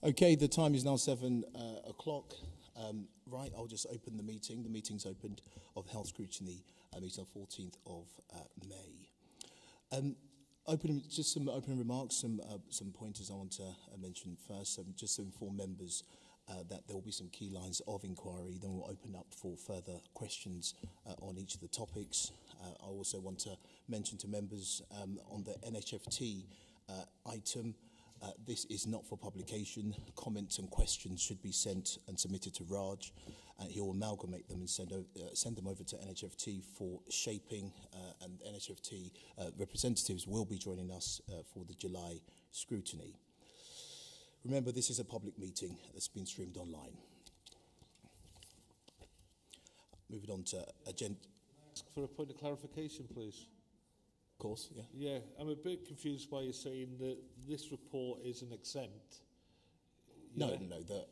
Okay, the time is now 7 o'clock. Right, I'll just open the meeting. The meeting's opened of Health Scrutiny, meeting on 14th of May. Just some opening remarks, some pointers I want to mention first, just to inform members that there will be some key lines of inquiry. Then we'll open up for further questions on each of the topics. I also want to mention to members on the NHFT item, this is not for publication. Comments and questions should be sent and submitted to Raj, and he will amalgamate them and send them over to NHFT for shaping, and NHFT representatives will be joining us for the July scrutiny. Remember, this is a public meeting that's been streamed online. Moving on to agenda. Ask for a point of clarification, please. Of course, yeah. Yeah, I'm a bit confused why you're saying that this report isn't exempt. No, Yeah. no, the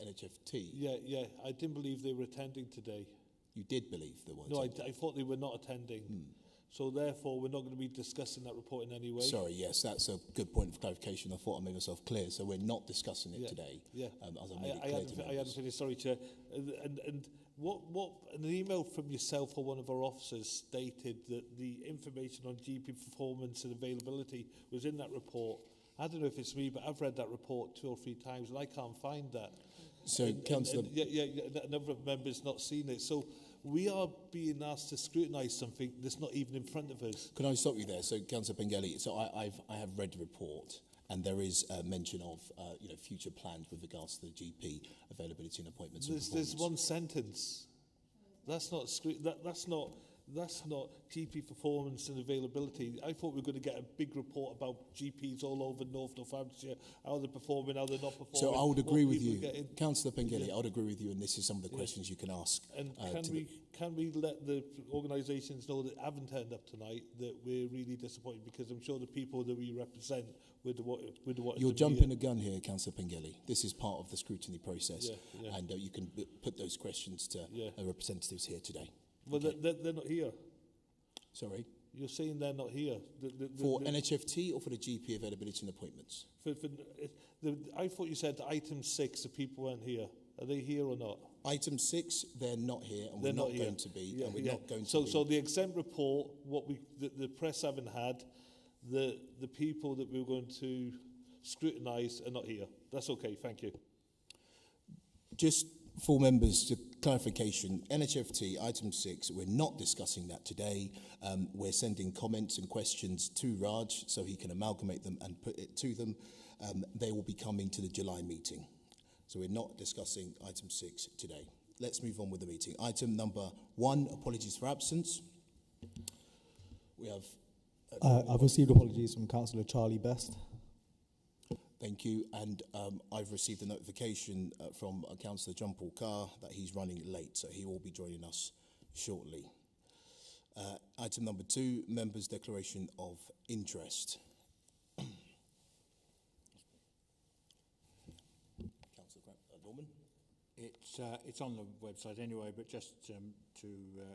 NHFT. Yeah, I didn't believe they were attending today. You did believe there was. No, I thought they were not attending. So therefore, we're not going to be discussing that report in any way. Sorry, yes, that's a good point of clarification. I thought I made myself clear. So we're not discussing it today. Yeah. As I made it clear to I hadn't finished. Sorry, Chair. And what an email from yourself or one of our officers stated that the information on GP performance and availability was in that report. I don't know if it's me, but I've read that report 2 or 3 times and I can't find that. So, Councillor... a number of members not seen it. So we are being asked to scrutinise something that's not even in front of us. Can I stop you there? So, Councillor Pengelly, so I have read the report, and there is a mention of future plans with regards to the GP availability and appointments. There's one sentence. That's not GP performance and availability. I thought we were going to get a big report about GPs all over North Northamptonshire, how they're performing, how they're not performing. So I would agree with you, Councillor Pengelly. I would agree with you, and this is some of the questions you can ask. And can we let the organisations know that haven't turned up tonight that we're really disappointed, because I'm sure the people that we represent would want. You're jumping the gun here, Councillor Pengelly. This is part of the scrutiny process, and you can put those questions to representatives here today. Well, they're not here. Sorry? You're saying they're not here. For NHFT or for the GP availability and appointments? I thought you said item 6, the people weren't here. Are they here or not? Item 6, they're not here, and we're not going to be. And we're not going to be. So the exempt report, the press haven't had, the people that we were going to scrutinise are not here. That's okay, thank you. Just for members, to clarification, NHFT, item 6, we're not discussing that today. We're sending comments and questions to Raj so he can amalgamate them and put it to them. They will be coming to the July meeting. So we're not discussing item 6 today. Let's move on with the meeting. Item number 1, apologies for absence. We have... I've received apologies from Councillor Charlie Best. Thank you, and I've received a notification from Councillor John Paul Carr that he's running late, so he will be joining us shortly. Item number 2, members' declaration of interest. Councillor Norman. It's on the website anyway, but just to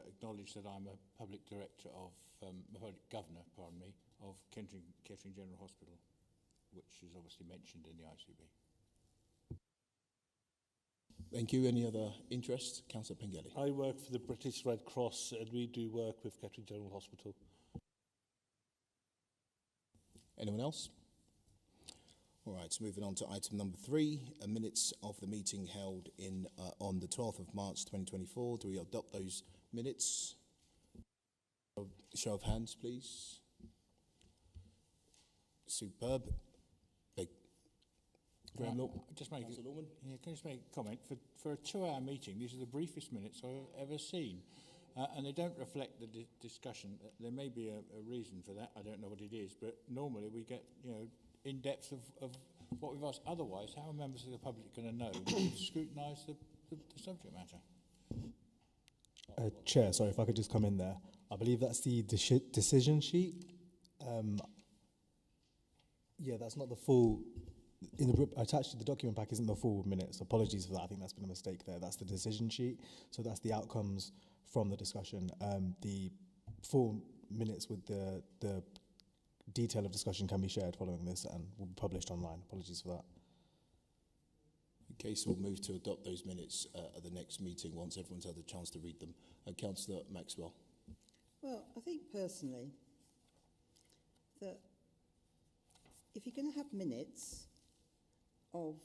acknowledge that I'm a public director of, public governor, pardon me, of Kettering General Hospital, which is obviously mentioned in the ICB. Thank you. Any other interest? Councillor Pengelly. I work for the British Red Cross, and we do work with Kettering General Hospital. Anyone else? All right, so moving on to item number 3, minutes of the meeting held on the 12th of March 2024. Do we adopt those minutes? Show of hands, please. Superb. Can I just make a comment? For a 2-hour meeting, these are the briefest minutes I've ever seen. And they don't reflect the discussion. There may be a reason for that. I don't know what it is. But normally we get, in depth of what we've asked. Otherwise, how are members of the public going to know to scrutinise the subject matter? Chair, sorry if I could just come in there. I believe that's the decision sheet. Yeah, that's not the full... attached to the document pack isn't the full minutes. Apologies for that. I think that's been a mistake there. That's the decision sheet. So that's the outcomes from the discussion. The full minutes with the detail of discussion can be shared following this and will be published online. Apologies for that. Okay, so we'll move to adopt those minutes at the next meeting once everyone's had a chance to read them. Councillor Maxwell. Well, I think personally that if you're going to have minutes of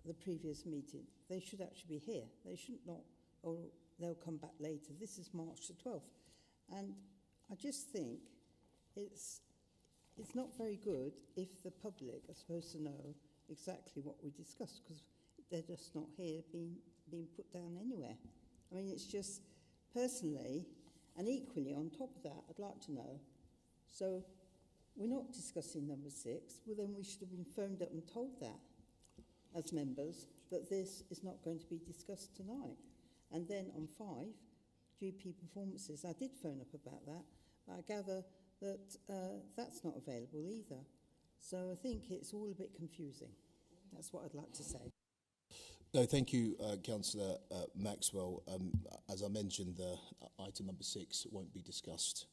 the previous meeting, they should actually be here. They shouldn't not, or they'll come back later. This is March the 12th. And I just think it's not very good if the public are supposed to know exactly what we discussed, because they're just not here being put down anywhere. I mean, it's just personally, and equally on top of that, I'd like to know. So we're not discussing number 6. Well, then we should have been phoned up and told that as members that this is not going to be discussed tonight. And then on 5, GP performances, I did phone up about that, but I gather that that's not available either. So I think it's all a bit confusing. That's what I'd like to say. No, thank you, Councillor Maxwell. As I mentioned, the item number 6 won't be discussed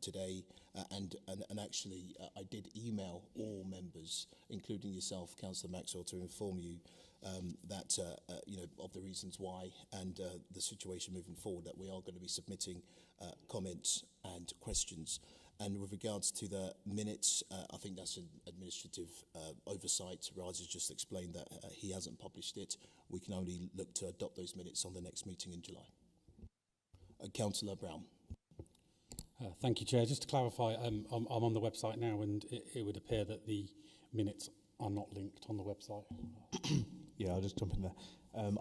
today, and actually I did email all members, including yourself, Councillor Maxwell, to inform you that you know, of the reasons why and the situation moving forward, that we are going to be submitting comments and questions. And with regards to the minutes, I think that's an administrative oversight. Raj has just explained that he hasn't published it. We can only look to adopt those minutes on the next meeting in July. Councillor Brown. Thank you, Chair. Just to clarify, I'm on the website now, and it would appear that the minutes are not linked on the website. Yeah, I'll just jump in there.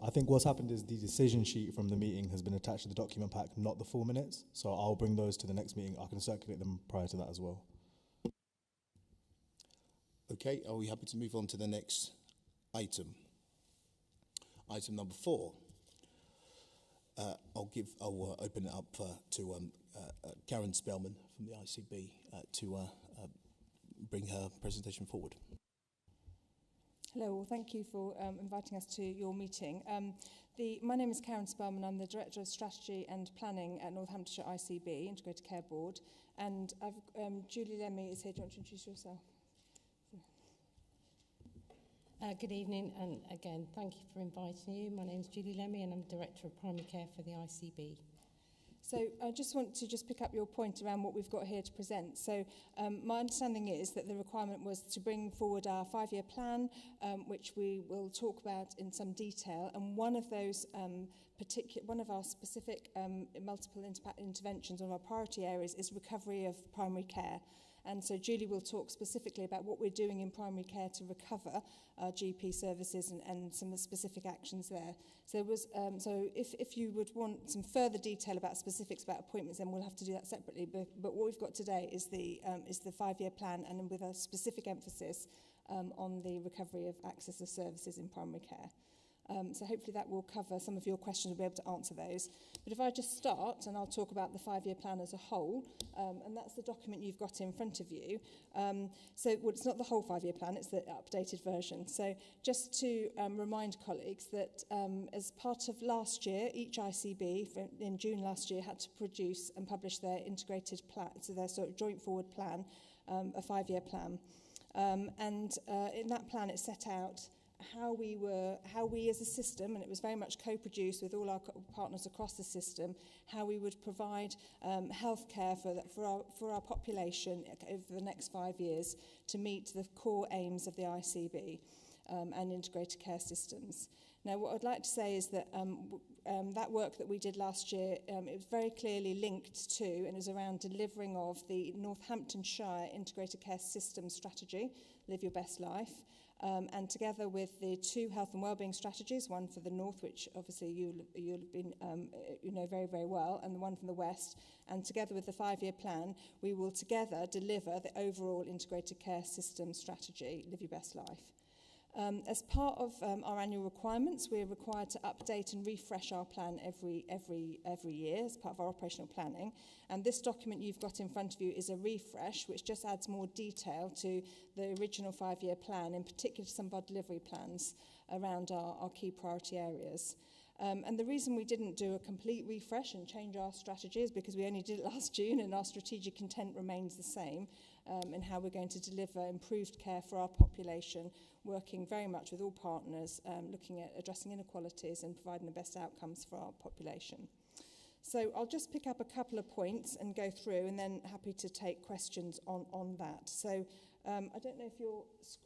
I think what's happened is the decision sheet from the meeting has been attached to the document pack, not the full minutes. So I'll bring those to the next meeting. I can circulate them prior to that as well. Okay, are we happy to move on to the next item? Item number 4. I'll open it up to Karen Spellman from the ICB to bring her presentation forward. Hello, well, thank you for inviting us to your meeting. My name is Karen Spellman. I'm the Director of Strategy and Planning at Northamptonshire ICB, Integrated Care Board. And Julie Lemmy is here. Do you want to introduce yourself? Good evening, and again, thank you for inviting you. My name is Julie Lemmy, and I'm Director of Primary Care for the ICB. So I just want to pick up your point around what we've got here to present. So my understanding is that the requirement was to bring forward our 5-year plan, which we will talk about in some detail. And one of those one of our specific multiple interventions, one of our priority areas, is recovery of primary care. And so Julie will talk specifically about what we're doing in primary care to recover our GP services and some of the specific actions there. So if you would want some further detail about specifics about appointments, then we'll have to do that separately. But what we've got today is the 5-year plan, and with a specific emphasis on the recovery of access to services in primary care. So hopefully that will cover some of your questions. We'll be able to answer those. But if I just start, and I'll talk about the 5-year plan as a whole, and that's the document you've got in front of you. Well, it's not the whole 5-year plan, it's the updated version. So just to remind colleagues that as part of last year, each ICB in June last year had to produce and publish their integrated plan, so their sort of joint forward plan, a 5-year plan. In that plan it set out how we as a system, and it was very much co-produced with all our partners across the system, how we would provide healthcare for our population over the next 5 years to meet the core aims of the ICB and integrated care systems. Now, what I'd like to say is that that work that we did last year, it was very clearly linked to, and is around delivering of the Northamptonshire Integrated Care System strategy, Live Your Best Life. And together with the 2 health and wellbeing strategies, one for the north, which obviously you'll have been you know very, very well, and the one from the west, and together with the 5-year plan, we will together deliver the overall integrated care system strategy, Live Your Best Life. As part of our annual requirements, we're required to update and refresh our plan every year as part of our operational planning. And this document you've got in front of you is a refresh, which just adds more detail to the original 5-year plan, in particular to some of our delivery plans around our key priority areas. And the reason we didn't do a complete refresh and change our strategy is because we only did it last June, and our strategic intent remains the same. and how we're going to deliver improved care for our population, working very much with all partners, looking at addressing inequalities and providing the best outcomes for our population. So I'll just pick up a couple of points and go through, and then happy to take questions on that. So I don't know if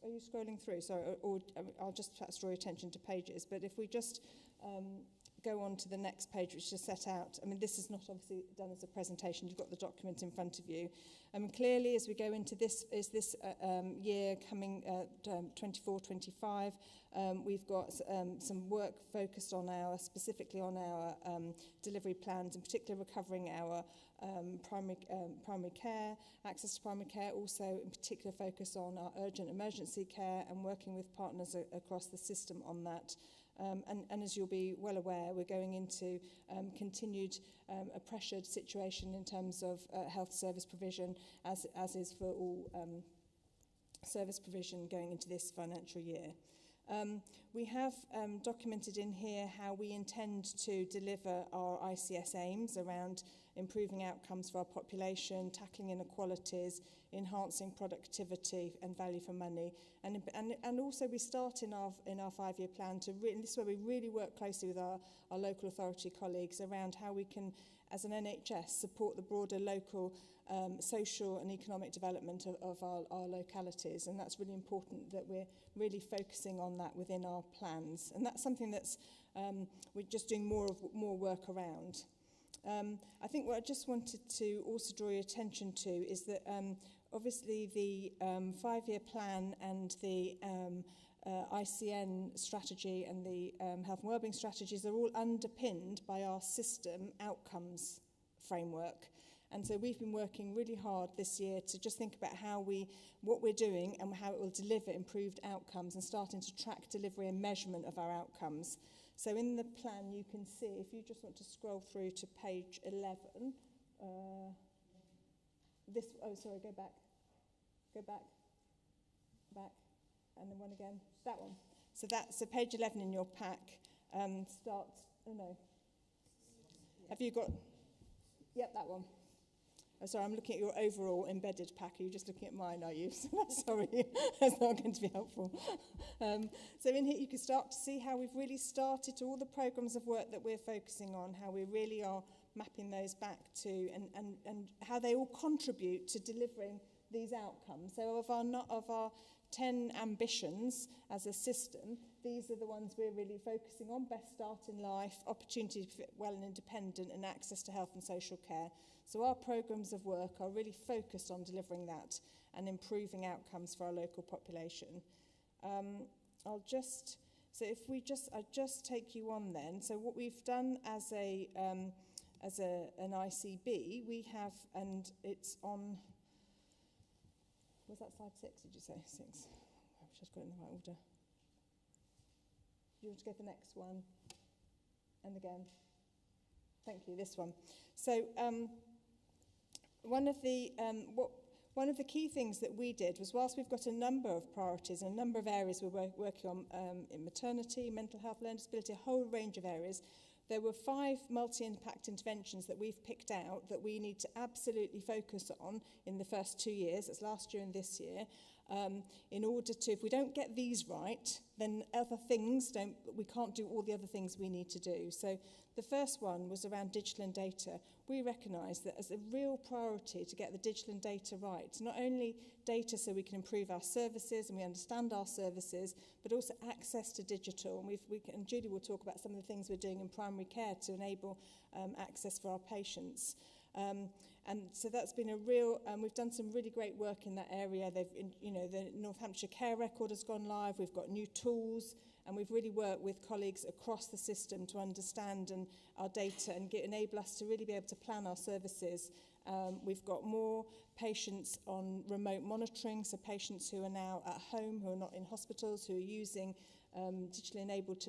are you scrolling through? Sorry, or I'll just perhaps draw your attention to pages. But if we just go on to the next page, which is set out. I mean, this is not obviously done as a presentation. You've got the document in front of you. Clearly, as we go into this year coming 24-25, we've got some work focused on specifically on our delivery plans, in particular recovering our primary care, access to primary care, also in particular focus on our urgent emergency care and working with partners across the system on that. And as you'll be well aware, we're going into continued a pressured situation in terms of health service provision, as is for all service provision going into this financial year. We have documented in here how we intend to deliver our ICS aims around improving outcomes for our population, tackling inequalities, enhancing productivity and value for money. And also we start in our 5-year plan to this is where we really work closely with our local authority colleagues around how we can, as an NHS, support the broader local social and economic development of our localities. And that's really important that we're really focusing on that within our plans. And that's something that's we're just doing more work around. I think what I just wanted to also draw your attention to is that obviously the 5-year plan and the ICN strategy and the health and wellbeing strategies are all underpinned by our system outcomes framework. And so we've been working really hard this year to just think about what we're doing and how it will deliver improved outcomes and starting to track delivery and measurement of our outcomes. So in the plan you can see, if you just want to scroll through to page 11, go back, and then one again, that one. So page 11 in your pack starts, have you got, yep, that one. Oh, sorry, I'm looking at your overall embedded pack. Are you just looking at mine, are you? Sorry, that's not going to be helpful. So in here you can start to see how we've really started all the programmes of work that we're focusing on, how we really are mapping those back to, and how they all contribute to delivering these outcomes. So of our 10 ambitions as a system, these are the ones we're really focusing on: best start in life, opportunity to fit well and independent, and access to health and social care. So our programmes of work are really focused on delivering that and improving outcomes for our local population. I just take you on then. So what we've done as an ICB, we have, and it's on, was that slide 6, did you say? 6. I wish I'd got it in the right order. Do you want to go for the next one? And again. Thank you, this one. So one of the key things that we did was, whilst we've got a number of priorities and a number of areas we're working on in maternity, mental health, learning disability, a whole range of areas, there were 5 multi-impact interventions that we've picked out that we need to absolutely focus on in the first 2 years, that's last year and this year, in order to, if we don't get these right, then other things we can't do all the other things we need to do. So the first one was around digital and data. We recognise that as a real priority to get the digital and data right, not only data so we can improve our services and we understand our services, but also access to digital. And and Julie will talk about some of the things we're doing in primary care to enable access for our patients. And so that's been a real, we've done some really great work in that area. The North Hampshire Care Record has gone live. We've got new tools, and we've really worked with colleagues across the system to understand our data and enable us to really be able to plan our services. We've got more patients on remote monitoring, so patients who are now at home, who are not in hospitals, who are using digitally enabled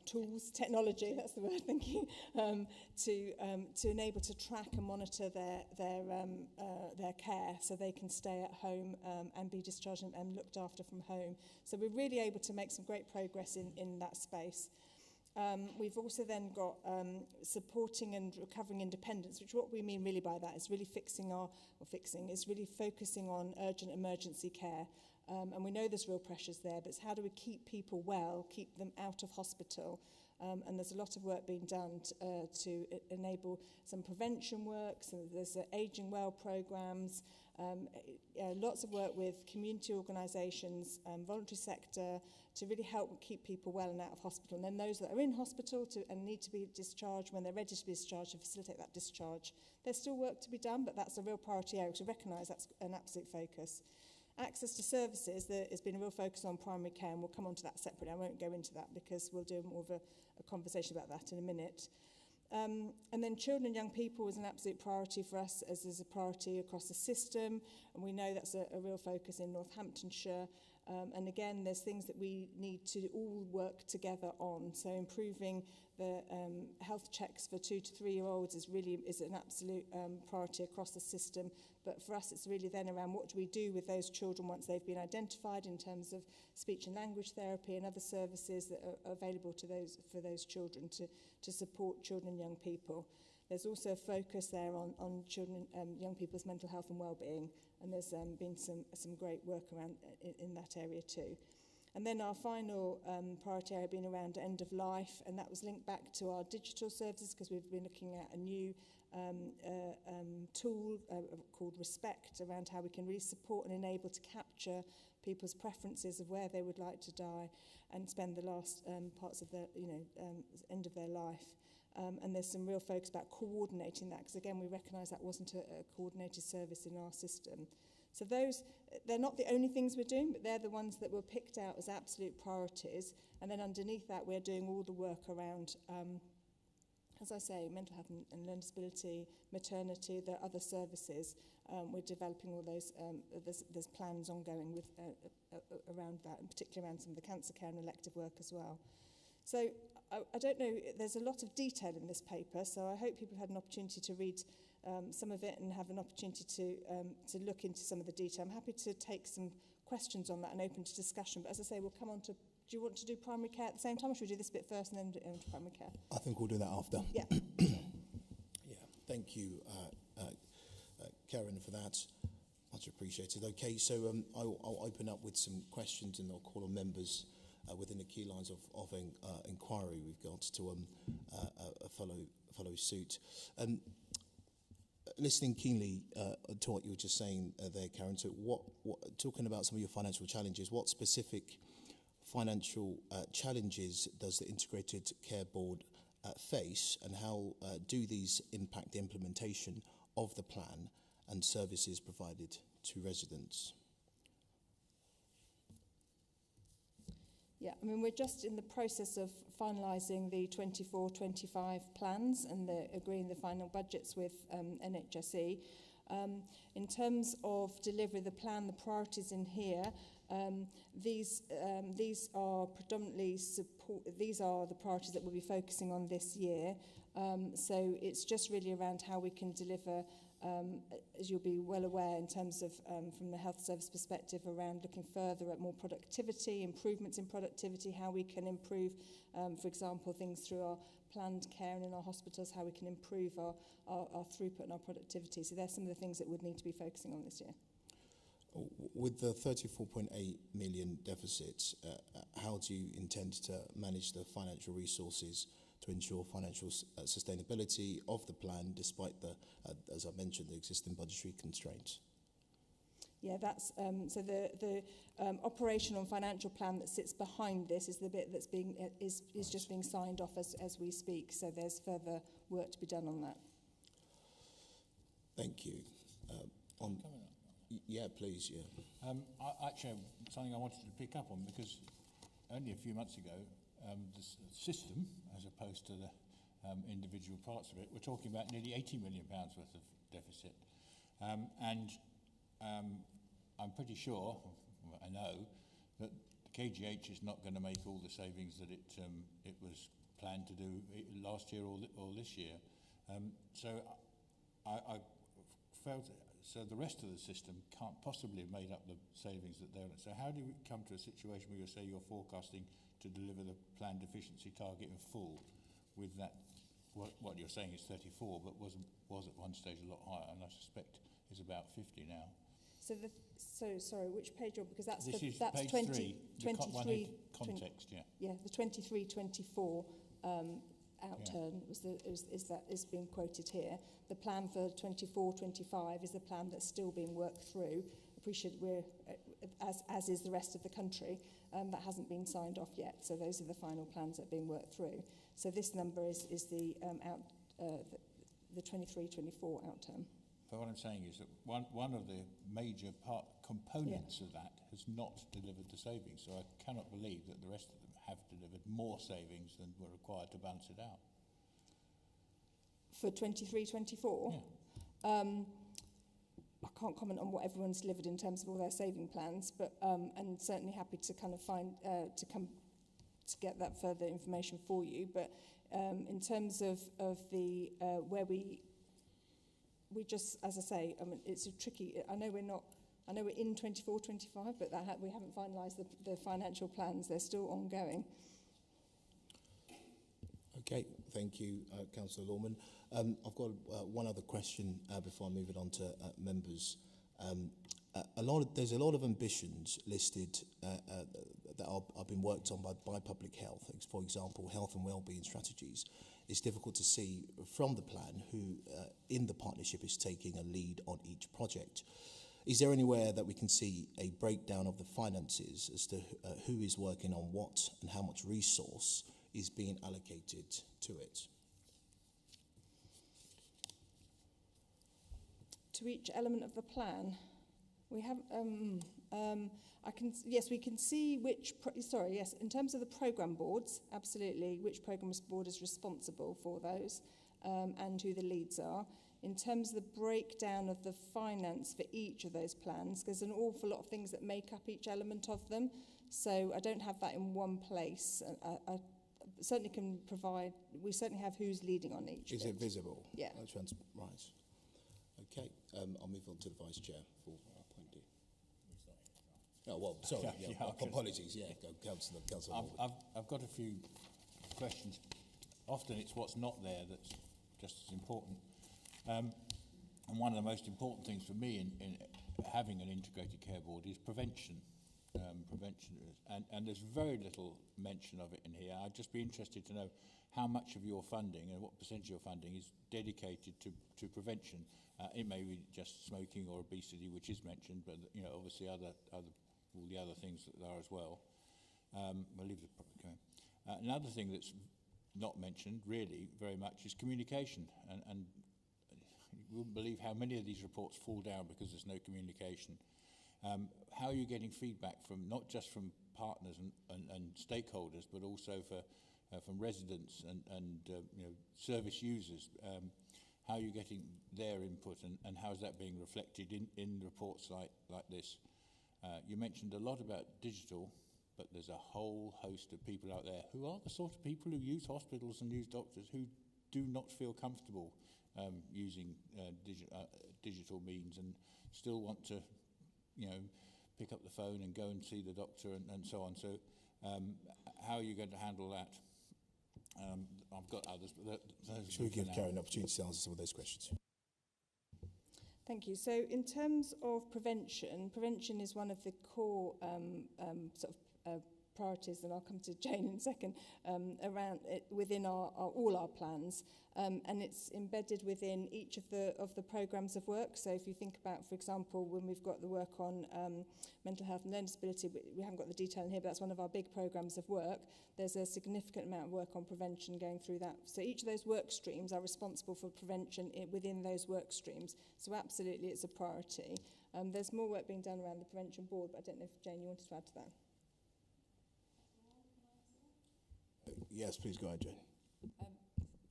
tools, technology, that's the word, thank you, to enable to track and monitor their care so they can stay at home and be discharged and looked after from home. So we're really able to make some great progress in that space. We've also then got supporting and recovering independence, which what we mean really by that is really really focusing on urgent emergency care. And we know there's real pressures there, but it's how do we keep people well, keep them out of hospital? And there's a lot of work being done to enable some prevention work. So there's ageing well programs, lots of work with community organisations, voluntary sector, to really help keep people well and out of hospital. And then those that are in hospital and need to be discharged, when they're ready to be discharged, to facilitate that discharge. There's still work to be done, but that's a real priority area to recognise that's an absolute focus. Access to services, there has been a real focus on primary care, and we'll come on to that separately. I won't go into that because we'll do more of a conversation about that in a minute. And then children and young people is an absolute priority for us, as is a priority across the system, and we know that's a real focus in Northamptonshire. And again, there's things that we need to all work together on. So improving the health checks for 2 to 3 year olds is an absolute priority across the system. But for us, it's really then around what do we do with those children once they've been identified in terms of speech and language therapy and other services that are available to for those children to support children and young people. There's also a focus there on children and young people's mental health and well-being, and there's been some great work around in that area too. And then our final priority area being around end of life, and that was linked back to our digital services because we've been looking at a new tool called Respect around how we can really support and enable to capture people's preferences of where they would like to die and spend the last parts of their, end of their life. And there's some real focus about coordinating that, because again, we recognise that wasn't a coordinated service in our system. So they're not the only things we're doing, but they're the ones that were picked out as absolute priorities. And then underneath that, we're doing all the work around, as I say, mental health and learning disability, maternity, there are other services. We're developing all those, there's plans ongoing with around that, and particularly around some of the cancer care and elective work as well. So I don't know, there's a lot of detail in this paper, so I hope people had an opportunity to read some of it and have an opportunity to look into some of the detail. I'm happy to take some questions on that and open to discussion, but as I say, we'll come on to, do you want to do primary care at the same time, or should we do this bit first and then do primary care? I think we'll do that after. Yeah. Yeah, thank you, Karen, for that. Much appreciated. Okay, so I'll open up with some questions and I'll call on members within the key lines of inquiry we've got to follow suit. Listening keenly to what you were just saying there, Karen, so talking about some of your financial challenges, what specific financial challenges does the Integrated Care Board face, and how do these impact the implementation of the plan and services provided to residents? Yeah, I mean, we're just in the process of finalising the 24-25 plans and agreeing the final budgets with NHSE. In terms of delivery of the plan, the priorities in here, these are predominantly these are the priorities that we'll be focusing on this year. So it's just really around how we can deliver, as you'll be well aware, in terms of from the health service perspective, around looking further at more productivity, improvements in productivity, how we can improve, for example, things through our planned care and in our hospitals, how we can improve our throughput and our productivity. So there's some of the things that we'd need to be focusing on this year. With the 34.8 million deficit, how do you intend to manage the financial resources to ensure financial sustainability of the plan, despite the, as I mentioned, the existing budgetary constraints? Yeah, that's so the operational and financial plan that sits behind this is the bit that's being is just being signed off as we speak. So there's further work to be done on that. Thank you. Yeah, please. Yeah. Actually, something I wanted to pick up on, because only a few months ago, the system, as opposed to the individual parts of it, we're talking about nearly £80 million worth of deficit. And I'm pretty sure, I know, that the KGH is not going to make all the savings that it was planned to do last year or this year. So I felt so the rest of the system can't possibly have made up the savings that they're. So how do you come to a situation where you say you're forecasting to deliver the planned efficiency target in full with that? What you're saying is 34, but was at one stage a lot higher, and I suspect is about 50 now. So sorry, which page you're, because that's This is that's page 20, 3, 23 context, yeah. Yeah, the 23-24 outturn is being quoted here. The plan for 24-25 is the plan that's still being worked through. Appreciate we're as is the rest of the country, that hasn't been signed off yet. So those are the final plans that are being worked through. So this number is the 23-24 outturn. But what I'm saying is that one of the major components of that has not delivered the savings. So I cannot believe that the rest of them have delivered more savings than were required to balance it out. For 23-24? Yeah. I can't comment on what everyone's delivered in terms of all their saving plans, but and certainly happy to kind of find to get that further information for you. But in terms of the where we just, as I say, I mean, it's a tricky. I know we're in 24-25, but we haven't finalised the financial plans. They're still ongoing. Okay, thank you, Councillor Lawman. I've got one other question before I move it on to members. There's a lot of ambitions listed that are being worked on by public health. For example, health and wellbeing strategies. It's difficult to see from the plan who in the partnership is taking a lead on each project. Is there anywhere that we can see a breakdown of the finances as to who is working on what and how much resource is being allocated to it? To each element of the plan, we have. We can see which. In terms of the programme boards, absolutely, which programme board is responsible for those, and who the leads are. In terms of the breakdown of the finance for each of those plans, there's an awful lot of things that make up each element of them. So I don't have that in one place. I certainly can provide. We certainly have who's leading on each. Is it visible? Yeah. Right. Okay. I'll move on to the Vice Chair for appointee. Oh well, sorry. Apologies. Yeah, Councillor. I've got a few questions. Often it's what's not there that's just as important. And one of the most important things for me in having an integrated care board is prevention. And there's very little mention of it in here. I'd just be interested to know how much of your funding and what percentage of your funding is dedicated to prevention. It may be just smoking or obesity, which is mentioned, but obviously all the other things that there are as well. We'll leave the another thing that's not mentioned really very much is communication, and you wouldn't believe how many of these reports fall down because there's no communication. How are you getting feedback from not just from partners and stakeholders, but also from residents and service users? How are you getting their input, and how is that being reflected in reports like this? You mentioned a lot about digital, but there's a whole host of people out there who are the sort of people who use hospitals and use doctors who do not feel comfortable using digital means and still want to, pick up the phone and go and see the doctor and so on. So how are you going to handle that? I've got others, but those should we give Karen an opportunity to answer some of those questions? Thank you. So in terms of prevention is one of the core priorities, and I'll come to Jane in a second, around it within all our plans, and it's embedded within each of the programmes of work. So if you think about, for example, when we've got the work on mental health and learning disability, we haven't got the detail in here, but that's one of our big programmes of work. There's a significant amount of work on prevention going through that. So each of those work streams are responsible for prevention within those work streams. So absolutely, it's a priority. There's more work being done around the prevention board, but I don't know if, Jane, you wanted to add to that. Yes, please go ahead, Jane.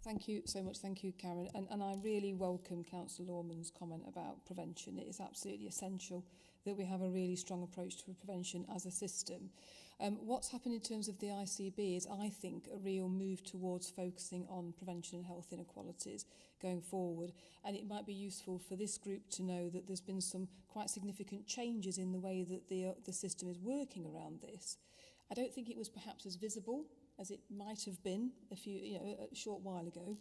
Thank you so much. Thank you, Karen. And I really welcome Councillor Lawman's comment about prevention. It is absolutely essential that we have a really strong approach to prevention as a system. What's happened in terms of the ICB is, I think, a real move towards focusing on prevention and health inequalities going forward. And it might be useful for this group to know that there's been some quite significant changes in the way that the system is working around this. I don't think it was perhaps as visible as it might have been a short while ago.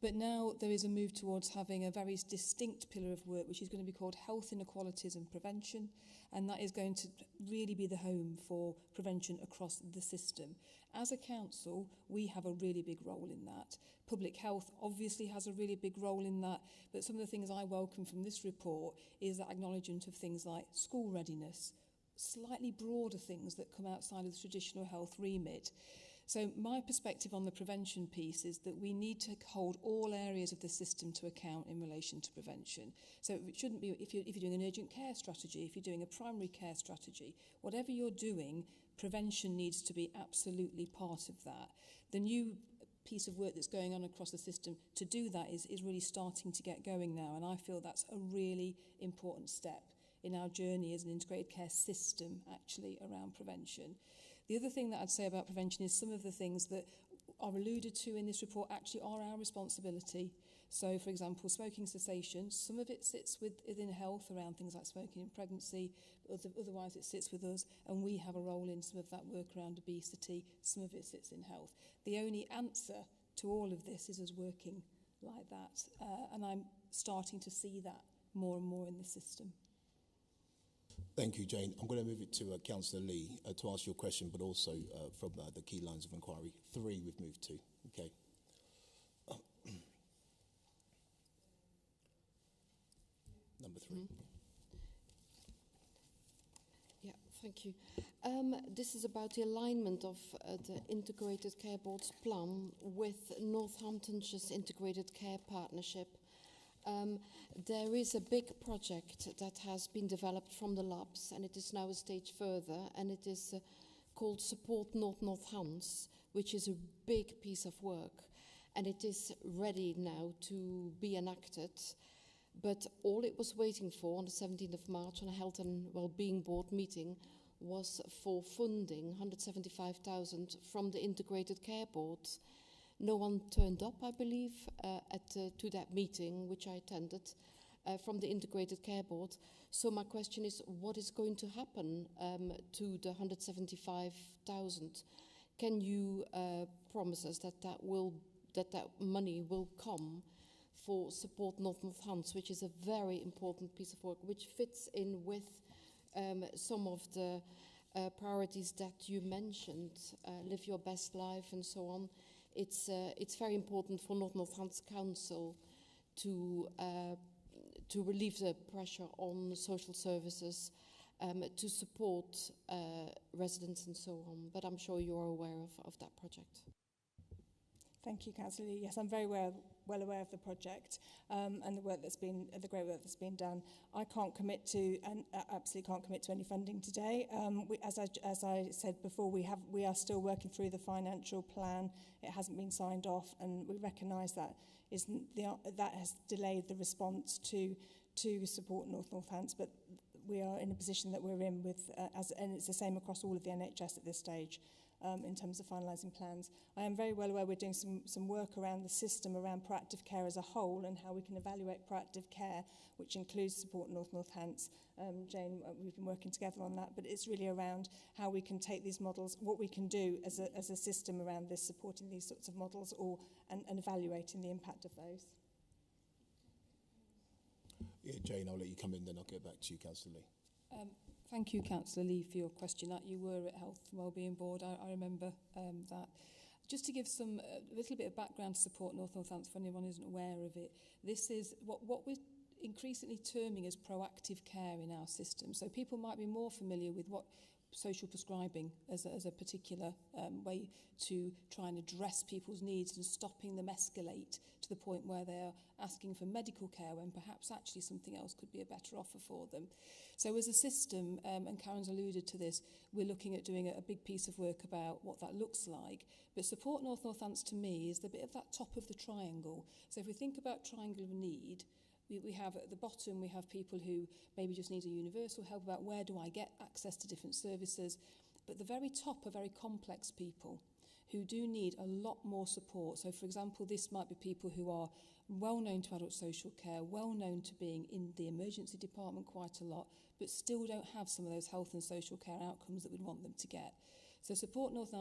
But now there is a move towards having a very distinct pillar of work, which is going to be called Health Inequalities and Prevention, and that is going to really be the home for prevention across the system. As a council, we have a really big role in that. Public health obviously has a really big role in that, but some of the things I welcome from this report is that acknowledgement of things like school readiness, slightly broader things that come outside of the traditional health remit. So my perspective on the prevention piece is that we need to hold all areas of the system to account in relation to prevention. So it shouldn't be, if you're doing an urgent care strategy, if you're doing a primary care strategy, whatever you're doing, prevention needs to be absolutely part of that. The new piece of work that's going on across the system to do that is really starting to get going now, and I feel that's a really important step in our journey as an integrated care system, actually, around prevention. The other thing that I'd say about prevention is some of the things that are alluded to in this report actually are our responsibility. So, for example, smoking cessation, some of it sits within health around things like smoking in pregnancy, otherwise it sits with us, and we have a role in some of that work around obesity, some of it sits in health. The only answer to all of this is us working like that, and I'm starting to see that more and more in the system. Thank you, Jane. I'm going to move it to Councillor Lee to ask your question, but also from the key lines of inquiry. 3 we've moved to. Okay. Number 3. Yeah, thank you. This is about the alignment of the Integrated Care Board's plan with Northamptonshire's Integrated Care Partnership. There is a big project that has been developed from the labs, and it is now a stage further, and it is called Support Northants, which is a big piece of work, and it is ready now to be enacted. But all it was waiting for on the 17th of March on a Health and Wellbeing Board meeting was for funding, 175,000 from the Integrated Care Board. No one turned up, I believe, to that meeting, which I attended, from the Integrated Care Board. So my question is, what is going to happen to the 175,000? Can you promise us that that money will come for Support Northants, which is a very important piece of work, which fits in with some of the priorities that you mentioned, live your best life and so on. It's very important for Northants Council to relieve the pressure on social services, to support residents and so on. But I'm sure you're aware of that project. Thank you, Councillor Lee. Yes, I'm very well aware of the project and the great work that's been done. I can't commit to, and absolutely can't commit to any funding today. As I said before, we are still working through the financial plan. It hasn't been signed off, and we recognise that that has delayed the response to Support Northants. But we are in a position that we're in with, and it's the same across all of the NHS at this stage. In terms of finalising plans. I am very well aware we're doing some work around the system, around proactive care as a whole, and how we can evaluate proactive care, which includes Support Northants. Jane, we've been working together on that, but it's really around how we can take these models, what we can do as a system around this, supporting these sorts of models, and evaluating the impact of those. Yeah, Jane, I'll let you come in, then I'll get back to you, Councillor Lee. Thank you, Councillor Lee, for your question. That you were at Health and Wellbeing Board. I remember that. Just to give a little bit of background to Support Northants for anyone who isn't aware of it, this is what we're increasingly terming as proactive care in our system. So people might be more familiar with what social prescribing as a particular way to try and address people's needs and stopping them escalate to the point where they're asking for medical care when perhaps actually something else could be a better offer for them. So as a system, and Karen's alluded to this, we're looking at doing a big piece of work about what that looks like. But Support Northants to me is the bit of that top of the triangle. So if we think about triangle of need, we have at the bottom, we have people who maybe just need a universal help about where do I get access to different services. But the very top are very complex people who do need a lot more support. So, for example, this might be people who are well known to adult social care, well known to being in the emergency department quite a lot, but still don't have some of those health and social care outcomes that we'd want them to get. So Support North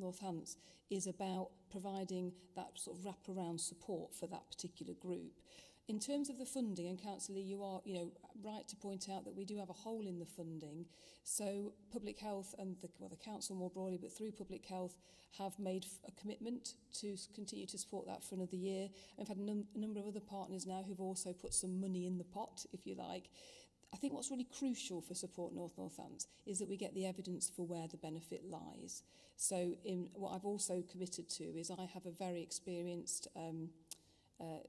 Northants is about providing that sort of wraparound support for that particular group. In terms of the funding, and Councillor, you are right to point out that we do have a hole in the funding. So Public Health and the Council more broadly, but through Public Health, have made a commitment to continue to support that for another year. I've had a number of other partners now who've also put some money in the pot, if you like. I think what's really crucial for Support North Northants is that we get the evidence for where the benefit lies. So what I've also committed to is I have a very experienced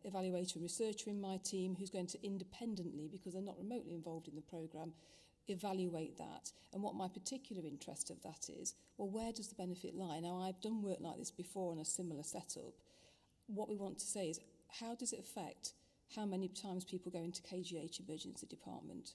evaluator and researcher in my team who's going to independently, because they're not remotely involved in the programme, evaluate that. And what my particular interest of that is, well, where does the benefit lie? Now, I've done work like this before on a similar setup. What we want to say is, how does it affect how many times people go into KGH emergency department?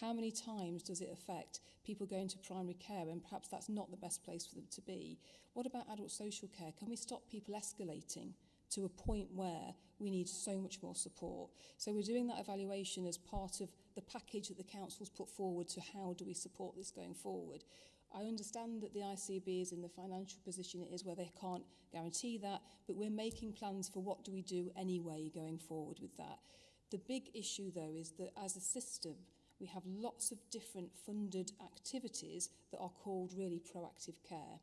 How many times does it affect people going to primary care and perhaps that's not the best place for them to be? What about adult social care? Can we stop people escalating to a point where we need so much more support? So we're doing that evaluation as part of the package that the council's put forward to how do we support this going forward. I understand that the ICB is in the financial position it is where they can't guarantee that, but we're making plans for what do we do anyway going forward with that. The big issue, though, is that as a system, we have lots of different funded activities that are called really proactive care.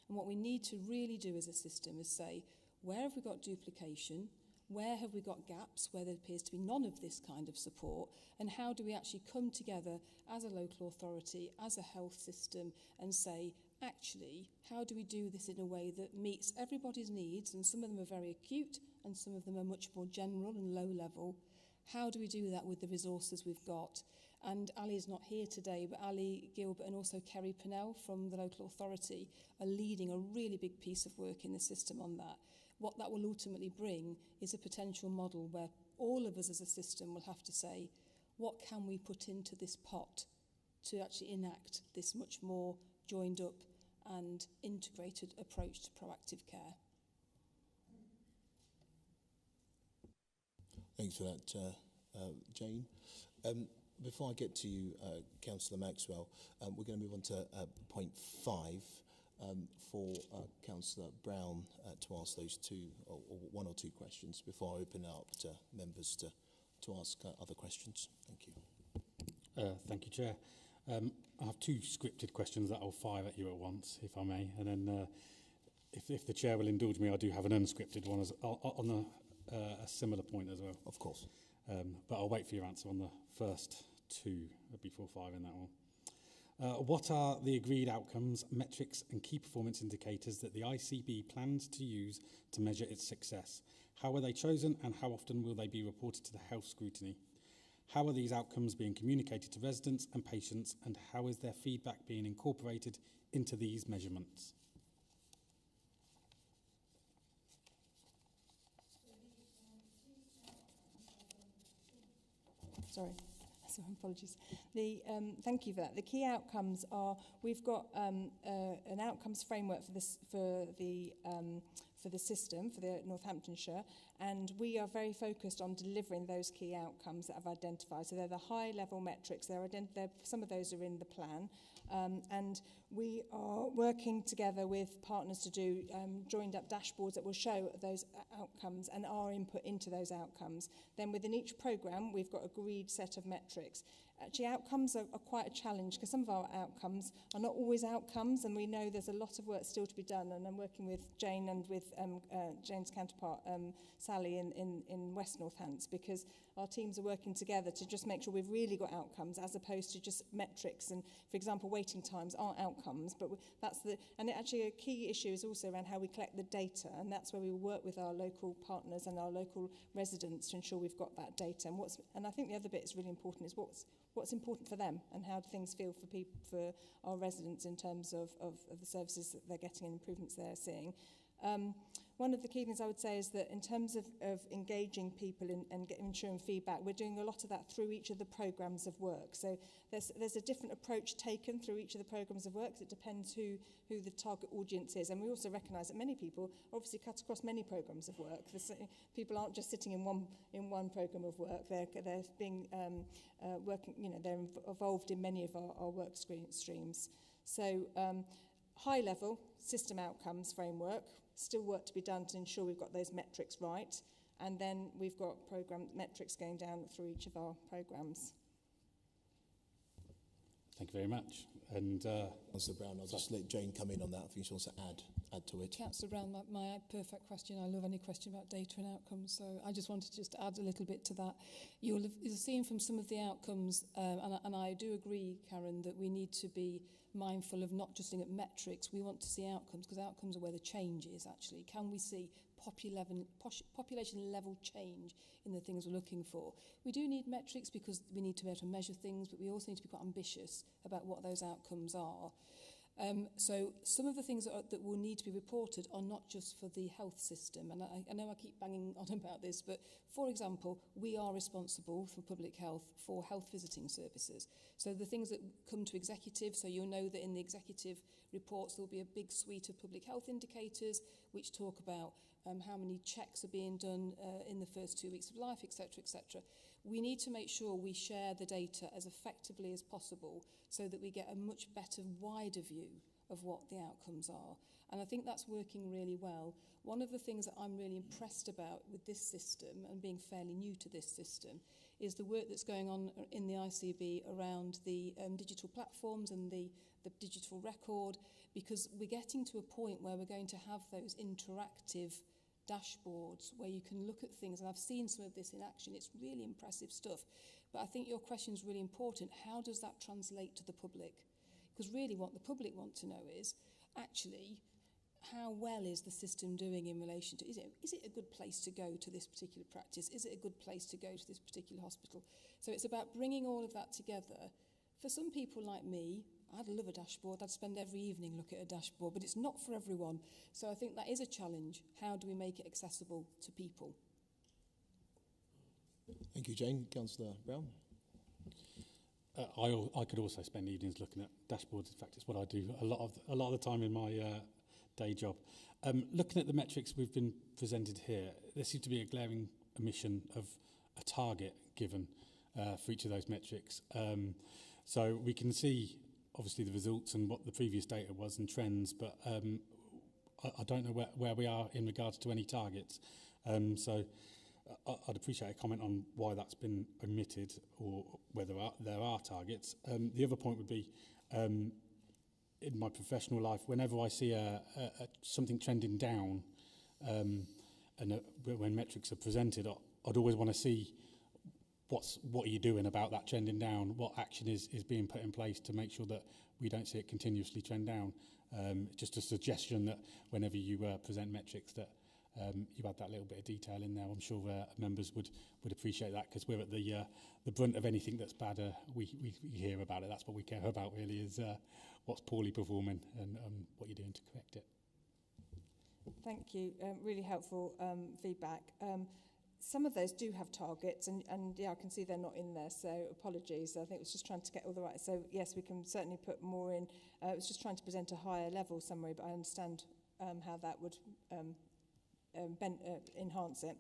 And what we need to really do as a system is say, where have we got duplication? Where have we got gaps where there appears to be none of this kind of support? And how do we actually come together as a local authority, as a health system, and say, actually, how do we do this in a way that meets everybody's needs? And some of them are very acute, and some of them are much more general and low level. How do we do that with the resources we've got? And Ali's not here today, but Ali Gilbert and also Kerry Pennell from the local authority are leading a really big piece of work in the system on that. What that will ultimately bring is a potential model where all of us as a system will have to say, what can we put into this pot to actually enact this much more joined up and integrated approach to proactive care? Thanks for that, Jane. Before I get to you, Councillor Maxwell, we're going to move on to point 5. For Councillor Brown to ask those or one or two questions before I open it up to members to ask other questions. Thank you. Thank you, Chair. I have two scripted questions that I'll fire at you at once, if I may, and then if the Chair will indulge me, I do have an unscripted one on a similar point as well. Of course. But I'll wait for your answer on the first two before firing that one. What are the agreed outcomes, metrics and key performance indicators that the ICB plans to use to measure its success? How are they chosen and how often will they be reported to the health scrutiny? How are these outcomes being communicated to residents and patients, and how is their feedback being incorporated into these measurements? Sorry. So apologies. Thank you for that. The key outcomes are, we've got an outcomes framework for the system, for the Northamptonshire, and we are very focused on delivering those key outcomes that I've identified. So they're the high-level metrics. Some of those are in the plan, and we are working together with partners to do joined-up dashboards that will show those outcomes and our input into those outcomes. Then within each programme, we've got an agreed set of metrics. Actually, outcomes are quite a challenge because some of our outcomes are not always outcomes, and we know there's a lot of work still to be done. And I'm working with Jane and with Jane's counterpart, Sally, in West Northants, because our teams are working together to just make sure we've really got outcomes as opposed to just metrics. And, for example, waiting times aren't outcomes, but actually a key issue is also around how we collect the data, and that's where we work with our local partners and our local residents to ensure we've got that data. And I think the other bit is really important is what's important for them and how do things feel for our residents in terms of the services that they're getting and improvements they're seeing. one of the key things I would say is that in terms of engaging people and ensuring feedback, we're doing a lot of that through each of the programmes of work. So there's a different approach taken through each of the programmes of work. It depends who the target audience is. And we also recognise that many people obviously cut across many programmes of work. People aren't just sitting in one programme of work. They're being working, they're involved in many of our work streams. So high level system outcomes framework, still work to be done to ensure we've got those metrics right. And then we've got programme metrics going down through each of our programmes. Thank you very much. And Councillor Brown, I'll just let Jane come in on that. I think she wants to add to it. Councillor Brown, my perfect question. I love any question about data and outcomes, so I just wanted to just add a little bit to that. You'll have seen from some of the outcomes, and I do agree, Karen, that we need to be mindful of not just looking at metrics. We want to see outcomes, because outcomes are where the change is, actually. Can we see population level change in the things we're looking for? We do need metrics because we need to be able to measure things, but we also need to be quite ambitious about what those outcomes are. So some of the things that will need to be reported are not just for the health system, and I know I keep banging on about this, but for example, we are responsible for public health for health visiting services. So the things that come to executive, so you'll know that in the executive reports there'll be a big suite of public health indicators which talk about how many checks are being done in the first 2 weeks of life, etc., etc. We need to make sure we share the data as effectively as possible so that we get a much better, wider view of what the outcomes are. And I think that's working really well. One of the things that I'm really impressed about with this system, and being fairly new to this system, is the work that's going on in the ICB around the digital platforms and the digital record, because we're getting to a point where we're going to have those interactive dashboards where you can look at things, and I've seen some of this in action. It's really impressive stuff. But I think your question is really important. How does that translate to the public? Because really what the public want to know is, actually, how well is the system doing in relation to, is it a good place to go to this particular practice? Is it a good place to go to this particular hospital? So it's about bringing all of that together. For some people like me, I'd love a dashboard. I'd spend every evening looking at a dashboard, but it's not for everyone. So I think that is a challenge. How do we make it accessible to people? Thank you, Jane. Councillor Brown. I could also spend evenings looking at dashboards. In fact, it's what I do a lot of the time in my day job. Looking at the metrics we've been presented here, there seems to be a glaring omission of a target given for each of those metrics. So we can see obviously the results and what the previous data was and trends, but I don't know where we are in regards to any targets. So I'd appreciate a comment on why that's been omitted or whether there are targets. The other point would be, in my professional life, whenever I see something trending down, when metrics are presented, I'd always want to see what are you doing about that trending down, what action is being put in place to make sure that we don't see it continuously trend down. Just a suggestion that whenever you present metrics that you add that little bit of detail in there. I'm sure members would appreciate that, because we're at the brunt of anything that's bad. We hear about it. That's what we care about, really, is what's poorly performing and what you're doing to correct it. Thank you. Really helpful feedback. Some of those do have targets, and yeah, I can see they're not in there, so apologies. I think it was just trying to get all the right. So yes, we can certainly put more in. It was just trying to present a higher level summary, but I understand how that would enhance it.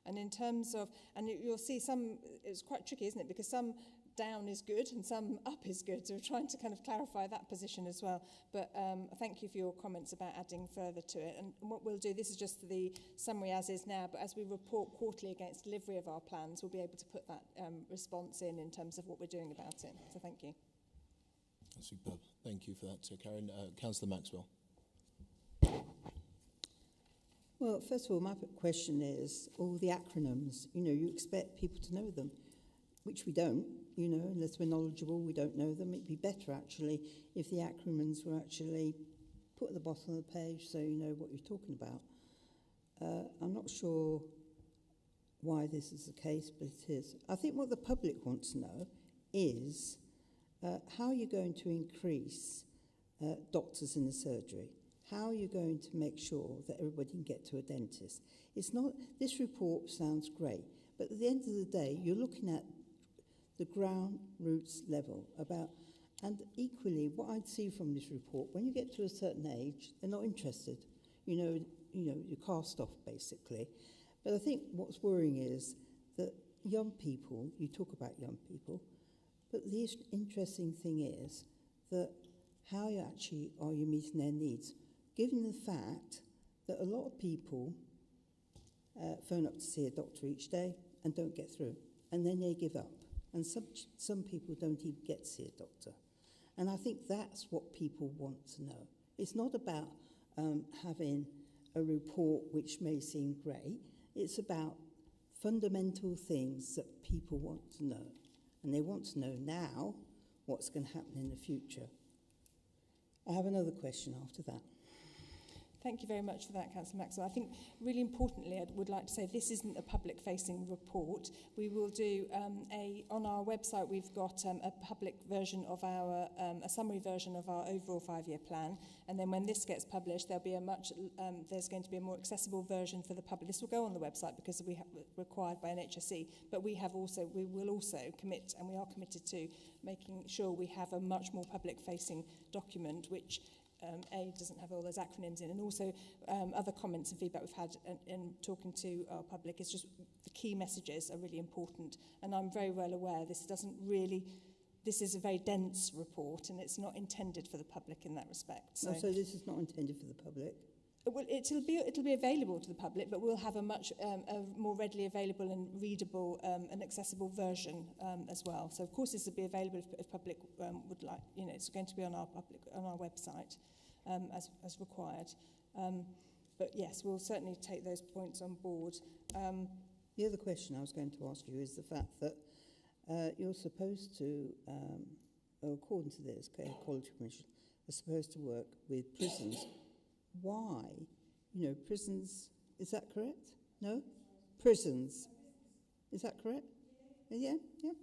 And in terms of, and you'll see some, it's quite tricky, isn't it? Because some down is good and some up is good. So we're trying to kind of clarify that position as well. But thank you for your comments about adding further to it. And what we'll do, this is just the summary as is now, but as we report quarterly against delivery of our plans, we'll be able to put that response in terms of what we're doing about it. So thank you. Superb. Thank you for that, Karen. Councillor Maxwell. Well, first of all, my question is, all the acronyms, you expect people to know them, which we don't, unless we're knowledgeable, we don't know them. It'd be better, actually, if the acronyms were actually put at the bottom of the page so you know what you're talking about. I'm not sure why this is the case, but it is. I think what the public wants to know is how you're going to increase doctors in the surgery. how are you going to make sure that everybody can get to a dentist? It's not, this report sounds great, but at the end of the day, you're looking at the ground roots level about, and equally, what I'd see from this report, when you get to a certain age, they're not interested. You know, you're cast off, basically. But I think what's worrying is that young people, you talk about young people, but the interesting thing is that how you actually are you meeting their needs, given the fact that a lot of people phone up to see a doctor each day and don't get through, and then they give up. And some people don't even get to see a doctor. And I think that's what people want to know. It's not about having a report which may seem great. It's about fundamental things that people want to know. And they want to know now what's going to happen in the future. I have another question after that. Thank you very much for that, Councillor Maxwell. I think really importantly, I would like to say this isn't a public-facing report. We will do on our website, we've got a public version of our, a summary version of our overall 5-year plan. And then when this gets published, there'll be there's going to be a more accessible version for the public. This will go on the website because we have required by NHSE, but we will also commit, and we are committed to making sure we have a much more public-facing document, which doesn't have all those acronyms in, and also other comments and feedback we've had in talking to our public is just the key messages are really important. And I'm very well aware this is a very dense report, and it's not intended for the public in that respect. So this is not intended for the public? Well, it'll be available to the public, but we'll have a much a more readily available and readable and accessible version as well. So of course this will be available if public would like. You know, it's going to be on our website as required. But yes, we'll certainly take those points on board. The other question I was going to ask you is the fact that you're supposed to, according to this, Care Quality Commission, are supposed to work with prisons. Why? You know, prisons, is that correct? No? Prisons. Is that correct? Yeah, yeah.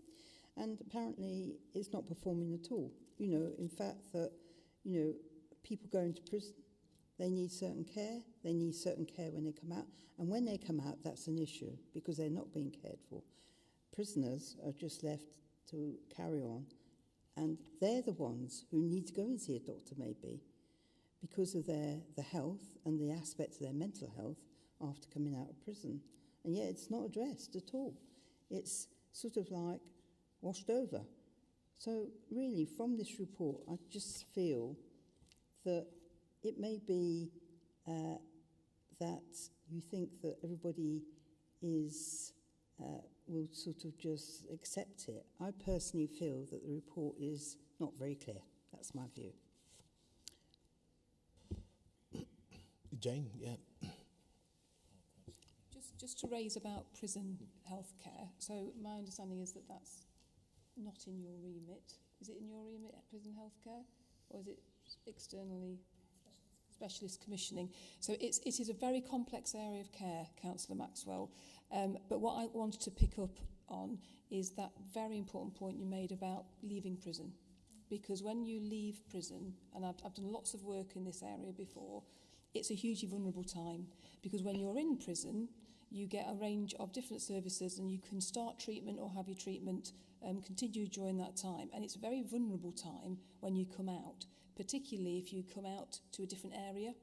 And apparently it's not performing at all. You know, in fact, that, you know, people go into prison, they need certain care, they need certain care when they come out. And when they come out, that's an issue because they're not being cared for. Prisoners are just left to carry on. And they're the ones who need to go and see a doctor maybe, because of the health and the aspects of their mental health after coming out of prison. And yet it's not addressed at all. It's sort of like washed over. So really, from this report, I just feel that it may be that you think that everybody will sort of just accept it. I personally feel that the report is not very clear. That's my view. Jane, yeah. Just to raise about prison healthcare. So my understanding is that that's not in your remit. Is it in your remit, prison healthcare, or is it externally specialist commissioning? So it is a very complex area of care, Councillor Maxwell. But what I wanted to pick up on is that very important point you made about leaving prison. Because when you leave prison, and I've done lots of work in this area before, it's a hugely vulnerable time, because when you're in prison, you get a range of different services and you can start treatment or have your treatment continue during that time. And it's a very vulnerable time when you come out, particularly if you come out to a different area.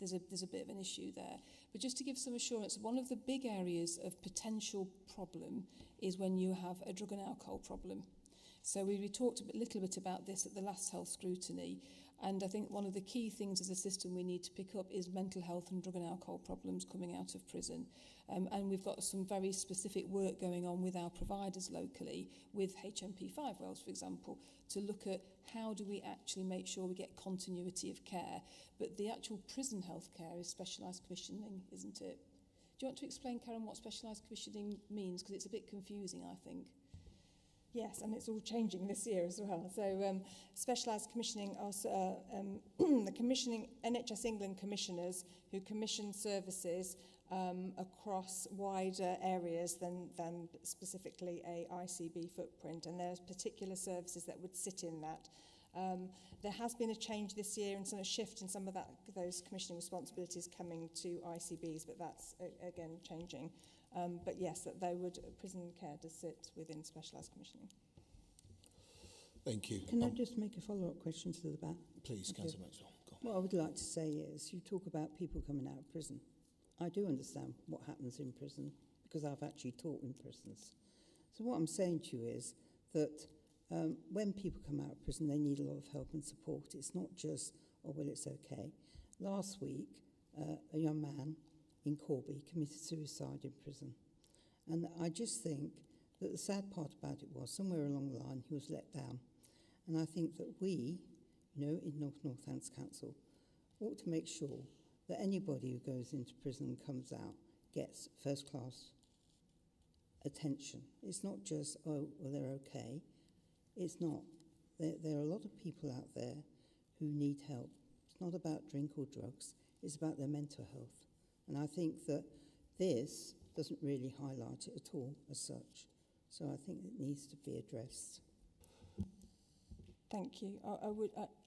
There's a bit of an issue there. But just to give some assurance, one of the big areas of potential problem is when you have a drug and alcohol problem. So we talked a little bit about this at the last health scrutiny. And I think one of the key things as a system we need to pick up is mental health and drug and alcohol problems coming out of prison. And we've got some very specific work going on with our providers locally, with HMP5 Wales, for example, to look at how do we actually make sure we get continuity of care. But the actual prison health care is specialised commissioning, isn't it? Do you want to explain, Karen, what specialised commissioning means? Because it's a bit confusing, I think. Yes, and it's all changing this year as well. So specialised commissioning are the commissioning NHS England commissioners who commission services across wider areas than specifically a ICB footprint. And there's particular services that would sit in that. There has been a change this year and a shift in some of those commissioning responsibilities coming to ICBs, but that's again changing. But yes, prison care does sit within specialised commissioning. Thank you. Can I just make a follow-up question to that? Please, Councillor Maxwell. Go on. What I would like to say is, you talk about people coming out of prison. I do understand what happens in prison because I've actually taught in prisons. So what I'm saying to you is that when people come out of prison, they need a lot of help and support. It's not just, oh, well, it's okay. Last week, a young man in Corby committed suicide in prison. And I just think that the sad part about it was, somewhere along the line, he was let down. And I think that we, in Northants Council, ought to make sure that anybody who goes into prison and comes out gets first-class attention. It's not just, oh, well, they're okay. It's not. There are a lot of people out there who need help. It's not about drink or drugs. It's about their mental health. And I think that this doesn't really highlight it at all as such. So I think it needs to be addressed. Thank you.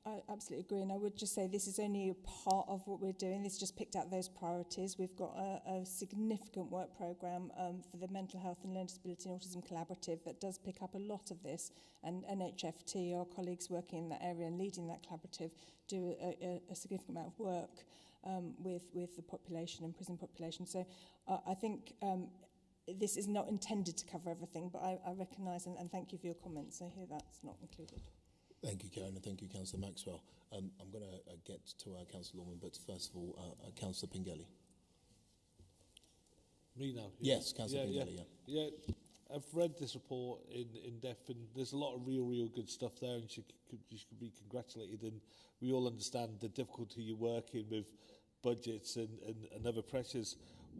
I absolutely agree, and I would just say this is only a part of what we're doing. This just picked out those priorities. We've got a significant work programme for the Mental Health and Learning Disability and Autism Collaborative that does pick up a lot of this, and NHFT, our colleagues working in that area and leading that collaborative, do a significant amount of work with the population and prison population. So I think this is not intended to cover everything, but I recognise and thank you for your comments. I hear that's not included. Thank you, Karen, and thank you, Councillor Maxwell. I'm going to get to our Councillor Lawman, but first of all, Councillor Pingelly. Me now? Yes, Councillor Pingelly, yeah. I've read this report in depth, and there's a lot of real good stuff there, and you should be congratulated. And we all understand the difficulty you're working with budgets and other pressures.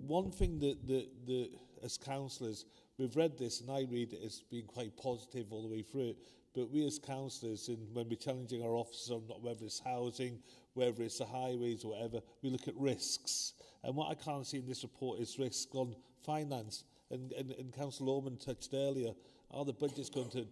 One thing that as councillors, we've read this, and I read it as being quite positive all the way through it, but we as councillors, and when we're challenging our officers on whether it's housing, whether it's the highways or whatever, we look at risks. And what I can't see in this report is risk on finance. And Councillor Lawman touched earlier, are the budgets going to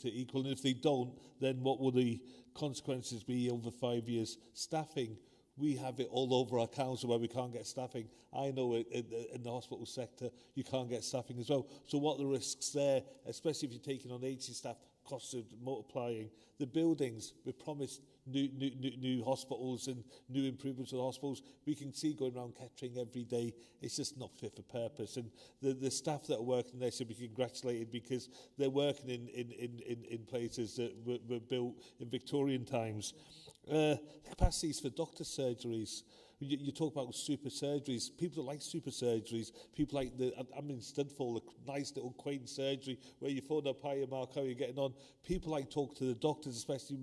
equal? And if they don't, then what will the consequences be over 5 years? Staffing. We have it all over our council where we can't get staffing. I know in the hospital sector, you can't get staffing as well. So what are the risks there, especially if you're taking on agency staff, costs of multiplying. The buildings, we promised new hospitals and new improvements to the hospitals. We can see going around Kettering every day, it's just not fit for purpose. And the staff that are working there should be congratulated because they're working in places that were built in Victorian times. The capacities for doctor surgeries. You talk about super surgeries. People don't like super surgeries. People like I'm in Studfall, a nice little quaint surgery where you phone up, hi, Mark, how are you getting on? People like talk to the doctors, especially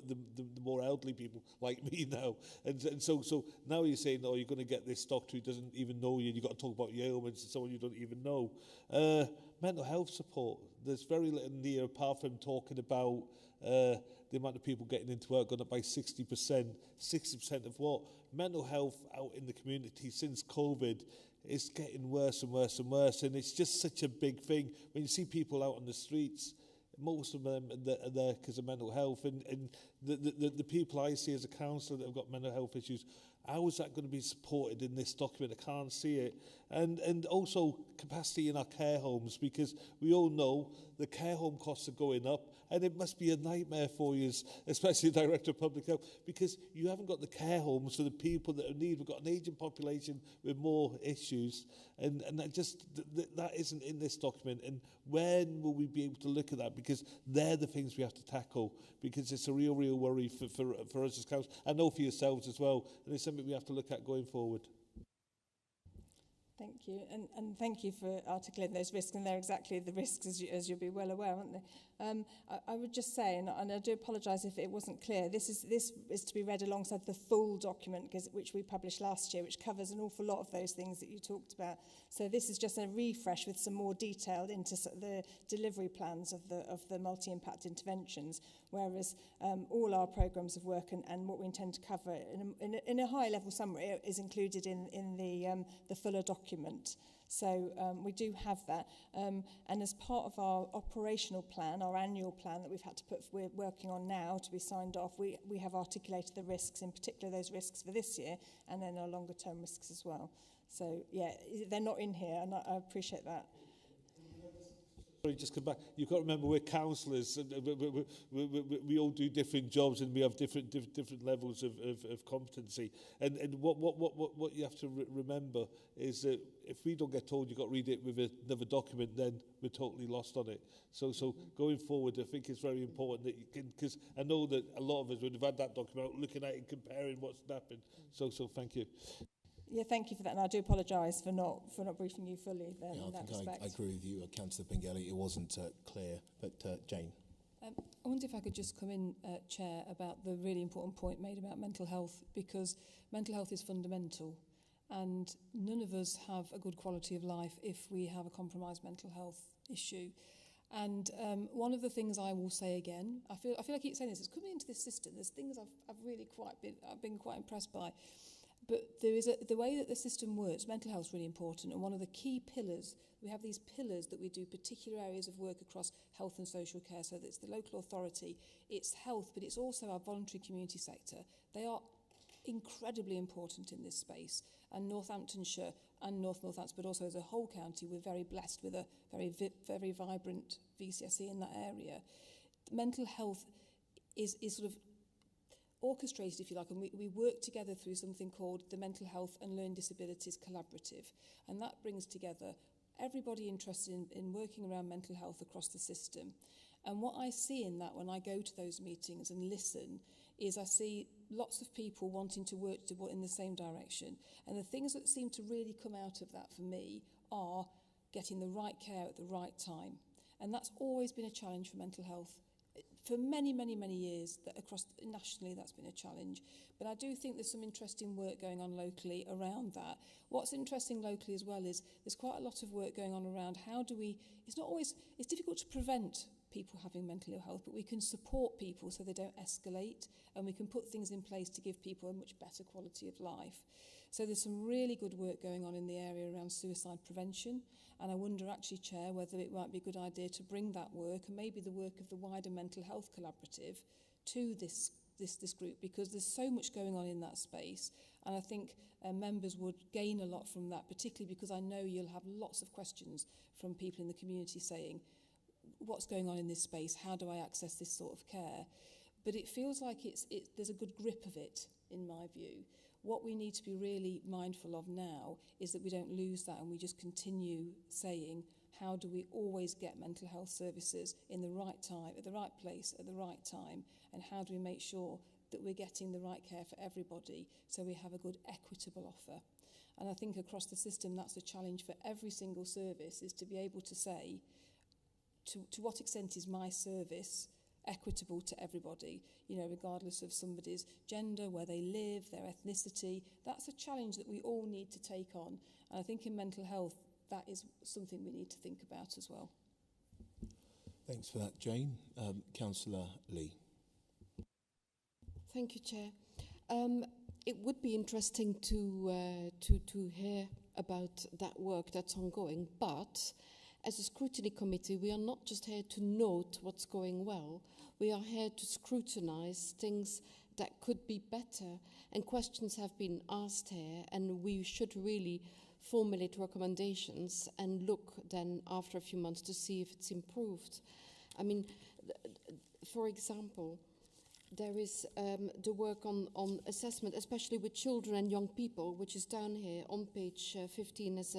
the more elderly people like me now. And so now you're saying, oh, you're going to get this doctor who doesn't even know you. You've got to talk about your ailments and someone you don't even know. Mental health support. There's very little near apart from talking about the amount of people getting into work gone up by 60%. 60% of what? Mental health out in the community since COVID is getting worse and worse and worse. And it's just such a big thing. When you see people out on the streets, most of them are there because of mental health. And the people I see as a councillor that have got mental health issues, how is that going to be supported in this document? I can't see it. And also capacity in our care homes, because we all know the care home costs are going up, and it must be a nightmare for you, especially the Director of Public Health, because you haven't got the care homes for the people that need. We've got an ageing population with more issues, and that isn't in this document. And when will we be able to look at that? Because they're the things we have to tackle, because it's a real worry for us as council. I know for yourselves as well, and it's something we have to look at going forward. Thank you, and thank you for articulating those risks, and they're exactly the risks, as you'll be well aware, aren't they? I would just say, and I do apologise if it wasn't clear, this is to be read alongside the full document, which we published last year, which covers an awful lot of those things that you talked about. So this is just a refresh with some more detail into the delivery plans of the multi-impact interventions, whereas all our programmes of work and what we intend to cover in a high-level summary is included in the fuller document. So we do have that. And as part of our operational plan, our annual plan that we've had to we're working on now to be signed off, we have articulated the risks, in particular those risks for this year, and then our longer term risks as well. So yeah, they're not in here, and I appreciate that. Sorry, just come back. You've got to remember we're councillors, and we all do different jobs, and we have different levels of competency. And what you have to remember is that if we don't get told you've got to read it with another document, then we're totally lost on it. So going forward, I think it's very important that you can, because I know that a lot of us would have had that document out, looking at it and comparing what's happened. So thank you. Yeah, thank you for that, and I do apologise for not briefing you fully then in that respect. I agree with you, Councillor Pingelly. It wasn't clear, but Jane. I wonder if I could just come in, Chair, about the really important point made about mental health, because mental health is fundamental, and none of us have a good quality of life if we have a compromised mental health issue. And one of the things I will say again, I feel I keep saying this, it's coming into this system, there's things I've really I've been quite impressed by. But there is the way that the system works, mental health is really important, and one of the key pillars, we have these pillars that we do particular areas of work across health and social care, so that's the local authority, it's health, but it's also our voluntary community sector. They are incredibly important in this space, and Northamptonshire and North Northants, but also as a whole county, we're very blessed with a very vibrant VCSE in that area. Mental health is sort of orchestrated, if you like, and we work together through something called the Mental Health and Learning Disabilities Collaborative, and that brings together everybody interested in working around mental health across the system. And what I see in that when I go to those meetings and listen is I see lots of people wanting to work in the same direction, and the things that seem to really come out of that for me are getting the right care at the right time, and that's always been a challenge for mental health. For many, many, many years, that across nationally, that's been a challenge. But I do think there's some interesting work going on locally around that. What's interesting locally as well is there's quite a lot of work going on around how do we, it's difficult to prevent people having mental ill health, but we can support people so they don't escalate, and we can put things in place to give people a much better quality of life. So there's some really good work going on in the area around suicide prevention, and I wonder actually, Chair, whether it might be a good idea to bring that work and maybe the work of the wider mental health collaborative to this group, because there's so much going on in that space, and I think members would gain a lot from that, particularly because I know you'll have lots of questions from people in the community saying, what's going on in this space, how do I access this sort of care? But it feels like there's a good grip of it, in my view. What we need to be really mindful of now is that we don't lose that, and we just continue saying, how do we always get mental health services in the right time, at the right place, at the right time, and how do we make sure that we're getting the right care for everybody so we have a good equitable offer. And I think across the system that's a challenge for every single service, is to be able to say, to what extent is my service equitable to everybody, regardless of somebody's gender, where they live, their ethnicity. That's a challenge that we all need to take on. And I think in mental health, that is something we need to think about as well. Thanks for that, Jane. Councillor Lee. Thank you, Chair. It would be interesting to hear about that work that's ongoing, but as a scrutiny committee, we are not just here to note what's going well, we are here to scrutinise things that could be better, and questions have been asked here, and we should really formulate recommendations and look then after a few months to see if it's improved. I mean, for example, there is the work on assessment, especially with children and young people, which is down here on page 15 as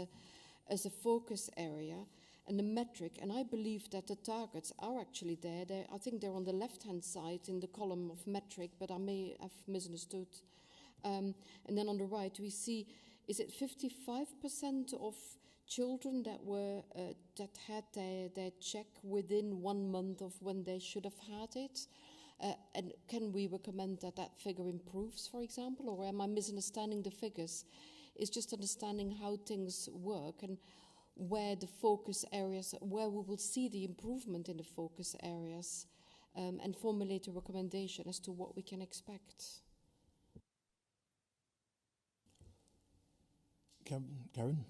a focus area, and the metric, and I believe that the targets are actually there. I think they're on the left-hand side in the column of metric, but I may have misunderstood. And then on the right, we see, is it 55% of children that were that had their check within 1 month of when they should have had it? And can we recommend that that figure improves, for example, or am I misunderstanding the figures? It's just understanding how things work and where the focus areas, where we will see the improvement in the focus areas, and formulate a recommendation as to what we can expect. Karen?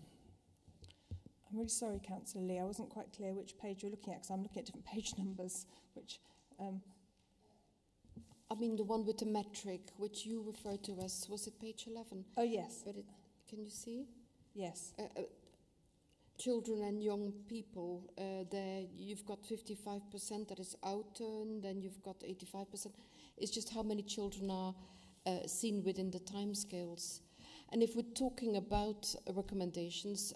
I'm really sorry, Councillor Lee. I wasn't quite clear which page you're looking at, because I'm looking at different page numbers, which... I mean, the one with the metric, which you referred to as, was it page 11? Oh, yes. But can you see? Yes. Children and young people, there you've got 55% that is outturned, then you've got 85%. It's just how many children are seen within the timescales. And if we're talking about recommendations,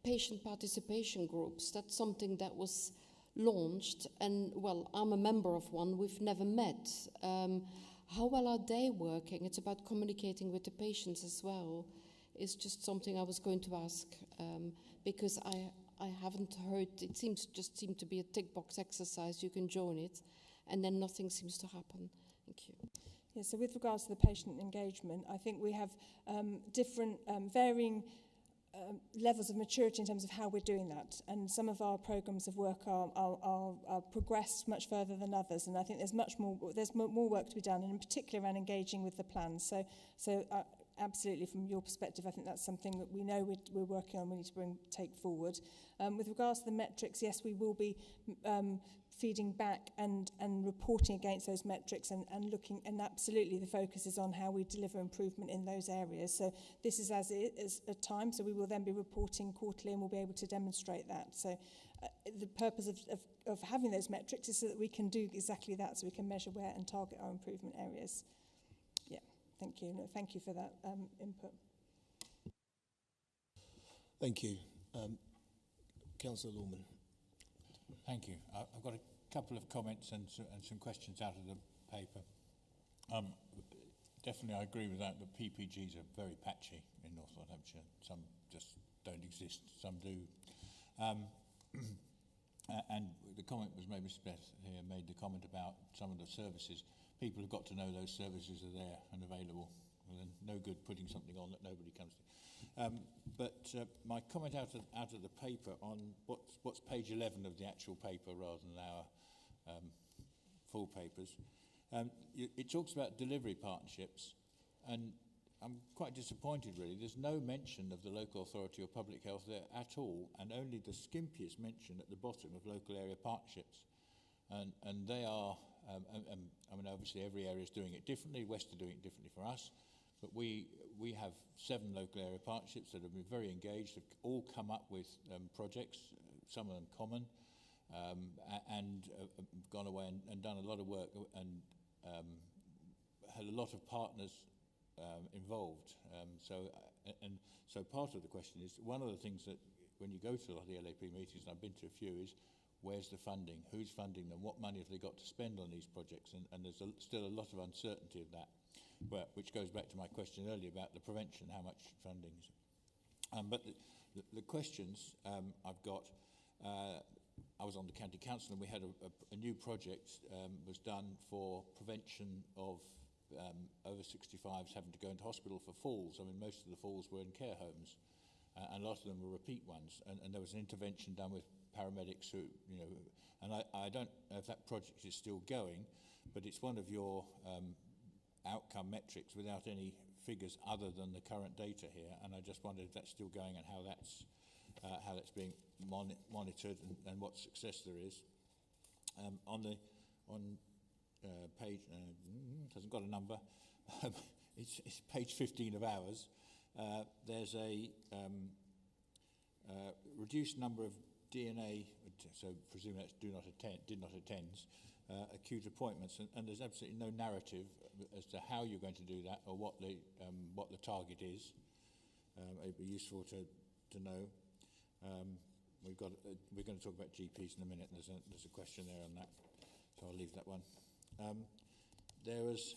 patient participation groups, that's something that was launched, and well, I'm a member of one. We've never met. How well are they working? It's about communicating with the patients as well. It's just something I was going to ask, because I haven't heard. It seemed to be a tick box exercise. You can join it, and then nothing seems to happen. Thank you. Yeah, so with regards to the patient engagement, I think we have different, varying levels of maturity in terms of how we're doing that, and some of our programs of work are progressed much further than others, and I think there's more work to be done, and in particular around engaging with the plans. So absolutely, from your perspective, I think that's something that we know we're working on. We need to take forward. With regards to the metrics, yes, we will be feeding back and reporting against those metrics and looking, and absolutely the focus is on how we deliver improvement in those areas. So this is as it is at time, so we will then be reporting quarterly and we'll be able to demonstrate that. So the purpose of having those metrics is so that we can do exactly that, so we can measure where and target our improvement areas. Yeah, thank you. No, thank you for that input. Thank you. Councillor Lawman. Thank you. I've got a couple of comments and some questions out of the paper. Definitely I agree with that, but PPGs are very patchy in North Northamptonshire. Some just don't exist, some do. And the comment was made, Mr. Beth here made the comment about some of the services. People have got to know those services are there and available. And then no good putting something on that nobody comes to. But my comment out of the paper on what's page 11 of the actual paper rather than our full papers, it talks about delivery partnerships, and I'm quite disappointed really. There's no mention of the local authority or public health there at all, and only the skimpiest mention at the bottom of local area partnerships. And they are, I mean, obviously every area is doing it differently. West are doing it differently for us. But we have 7 local area partnerships that have been very engaged, have all come up with projects, some of them common, and gone away and done a lot of work and had a lot of partners involved. So part of the question is, one of the things that when you go to the LAP meetings, and I've been to a few, is where's the funding? Who's funding them? What money have they got to spend on these projects? And there's still a lot of uncertainty of that. Well, which goes back to my question earlier about the prevention, how much funding is it? But the questions I've got, I was on the county council and we had a new project was done for prevention of over 65s having to go into hospital for falls. I mean, most of the falls were in care homes, and a lot of them were repeat ones. And there was an intervention done with paramedics who, you know, and I don't know if that project is still going, but it's one of your outcome metrics without any figures other than the current data here, and I just wondered if that's still going and how that's being monitored and what success there is. On page hasn't got a number. It's page 15 of ours. There's a reduced number of DNA, so presumably that's did not attend acute appointments, and there's absolutely no narrative as to how you're going to do that or what the target is. It'd be useful to know. We're going to talk about GPs in a minute. There's a question there on that, so I'll leave that one. There was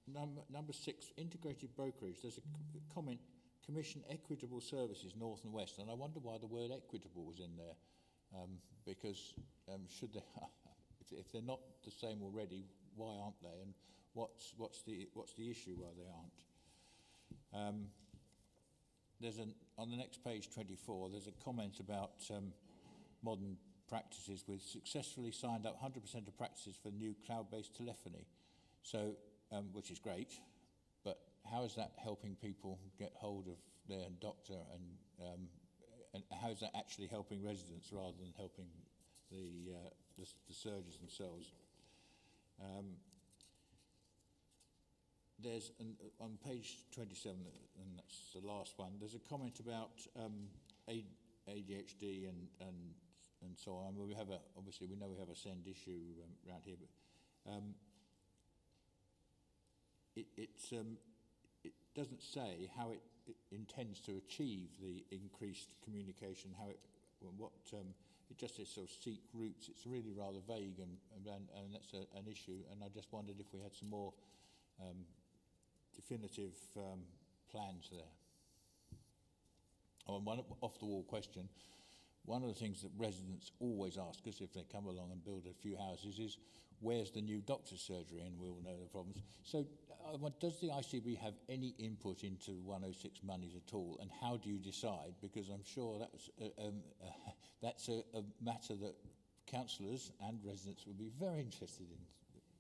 number 6, integrated brokerage. There's a comment: commission equitable services north and west, and I wonder why the word equitable was in there. Because should they, if they're not the same already, why aren't they? And what's the issue why they aren't? There's on the next page 24. There's a comment about modern practices with successfully signed up 100% of practices for new cloud-based telephony. So which is great, but how is that helping people get hold of their doctor, and how is that actually helping residents rather than helping the surgeons themselves? There's on page 27, and that's the last one. There's a comment about ADHD and so on. Well, obviously we know we have a SEND issue around here, but it doesn't say how it intends to achieve the increased communication. It just says sort of seek routes. It's really rather vague, and that's an issue. And I just wondered if we had some more definitive plans there. Oh, and one off-the-wall question. One of the things that residents always ask us if they come along and build a few houses is, where's the new doctor's surgery? And we all know the problems. So does the ICB have any input into 106 monies at all? And how do you decide? Because I'm sure that's a matter that councillors and residents would be very interested in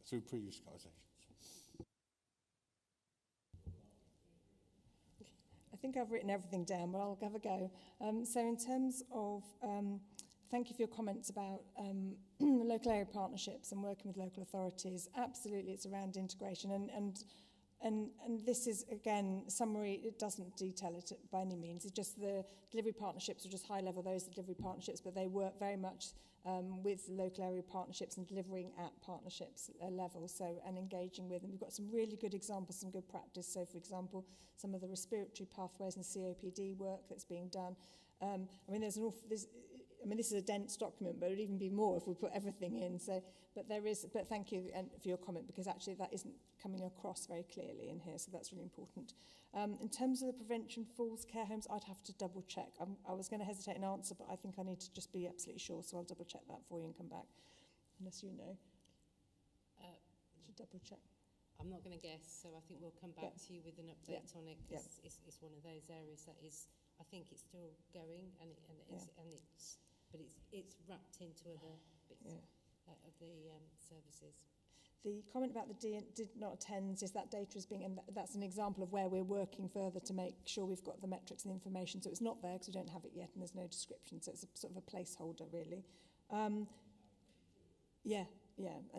through previous conversations. I think I've written everything down, but I'll have a go. So in terms of, thank you for your comments about local area partnerships and working with local authorities. Absolutely, it's around integration. And this is, again, summary, it doesn't detail it by any means. It's just the delivery partnerships are just high level, those are delivery partnerships, but they work very much with local area partnerships and delivering at partnerships level, and engaging with. And we've got some really good examples, some good practice. So, for example, some of the respiratory pathways and COPD work that's being done. This is a dense document, but it would even be more if we put everything in. So, but thank you for your comment, because actually that isn't coming across very clearly in here, so that's really important. In terms of the prevention falls care homes, I'd have to double check. I was going to hesitate and answer, but I think I need to just be absolutely sure, so I'll double check that for you and come back, unless you know. Should double check. I'm not going to guess, so I think we'll come back to you with an update on it, because it's one of those areas that is, I think it's still going, but it's wrapped into other bits of the services. The comment about the did not attend is that data is being, and that's an example of where we're working further to make sure we've got the metrics and the information. So it's not there because we don't have it yet, and there's no description. So it's a sort of a placeholder, really. And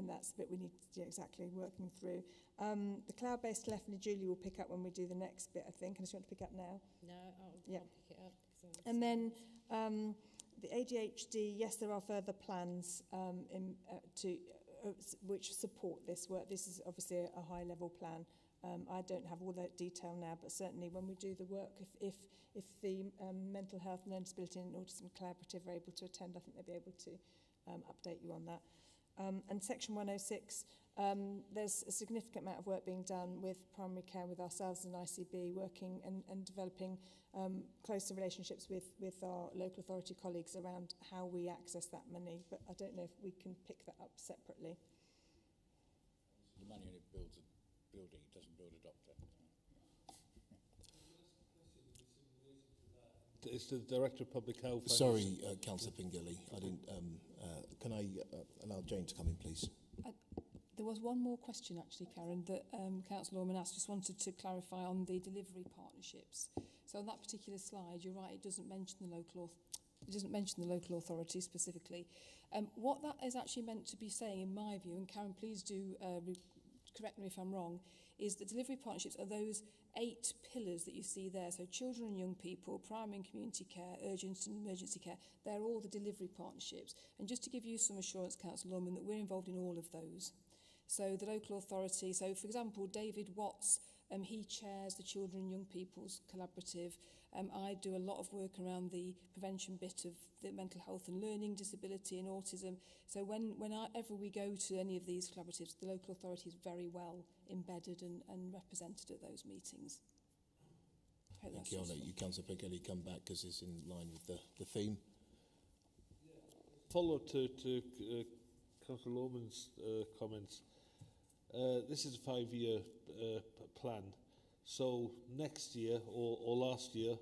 that's the bit we need to exactly working through. The cloud-based telephony, Julie will pick up when we do the next bit, I think. Unless you want to pick up now. No, I'll pick it up. And then the ADHD, yes, there are further plans which support this work. This is obviously a high-level plan. I don't have all that detail now, but certainly when we do the work, if the Mental Health and Learning Disability and Autism Collaborative are able to attend, I think they'll be able to update you on that. And Section 106, there's a significant amount of work being done with primary care, with ourselves and ICB, working and developing closer relationships with our local authority colleagues around how we access that money. But I don't know if we can pick that up separately. The money only builds a building, it doesn't build a doctor. It's the Director of Public Health. Sorry, Councillor Pingilly, I didn't. Can I allow Jane to come in, please? There was one more question, actually, Karen, that Councillor Orman asked. Just wanted to clarify on the delivery partnerships. So on that particular slide, you're right, it doesn't mention the local authority specifically. What that is actually meant to be saying, in my view, and Karen, please do correct me if I'm wrong, is that delivery partnerships are those 8 pillars that you see there. So children and young people, primary and community care, urgent and emergency care, they're all the delivery partnerships. And just to give you some assurance, Councillor Orman, that we're involved in all of those. So the local authority, so for example, David Watts, he chairs the Children and Young People's Collaborative. I do a lot of work around the prevention bit of the mental health and learning disability and autism. So whenever we go to any of these collaboratives, the local authority is very well embedded and represented at those meetings. Thank you. I'll let you, Councillor Pingilly, come back because it's in line with the theme. Follow to Councillor Orman's comments. This is a 5-year plan. So next year or last year,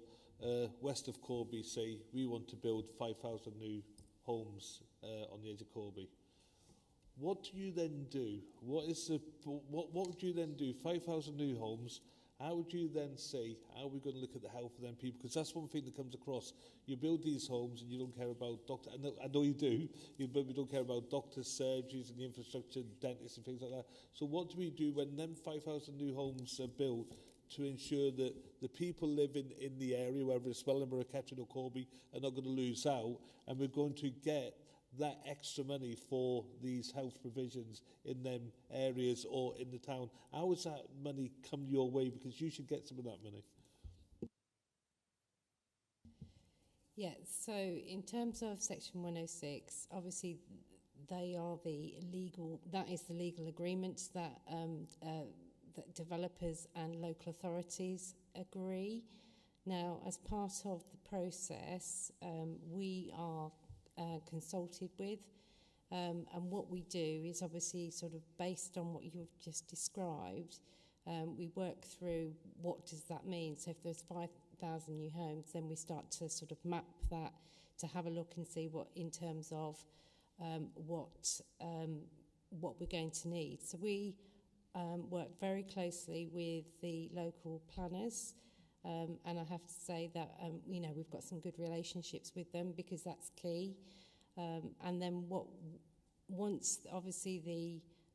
west of Corby say we want to build 5,000 new homes on the edge of Corby. What do you then do? What would you then do? 5,000 new homes, how would you then say, how are we going to look at the health of them people? Because that's one thing that comes across. You build these homes and you don't care about doctors. I know you do, but we don't care about doctors, surgeries and the infrastructure, dentists and things like that. So what do we do when them 5,000 new homes are built to ensure that the people living in the area, whether it's Wellingborough, Kettering or Corby, are not going to lose out, and we're going to get that extra money for these health provisions in them areas or in the town? How has that money come your way? Because you should get some of that money. Yeah, so in terms of Section 106, obviously they are the legal, that is the legal agreement that, that developers and local authorities agree. Now, as part of the process, we are consulted with, and what we do is obviously sort of based on what you've just described. We work through what does that mean. So if there's 5,000 new homes, then we start to sort of map that to have a look and see what in terms of what we're going to need. So we work very closely with the local planners. And I have to say that, you know, we've got some good relationships with them because that's key. And then once obviously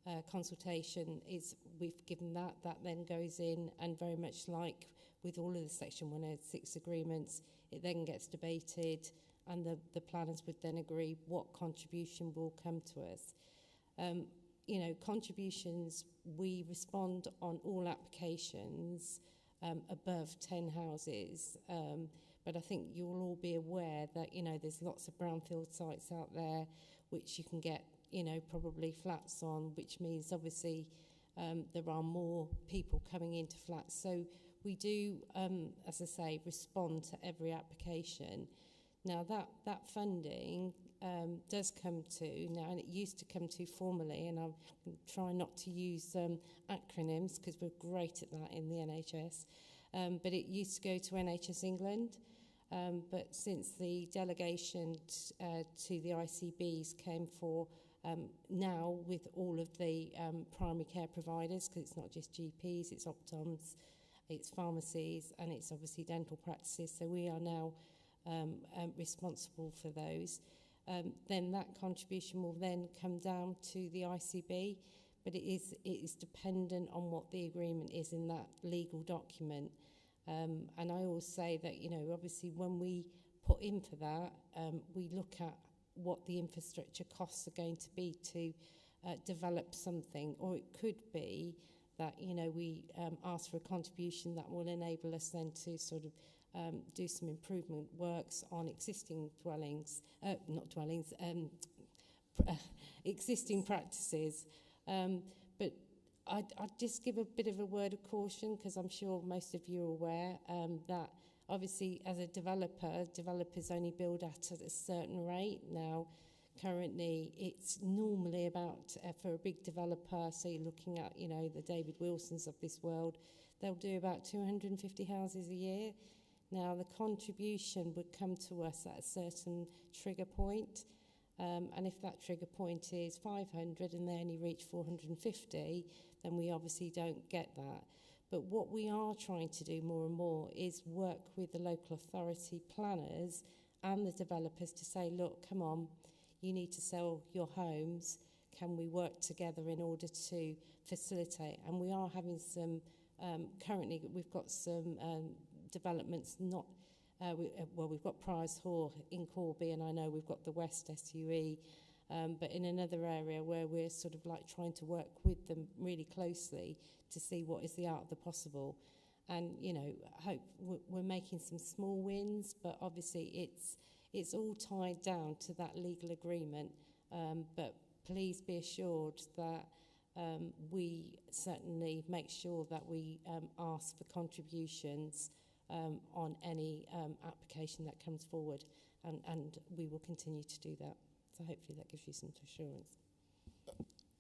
the consultation is, we've given that then goes in, and very much like with all of the Section 106 agreements, it then gets debated and the planners would then agree what contribution will come to us. You know, contributions, we respond on all applications above 10 houses. But I think you'll all be aware that, you know, there's lots of brownfield sites out there which you can get, you know, probably flats on, which means obviously there are more people coming into flats. So we do, as I say, respond to every application. Now that funding does come to now, and it used to come to formally, and I'm trying not to use acronyms because we're great at that in the NHS, but it used to go to NHS England, but since the delegation to the ICBs came for now with all of the primary care providers, because it's not just GPs, it's optoms, it's pharmacies, and it's obviously dental practices, so we are now responsible for those. Then that contribution will then come down to the ICB, but it is dependent on what the agreement is in that legal document. And I always say that, you know, obviously when we put in for that, we look at what the infrastructure costs are going to be to develop something, or it could be that, you know, we ask for a contribution that will enable us then to sort of do some improvement works on existing dwellings, existing practices. But I'd just give a bit of a word of caution, because I'm sure most of you are aware that obviously as a developer, developers only build at a certain rate. Now, currently it's normally about, for a big developer, so you're looking at, you know, the David Wilsons of this world, they'll do about 250 houses a year. Now, the contribution would come to us at a certain trigger point, and if that trigger point is 500 and they only reach 450, then we obviously don't get that. But what we are trying to do more and more is work with the local authority planners and the developers to say, look, come on, you need to sell your homes. Can we work together in order to facilitate? And we are having some, currently we've got some developments not, well, we've got Priors Hall in Corby, and I know we've got the West SUE, but in another area where we're sort of like trying to work with them really closely to see what is the art of the possible. And, you know, hope we're making some small wins, but obviously it's all tied down to that legal agreement. But please be assured that we certainly make sure that we ask for contributions on any application that comes forward, and we will continue to do that. So hopefully that gives you some assurance.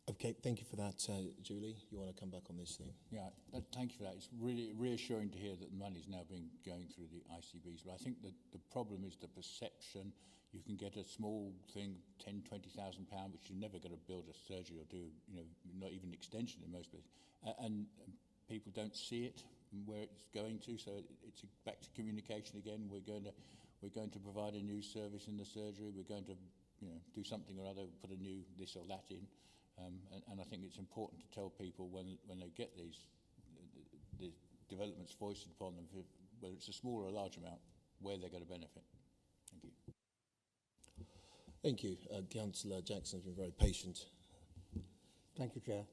Okay, thank you for that, Julie. You want to come back on this thing? Yeah, thank you for that. It's really reassuring to hear that the money is now going through the ICBs. But I think that the problem is the perception. You can get a small thing, £10,000, £20,000, which you're never going to build a surgery or do, you know, not even extension in most places. And people don't see it. and where it's going to. So it's back to communication again. We're going to provide a new service in the surgery. We're going to do something or other, put a new this or that in. And I think it's important to tell people when they get the developments foisted upon them, whether it's a small or a large amount, where they're going to benefit. Thank you. Thank you. Councillor Jackson's been very patient. Thank you, Chair.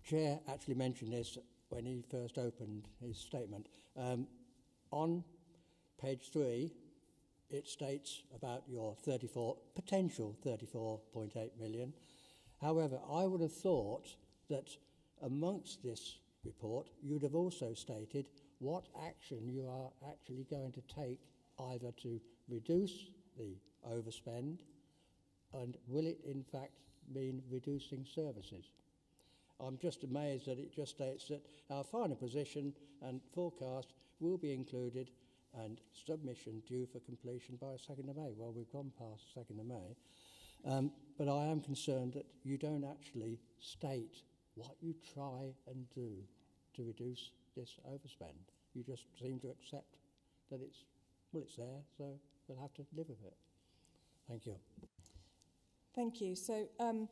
Chair actually mentioned this when he first opened his statement. On page 3, it states about your potential 34.8 million. However, I would have thought that amongst this report, you'd have also stated what action you are actually going to take, either to reduce the overspend, and will it in fact mean reducing services? I'm just amazed that it just states that our final position and forecast will be included and submission due for completion by 2nd of May. Well, we've gone past 2nd of May. But I am concerned that you don't actually state what you try and do to reduce this overspend. You just seem to accept that it's there, so we'll have to live with it. Thank you. Thank you. So the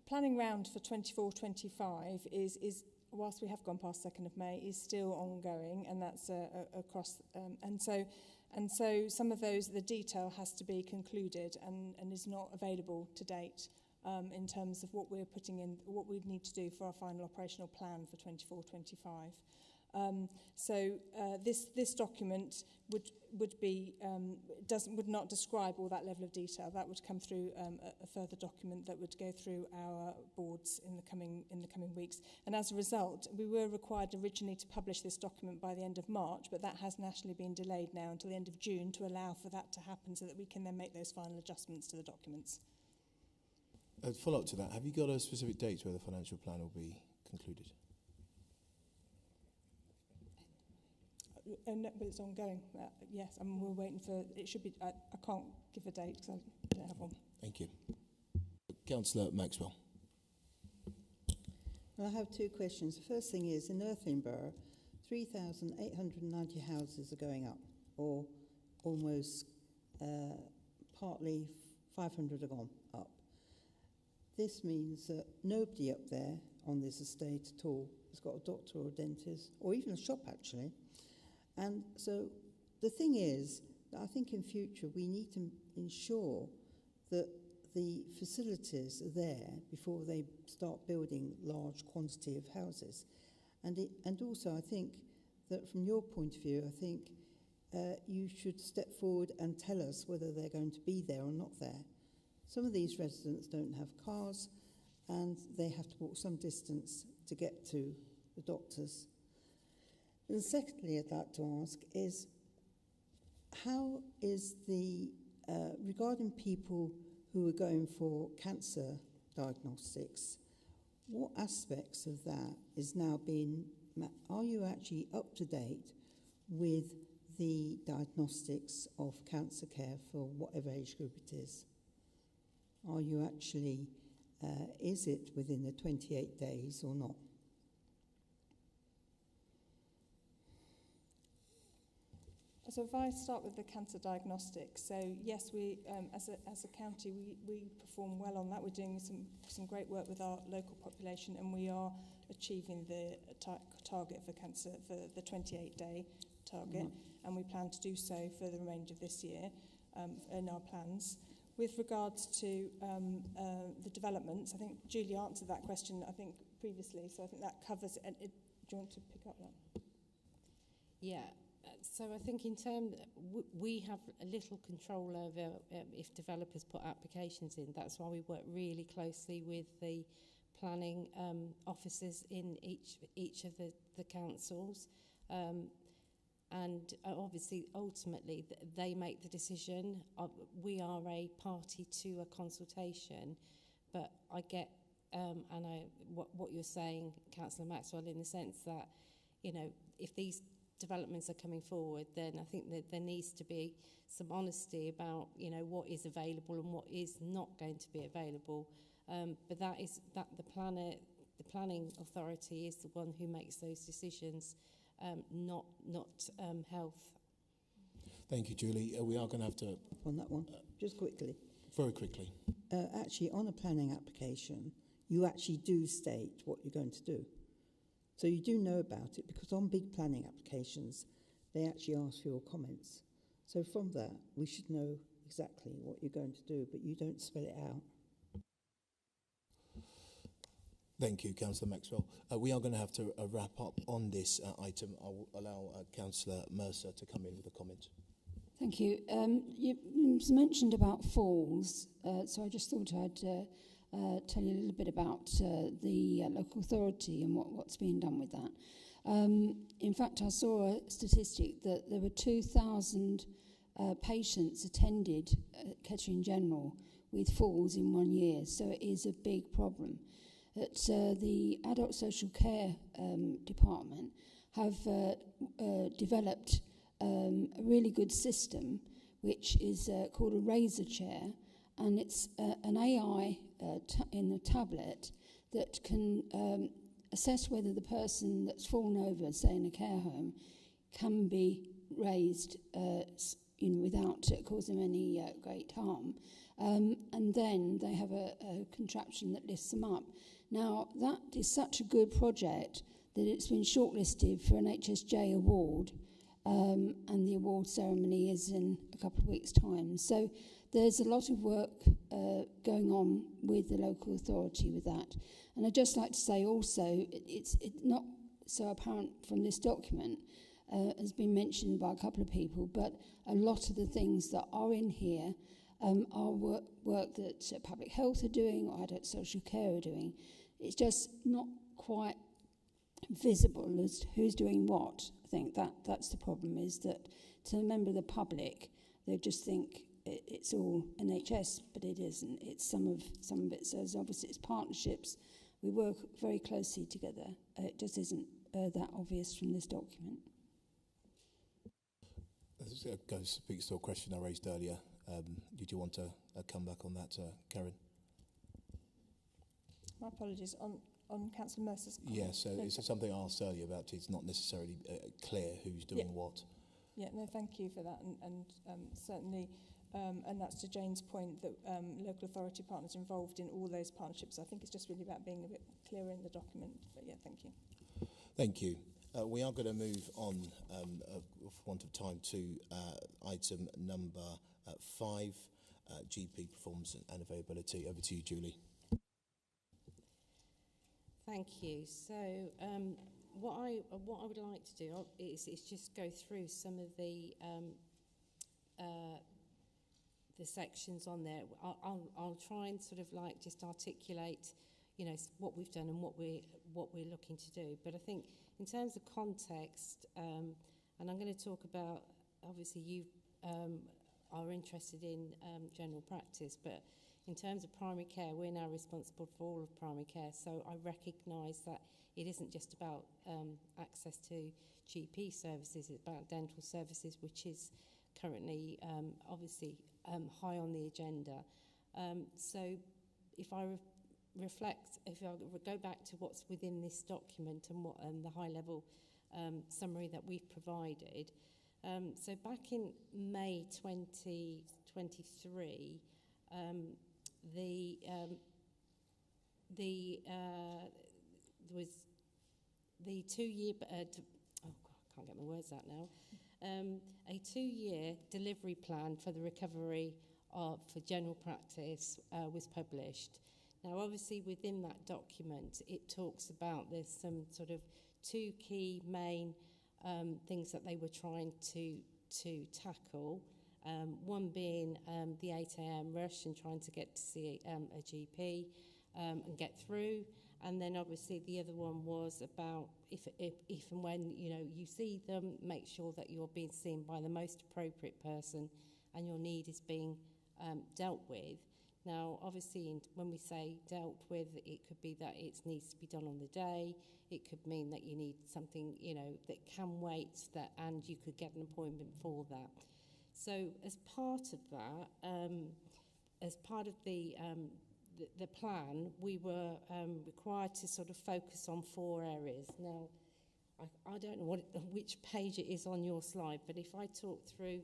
planning round for 24-25 is whilst we have gone past 2nd of May, is still ongoing, and that's across. And so some of the detail has to be concluded and is not available to date in terms of what we're putting in, what we need to do for our final operational plan for 24-25. This document would not describe all that level of detail. That would come through a further document that would go through our boards in the coming weeks. And as a result, we were required originally to publish this document by the end of March, but that has nationally been delayed now until the end of June to allow for that to happen, so that we can then make those final adjustments to the documents. Follow up to that, have you got a specific date where the financial plan will be concluded? No, but it's ongoing. Yes, I mean, we're waiting for. It should be. I can't give a date because I don't have one. Thank you, Councillor Maxwell. Well, I have two questions. The first thing is, in Irthing Borough, 3,890 houses are going up, or almost partly 500 are gone up. This means that nobody up there on this estate at all has got a doctor or a dentist, or even a shop actually. And so the thing is that I think in future we need to ensure that the facilities are there before they start building large quantity of houses. And also I think that from your point of view, I think you should step forward and tell us whether they're going to be there or not there. Some of these residents don't have cars and they have to walk some distance to get to the doctors. And secondly, I'd like to ask is, how is regarding people who are going for cancer diagnostics, what aspects of that is now being, are you actually up to date with the diagnostics of cancer care for whatever age group it is? Are you actually, is it within the 28 days or not? So if I start with the cancer diagnostics, so yes, we as a county we perform well on that. We're doing some great work with our local population, and we are achieving the target for cancer for the 28-day target, and we plan to do so for the remainder of this year in our plans. With regards to the developments, I think Julie answered that question, I think, previously, so I think that covers it. Do you want to pick up that? Yeah. So I think in terms, we have a little control over if developers put applications in. That's why we work really closely with the planning officers in each of the councils. And obviously, ultimately, they make the decision. We are a party to a consultation, but I get what you're saying, Councillor Maxwell, in the sense that, you know, if these developments are coming forward, then I think that there needs to be some honesty about, you know, what is available and what is not going to be available. But that the the planning authority is the one who makes those decisions, not health. Thank you, Julie. We are going to have to... On that one, just quickly. Very quickly. Actually, on a planning application, you actually do state what you're going to do. So you do know about it, because on big planning applications, they actually ask for your comments. So from that, we should know exactly what you're going to do, but you don't spell it out. Thank you, Councillor Maxwell. We are going to have to wrap up on this item. I will allow Councillor Mercer to come in with a comment. Thank you. You mentioned about falls, so I just thought I'd tell you a little bit about the local authority and what's being done with that. In fact, I saw a statistic that there were 2,000 patients attended Kettering General with falls in 1 year, so it is a big problem. At the Adult Social Care Department have developed a really good system, which is called a razor chair, and it's an AI in the tablet that can assess whether the person that's fallen over, say in a care home, can be raised without causing any great harm. And then they have a contraption that lifts them up. Now, that is such a good project that it's been shortlisted for an HSJ award, and the award ceremony is in a couple of weeks' time. So there's a lot of work going on with the local authority with that. And I'd just like to say also, it's not so apparent from this document, has been mentioned by a couple of people, but a lot of the things that are in here are work that public health are doing or adult social care are doing. It's just not quite visible as to who's doing what. I think that's the problem, is that to a member of the public, they just think it's all NHS, but it isn't. It's some of it. So obviously it's partnerships. We work very closely together. It just isn't that obvious from this document. This speaks to a question I raised earlier. Did you want to come back on that, Karen? My apologies. On Councillor Mercer's comment. Yeah, so it's something I asked earlier about. It's not necessarily clear who's doing what. Yeah, no, thank you for that. And certainly, and that's to Jane's point, that local authority partners are involved in all those partnerships. I think it's just really about being a bit clearer in the document. But yeah, thank you. Thank you. We are going to move on, for want of time, to item number 5, GP performance and availability. Over to you, Julie. Thank you. So what I would like to do is just go through some of the sections on there. I'll try and sort of like just articulate, what we've done and what we're looking to do. But I think in terms of context, and I'm going to talk about, obviously you are interested in general practice, but in terms of primary care, we're now responsible for all of primary care. So I recognise that it isn't just about access to GP services, it's about dental services, which is currently obviously high on the agenda. So if I reflect, if I go back to what's within this document and the high-level summary that we've provided. So back in May 2023, there was the 2-year, I can't get my words out now, a 2-year delivery plan for the recovery for general practice was published. Now, obviously, within that document, it talks about there's some sort of 2 key main things that they were trying to tackle. One being the 8 a.m. rush and trying to get to see a GP and get through. And then obviously the other one was about if and when you see them, make sure that you're being seen by the most appropriate person and your need is being dealt with. Now, obviously, when we say dealt with, it could be that it needs to be done on the day. It could mean that you need something, that can wait, and you could get an appointment for that. So, as part of that, as part of the the plan, we were required to sort of focus on 4 areas. Now, I don't know which page it is on your slide, but if I talk through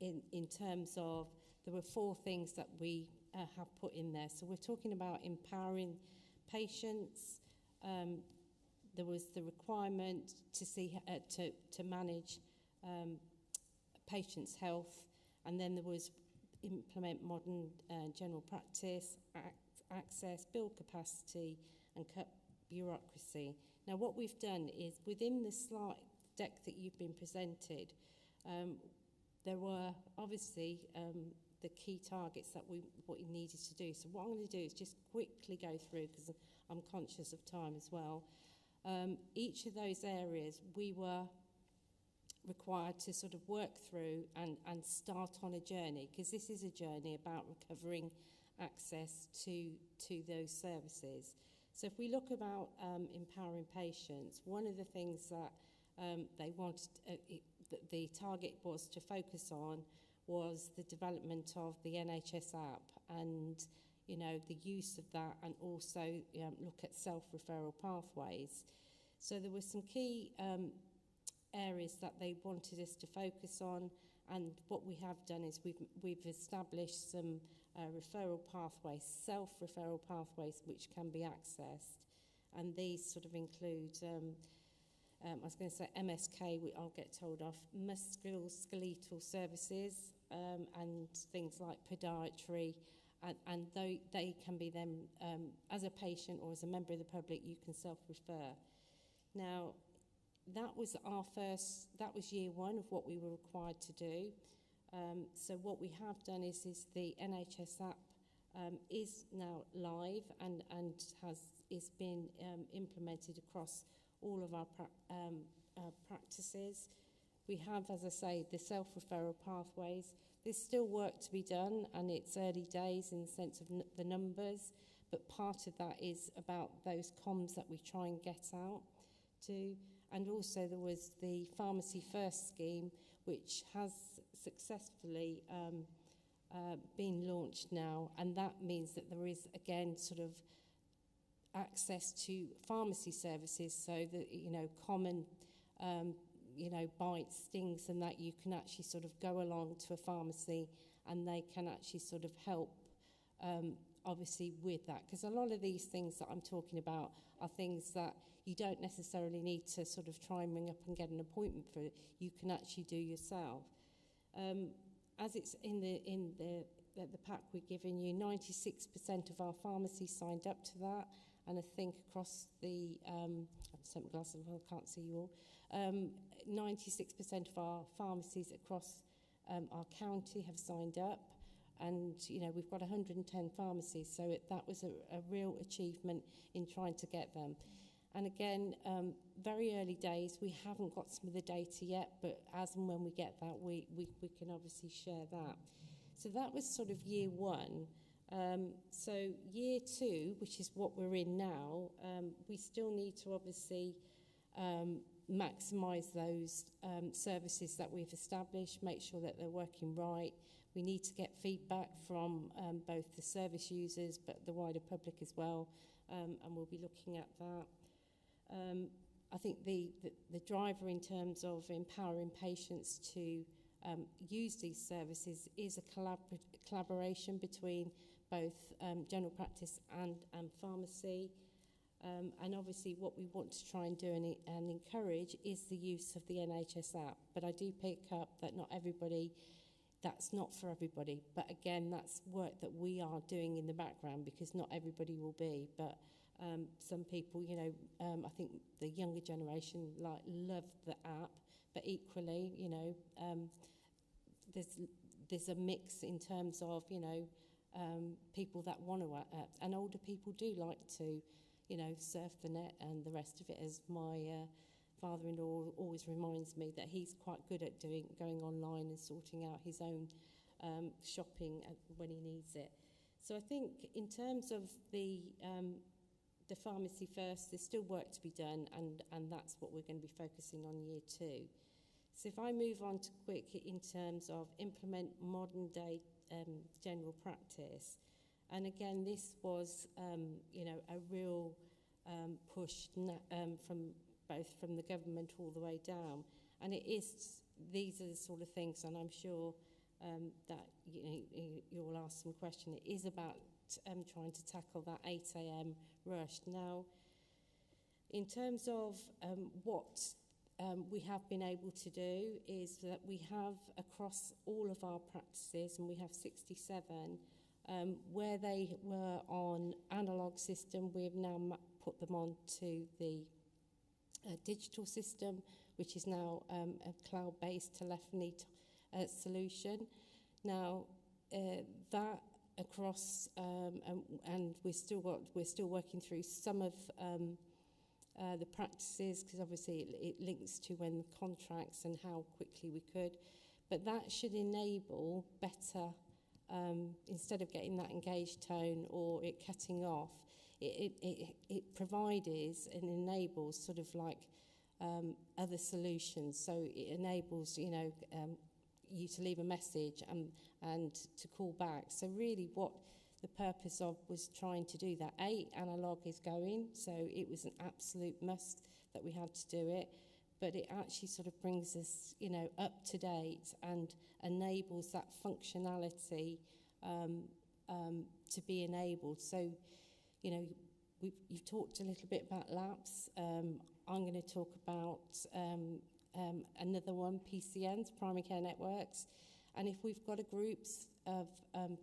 in terms of, there were 4 things that we have put in there. So we're talking about empowering patients. There was the requirement to see to manage patients' health, and then there was implement modern general practice, access, build capacity, and cut bureaucracy. Now, what we've done is, within the slide deck that you've been presented, there were obviously the key targets that we needed to do. So what I'm going to do is just quickly go through, because I'm conscious of time as well. Each of those areas we were required to sort of work through and start on a journey, because this is a journey about recovering access to those services. So if we look about empowering patients, one of the things that they wanted, that the target was to focus on, was the development of the NHS app, and the use of that, and also look at self-referral pathways. So there were some key areas that they wanted us to focus on, and what we have done is we've established some referral pathways, self-referral pathways, which can be accessed, and these sort of include I was going to say MSK, I'll get told off, musculoskeletal services, and things like podiatry, and they can be then, as a patient or as a member of the public, you can self-refer. Now, that was year 1 of what we were required to do. So what we have done is the NHS app is now live and is being implemented across all of our practices. We have, as I say, the self-referral pathways. There's still work to be done, and it's early days in the sense of the numbers, but part of that is about those comms that we try and get out to. And also there was the Pharmacy First scheme, which has successfully been launched now, and that means that there is, again, sort of access to pharmacy services, so that, common, bites, stings, and that you can actually sort of go along to a pharmacy and they can actually sort of help, obviously, with that. Because a lot of these things that I'm talking about are things that you don't necessarily need to sort of try and ring up and get an appointment for. You can actually do yourself. As it's in the pack we're giving you, 96% of our pharmacies signed up to that, and I think across the, I've sent my glasses, I can't see you all, 96% of our pharmacies across our county have signed up, and we've got 110 pharmacies, so that was a real achievement in trying to get them. And again, very early days, we haven't got some of the data yet, but as and when we get that, we can obviously share that. So that was sort of year 1. So year 2, which is what we're in now, we still need to obviously maximise those services that we've established, make sure that they're working right. We need to get feedback from both the service users but the wider public as well, and we'll be looking at that. I think the driver in terms of empowering patients to use these services is a collaboration between both general practice and pharmacy. And obviously what we want to try and do and encourage is the use of the NHS app. But I do pick up that not everybody, that's not for everybody. But again, that's work that we are doing in the background, because not everybody will be. But some people, I think the younger generation love the app, but equally, there's a mix in terms of, people that want to and older people do like to, surf the net and the rest of it, as my father-in-law always reminds me that he's quite good at going online and sorting out his own shopping when he needs it. So I think in terms of the Pharmacy First, there's still work to be done, and that's what we're going to be focusing on year 2. So if I move on to quick in terms of implement modern day general practice, And again, this was, you know, a real push from the government all the way down. And it is, these are the sort of things, and I'm sure that you'll ask some question. It is about trying to tackle that 8 a.m. rush. Now, in terms of what we have been able to do is that we have across all of our practices, and we have 67, where they were on analogue system, we've now put them on to the digital system, which is now a cloud-based telephony solution. Now, that across, and we're still working through some of the practices, because obviously it links to when contracts and how quickly we could. But that should enable better, instead of getting that engaged tone or it cutting off, it provides and enables sort of like other solutions. So it enables, you know, you to leave a message and to call back. So really what the purpose of was trying to do that. Analogue is going, so it was an absolute must that we had to do it, but it actually sort of brings us, you know, up to date and enables that functionality to be enabled. So, you know, you've talked a little bit about LAPS. I'm going to talk about another one, PCNs, primary care networks. And if we've got a groups of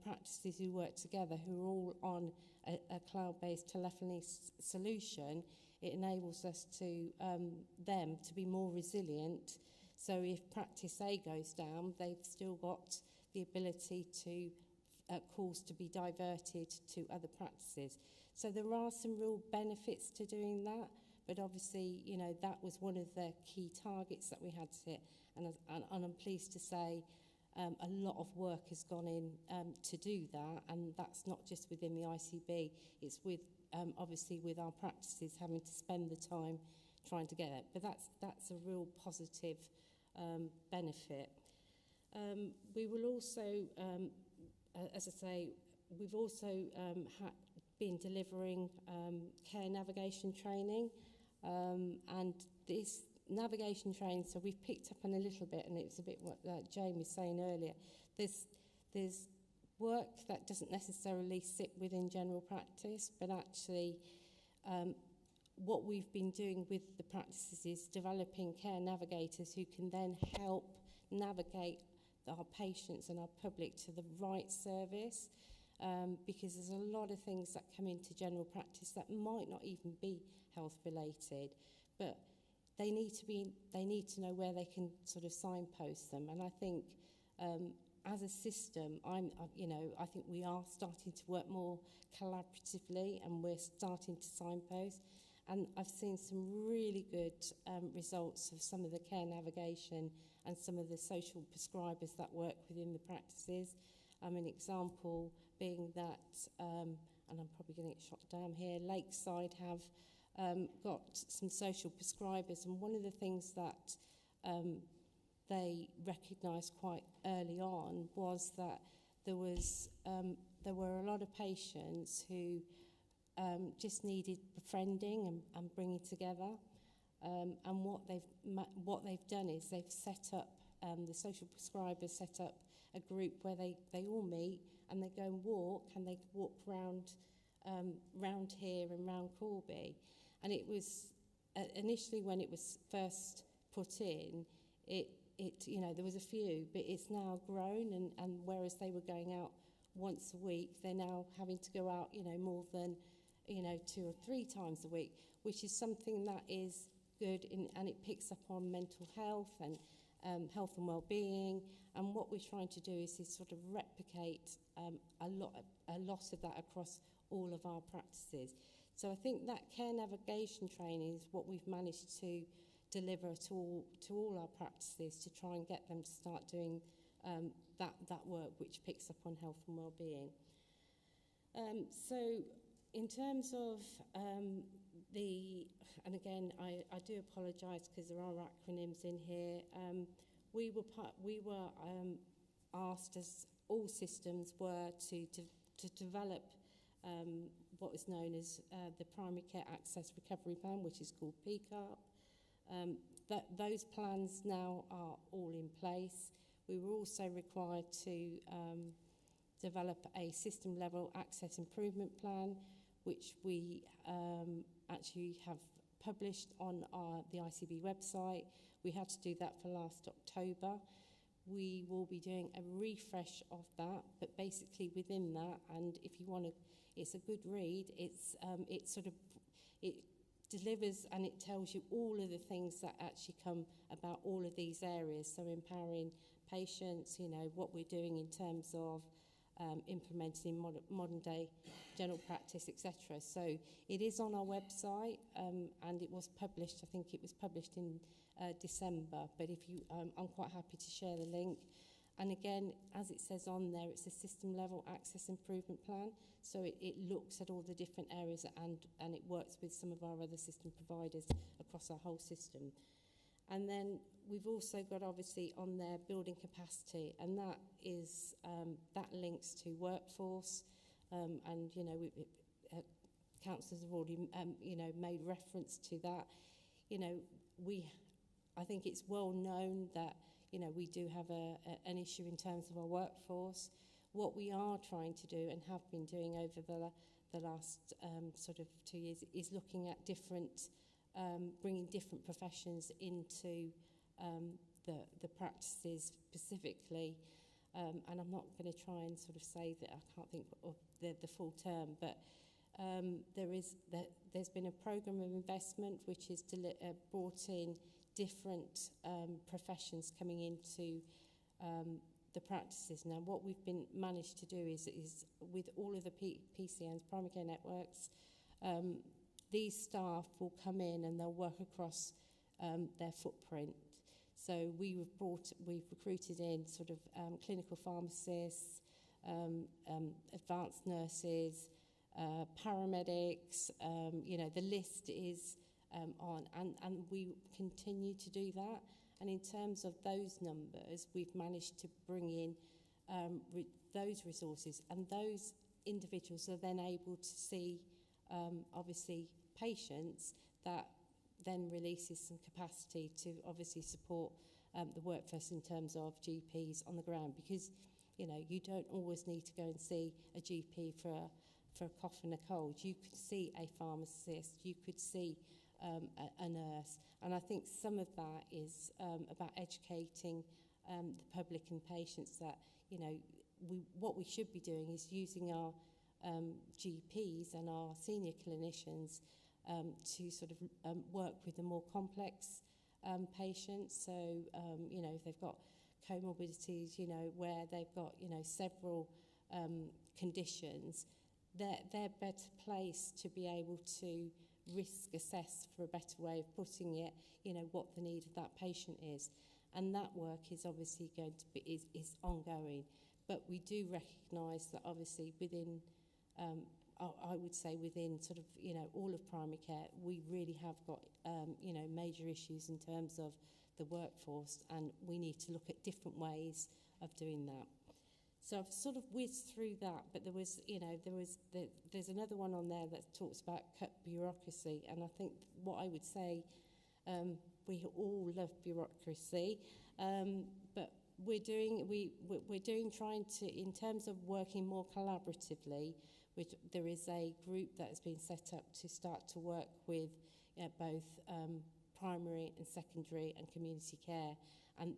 practices who work together who are all on a cloud-based telephony solution, it enables us to them to be more resilient. So if practice A goes down, they've still got the ability to calls to be diverted to other practices. So there are some real benefits to doing that, but obviously, you know, that was one of the key targets that we had to hit. And I'm pleased to say a lot of work has gone in to do that, and that's not just within the ICB, it's with obviously with our practices having to spend the time trying to get it. But that's a real positive benefit. We will also, as I say, we've also been delivering care navigation training, and this navigation training, so we've picked up on a little bit, and it's a bit what Jane was saying earlier. There's work that doesn't necessarily sit within general practice, but actually what we've been doing with the practices is developing care navigators who can then help navigate our patients and our public to the right service, because there's a lot of things that come into general practice that might not even be health related, but they need to know where they can sort of signpost them. And I think as a system, I think we are starting to work more collaboratively, and we're starting to signpost. And I've seen some really good results of some of the care navigation and some of the social prescribers that work within the practices. An example being that, and I'm probably going to get shot down here, Lakeside have got some social prescribers, and one of the things that they recognised quite early on was that there were a lot of patients who just needed befriending and bringing together, and what they've done is they've set up the social prescribers set up a group where they all meet and they go and walk round here and round Corby. And it was initially when it was first put in, it there was a few, but it's now grown, and whereas they were going out once a week, they're now having to go out, more than 2 or 3 times a week, which is something that is good, and it picks up on mental health and health and well-being. And what we're trying to do is sort of replicate a lot of that across all of our practices. So I think that care navigation training is what we've managed to deliver to all our practices to try and get them to start doing that work which picks up on health and well-being. So in terms of and again, I do apologise because there are acronyms in here. We were asked, as all systems were, to to develop what is known as the Primary Care Access Recovery Plan, which is called PCARP. Those plans now are all in place. We were also required to develop a system-level access improvement plan, which we actually have published on the ICB website. We had to do that for last October. We will be doing a refresh of that, but basically within that, and if you want to, it's a good read. It delivers and it tells you all of the things that actually come about all of these areas. So empowering patients, you know, what we're doing in terms of implementing modern day general practice, etc. So it is on our website, and it was published, I think it was published in December, but if you, I'm quite happy to share the link. And again, as it says on there, it's a system level access improvement plan. So it looks at all the different areas and it works with some of our other system providers across our whole system. And then we've also got obviously on there building capacity, and that is that links to workforce, and you know councillors have already you know made reference to that. You know, I think it's well known that you know we do have an issue in terms of our workforce. What we are trying to do and have been doing over the last sort of 2 years is looking at different bringing different professions into the practices specifically, and I'm not going to try and sort of say that I can't think of the full term, but there's been a programme of investment which has brought in different professions coming into the practices. Now, what we've been managed to do is with all of the PCNs, primary care networks, these staff will come in and they'll work across their footprint. So we've recruited in sort of clinical pharmacists, advanced nurses, paramedics, you know, the list is on, and we continue to do that. And in terms of those numbers, we've managed to bring in those resources, and those individuals are then able to see, obviously, patients that then releases some capacity to obviously support the workforce in terms of GPs on the ground, because you know you don't always need to go and see a GP for a cough and a cold. You could see a pharmacist, you could see a nurse, and I think some of that is about educating the public and patients that you know what we should be doing is using our GPs and our senior clinicians to sort of work with the more complex patients. So, you know, if they've got comorbidities, you know, where they've got, you know, several conditions, they're better placed to be able to risk assess, for a better way of putting it, you know, what the need of that patient is. And that work is obviously going to be, is ongoing. But we do recognise that obviously within I would say within sort of, you know, all of primary care, we really have got, you know, major issues in terms of the workforce, and we need to look at different ways of doing that. So I've sort of whizzed through that, but there was, you know, there's another one on there that talks about cut bureaucracy, and I think what I would say, we all love bureaucracy, but we're trying to, in terms of working more collaboratively, which there is a group that has been set up to start to work with both primary and secondary and community care,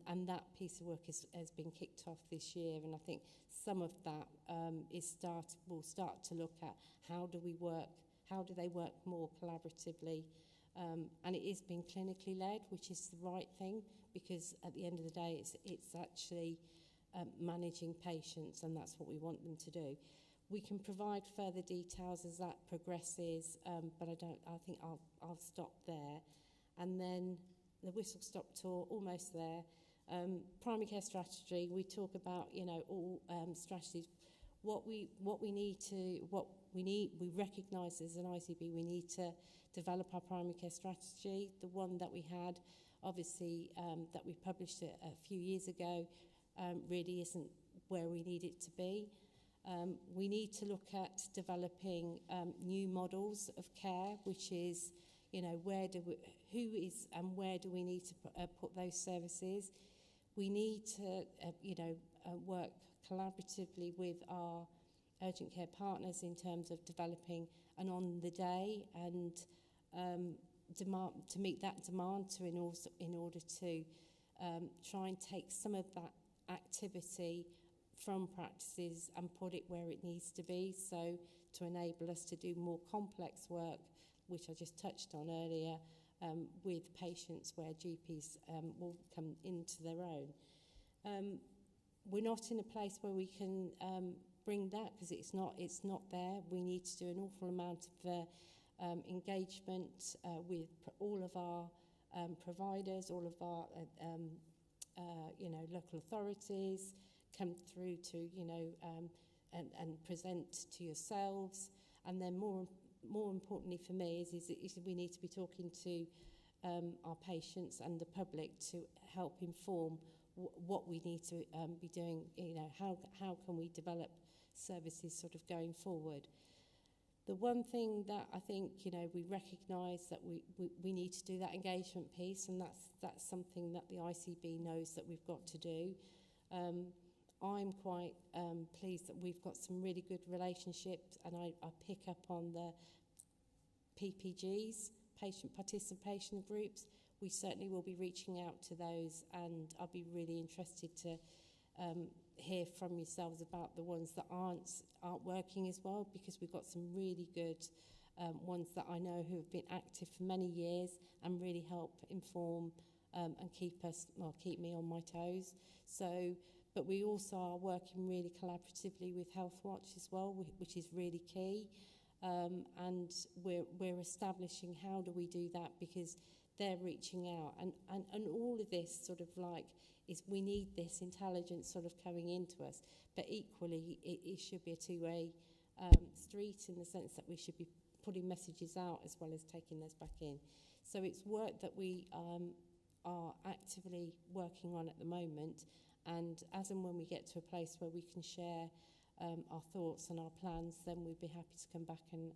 and that piece of work has been kicked off this year, and I think some of that will start to look at how do they work more collaboratively, and it is being clinically led, which is the right thing, because at the end of the day it's actually managing patients, and that's what we want them to do. We can provide further details as that progresses, but I think I'll stop there. And then the whistle-stop tour, almost there. Primary care strategy, we talk about, you know, all strategies. We recognise as an ICB, we need to develop our primary care strategy. The one that we had, obviously, that we published a few years ago, really isn't where we need it to be. We need to look at developing new models of care, which is, you know, who is and where do we need to put those services. We need to, work collaboratively with our urgent care partners in terms of developing an on-the-day and demand to meet that demand in order to try and take some of that activity from practices and put it where it needs to be, so to enable us to do more complex work, which I just touched on earlier, with patients where GPs will come into their own. We're not in a place where we can bring that, because it's not there. We need to do an awful amount of engagement with all of our providers, all of our local authorities, come through to and present to yourselves, and then more importantly for me is we need to be talking to our patients and the public to help inform what we need to be doing. How can we develop services sort of going forward. The one thing that I think we recognise that we need to do that engagement piece, and that's something that the ICB knows that we've got to do. I'm quite pleased that we've got some really good relationships, and I pick up on the PPGs, patient participation groups. We certainly will be reaching out to those, and I'll be really interested to hear from yourselves about the ones that aren't working as well, because we've got some really good ones that I know who have been active for many years and really help inform and keep me on my toes. So, but we also are working really collaboratively with Healthwatch as well, which is really key. And we're establishing how do we do that, because they're reaching out, and all of this sort of like is we need this intelligence sort of coming into us, but equally it should be a two-way street, in the sense that we should be putting messages out as well as taking those back in. So it's work that we are actively working on at the moment, and as and when we get to a place where we can share our thoughts and our plans, then we'd be happy to come back and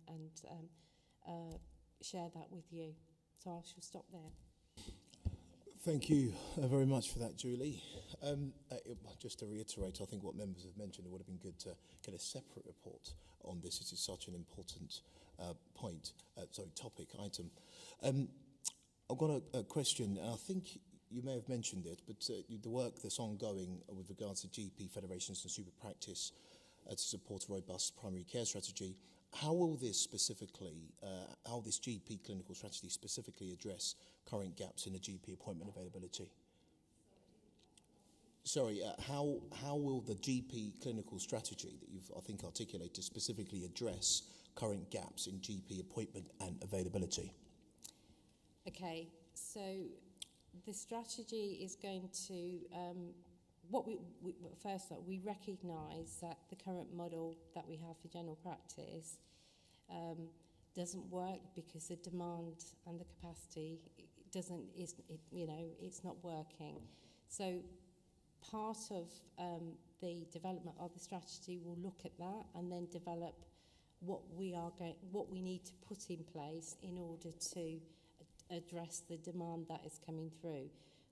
share that with you. So I shall stop there. Thank you very much for that, Julie. Just to reiterate, I think what members have mentioned, it would have been good to get a separate report on this. It is such an important topic, item. I've got a question, and I think you may have mentioned it, but the work that's ongoing with regards to GP federations and super practice to support a robust primary care strategy, how will this specifically, how this GP clinical strategy specifically address current gaps in the GP appointment availability? Sorry, how will the GP clinical strategy that you've, I think, articulated specifically address current gaps in GP appointment and availability? Okay, so the strategy is going to, first off, we recognise that the current model that we have for general practice doesn't work, because the demand and the capacity it's not working. So part of the development of the strategy will look at that and then develop what we need to put in place in order to address the demand that is coming through.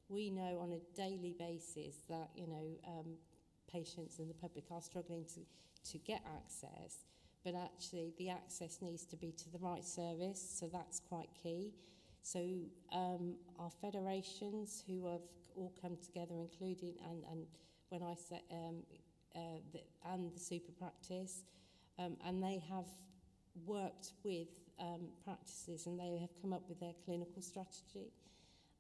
We know on a daily basis that patients and the public are struggling to get access, but actually the access needs to be to the right service, so that's quite key. So our federations who have all come together, including and when I say and the super practice, and they have worked with practices, and they have come up with their clinical strategy.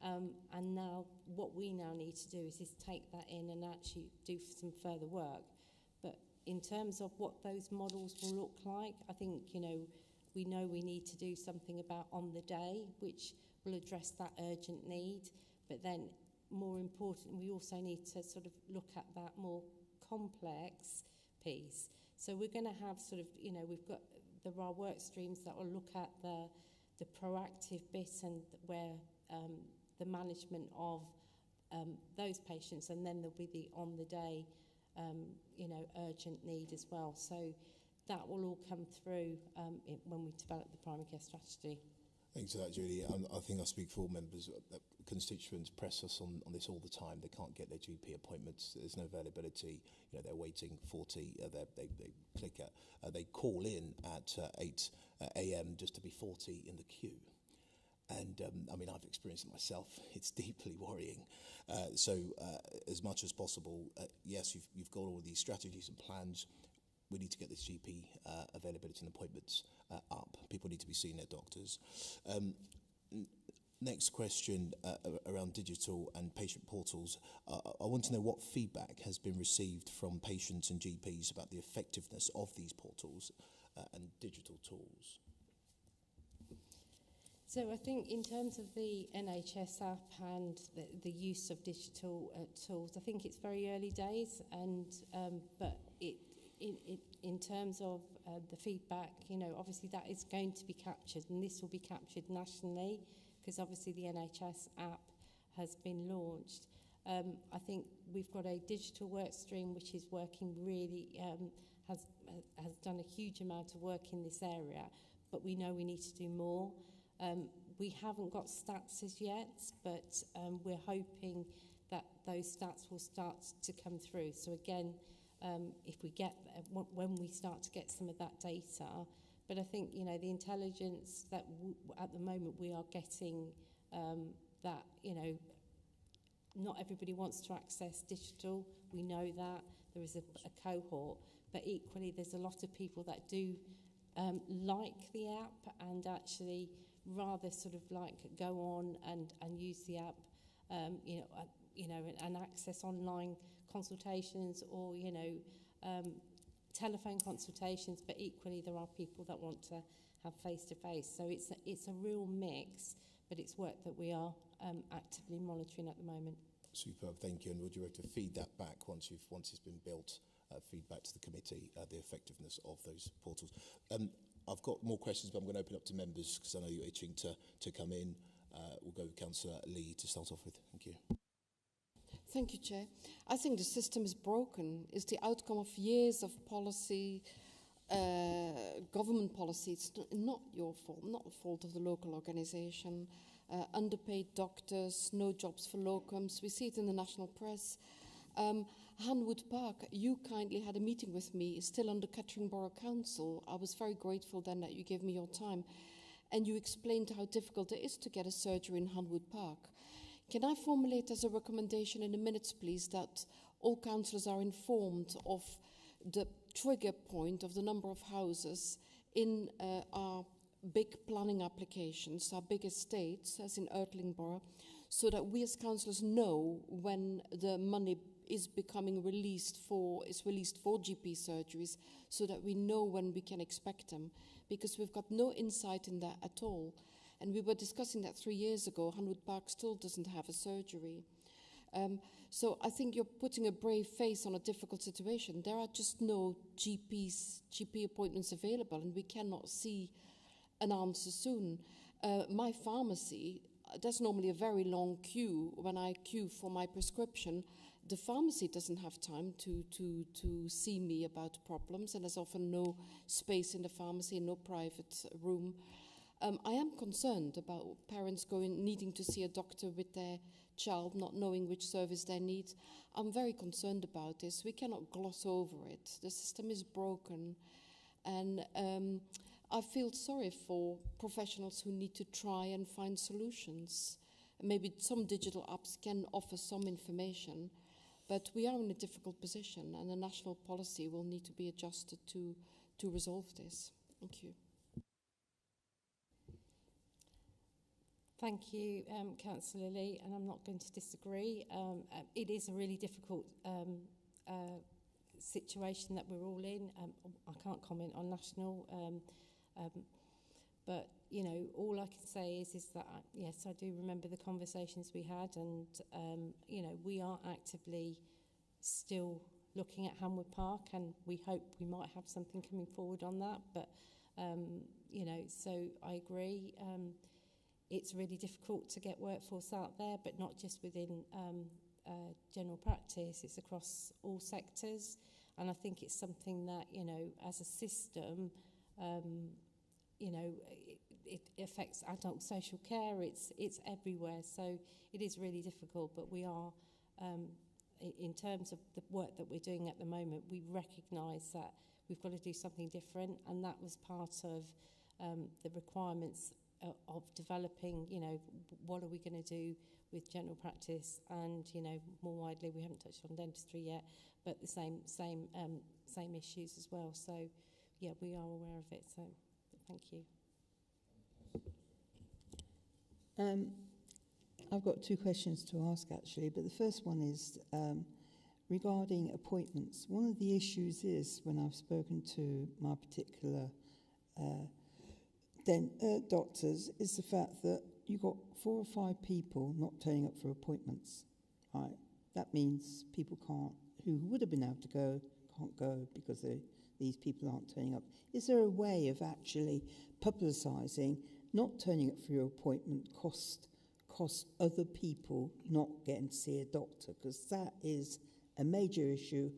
And now what we now need to do is take that in and actually do some further work. But in terms of what those models will look like, I think, we know we need to do something about on the day, which will address that urgent need. But then more important, we also need to sort of look at that more complex piece. So we're going to have sort of, there are work streams that will look at the proactive bit, and where the management of those patients, and then there'll be the on-the-day you know, urgent need as well. So that will all come through when we develop the primary care strategy. Thanks for that, Julie. I think I speak for all members. Constituents press us on this all the time. They can't get their GP appointments. There's no availability. You know, they're waiting 40. They call in at 8 a.m. just to be 40 in the queue. And I mean, I've experienced it myself. It's deeply worrying. So as much as possible, yes, you've got all these strategies and plans. We need to get this GP availability and appointments up. People need to be seeing their doctors. Next question around digital and patient portals. I want to know what feedback has been received from patients and GPs about the effectiveness of these portals and digital tools. So I think in terms of the NHS app and the use of digital tools, I think it's very early days, and but in terms of the feedback, you know, obviously that is going to be captured, and this will be captured nationally, because obviously the NHS app has been launched. I think we've got a digital work stream which is working really, has done a huge amount of work in this area, but we know we need to do more. We haven't got stats as yet, but we're hoping that those stats will start to come through. So again, if we get, when we start to get some of that data, but I think, you know, the intelligence that at the moment we are getting, that, you know, not everybody wants to access digital. We know that there is a cohort, but equally there's a lot of people that do like the app and actually rather sort of like go on and use the app, and access online consultations or, you know, telephone consultations, but equally there are people that want to have face-to-face. So it's a real mix, but it's work that we are actively monitoring at the moment. Superb, thank you. And would you like to feed that back once it's been built, feedback to the committee, the effectiveness of those portals? I've got more questions, but I'm going to open up to members because I know you're itching to come in. We'll go with Councillor Lee to start off with. Thank you. Thank you, Chair. I think the system is broken. It's the outcome of years of policy, government policy. It's not your fault, not the fault of the local organisation. Underpaid doctors, no jobs for locums. We see it in the national press. Hanwood Park, you kindly had a meeting with me, still under Kettering Borough Council. I was very grateful then that you gave me your time. And you explained how difficult it is to get a surgery in Hanwood Park. Can I formulate as a recommendation in the minutes, please, that all councillors are informed of the trigger point of the number of houses in our big planning applications, our big estates, as in Ertlingborough, so that we as councillors know when the money is becoming released for GP surgeries, so that we know when we can expect them, because we've got no insight in that at all. And we were discussing that 3 years ago. Hanwood Park still doesn't have a surgery. So I think you're putting a brave face on a difficult situation. There are just no GP appointments available, and we cannot see an answer soon. My pharmacy, there's normally a very long queue. When I queue for my prescription, the pharmacy doesn't have time to see me about problems, and there's often no space in the pharmacy, no private room. I am concerned about parents needing to see a doctor with their child, not knowing which service they need. I'm very concerned about this. We cannot gloss over it. The system is broken, and I feel sorry for professionals who need to try and find solutions. Maybe some digital apps can offer some information, but we are in a difficult position, and the national policy will need to be adjusted to resolve this. Thank you. Thank you, Councillor Lee, and I'm not going to disagree. It is a really difficult situation that we're all in. I can't comment on national, but, you know, all I can say is that, yes, I do remember the conversations we had, and, you know, we are actively still looking at Hanwood Park, and we hope we might have something coming forward on that, but, you know, so I agree. It's really difficult to get workforce out there, but not just within general practice, it's across all sectors, and I think it's something that, you know, as a system, you know, it affects adult social care. It's everywhere, so it is really difficult. But we are, in terms of the work that we're doing at the moment, we recognise that we've got to do something different, and that was part of the requirements of developing, you know, what are we going to do with general practice, and, you know, more widely, we haven't touched on dentistry yet, but the same issues as well. So, yeah, we are aware of it. So, thank you. I've got two questions to ask, actually, but the first one is regarding appointments. One of the issues is, when I've spoken to my particular doctors, is the fact that you've got 4 or 5 people not turning up for appointments, right? That means people who would have been able to go, can't go because these people aren't turning up. Is there a way of actually publicising not turning up for your appointment cost other people not getting to see a doctor? Because that is a major issue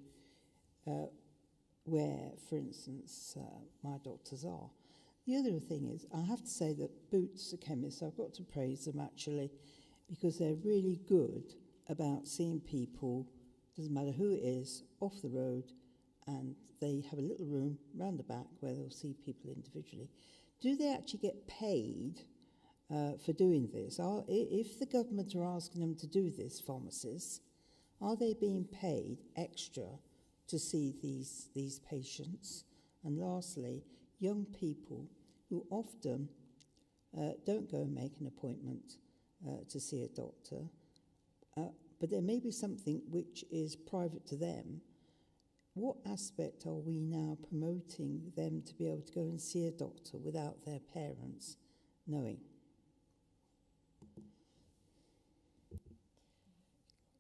where, for instance, my doctors are. The other thing is, I have to say that Boots, the chemist, I've got to praise them actually, because they're really good about seeing people, doesn't matter who it is, off the road, and they have a little room round the back where they'll see people individually. Do they actually get paid for doing this? If the government are asking them to do this, pharmacists, are they being paid extra to see these patients? And lastly, young people who often don't go and make an appointment to see a doctor, but there may be something which is private to them. What aspect are we now promoting them to be able to go and see a doctor without their parents knowing?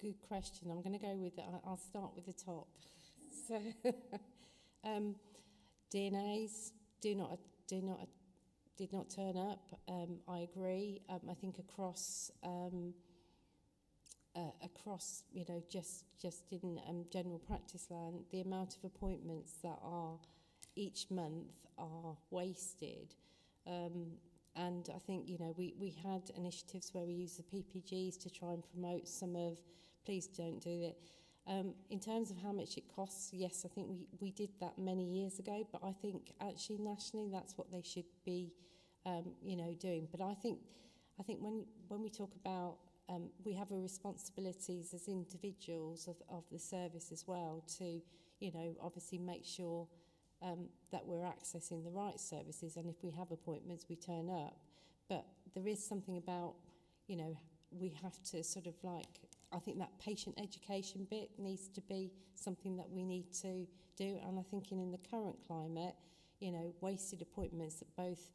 Good question. I'm going to go with, I'll start with the top. So, DNAs did not turn up. I agree. I think across, you know, just in general practice land, the amount of appointments that are each month are wasted. And I think, you know, we had initiatives where we use the PPGs to try and promote some of, please don't do it. In terms of how much it costs, yes, I think we did that many years ago, but I think actually nationally that's what they should be, you know, doing. But I think when we talk about, we have a responsibilities as individuals of the service as well to, you know, obviously make sure that we're accessing the right services, and if we have appointments, we turn up. But there is something about, you know, we have to sort of like, I think that patient education bit needs to be something that we need to do. And I think in the current climate, you know, wasted appointments at both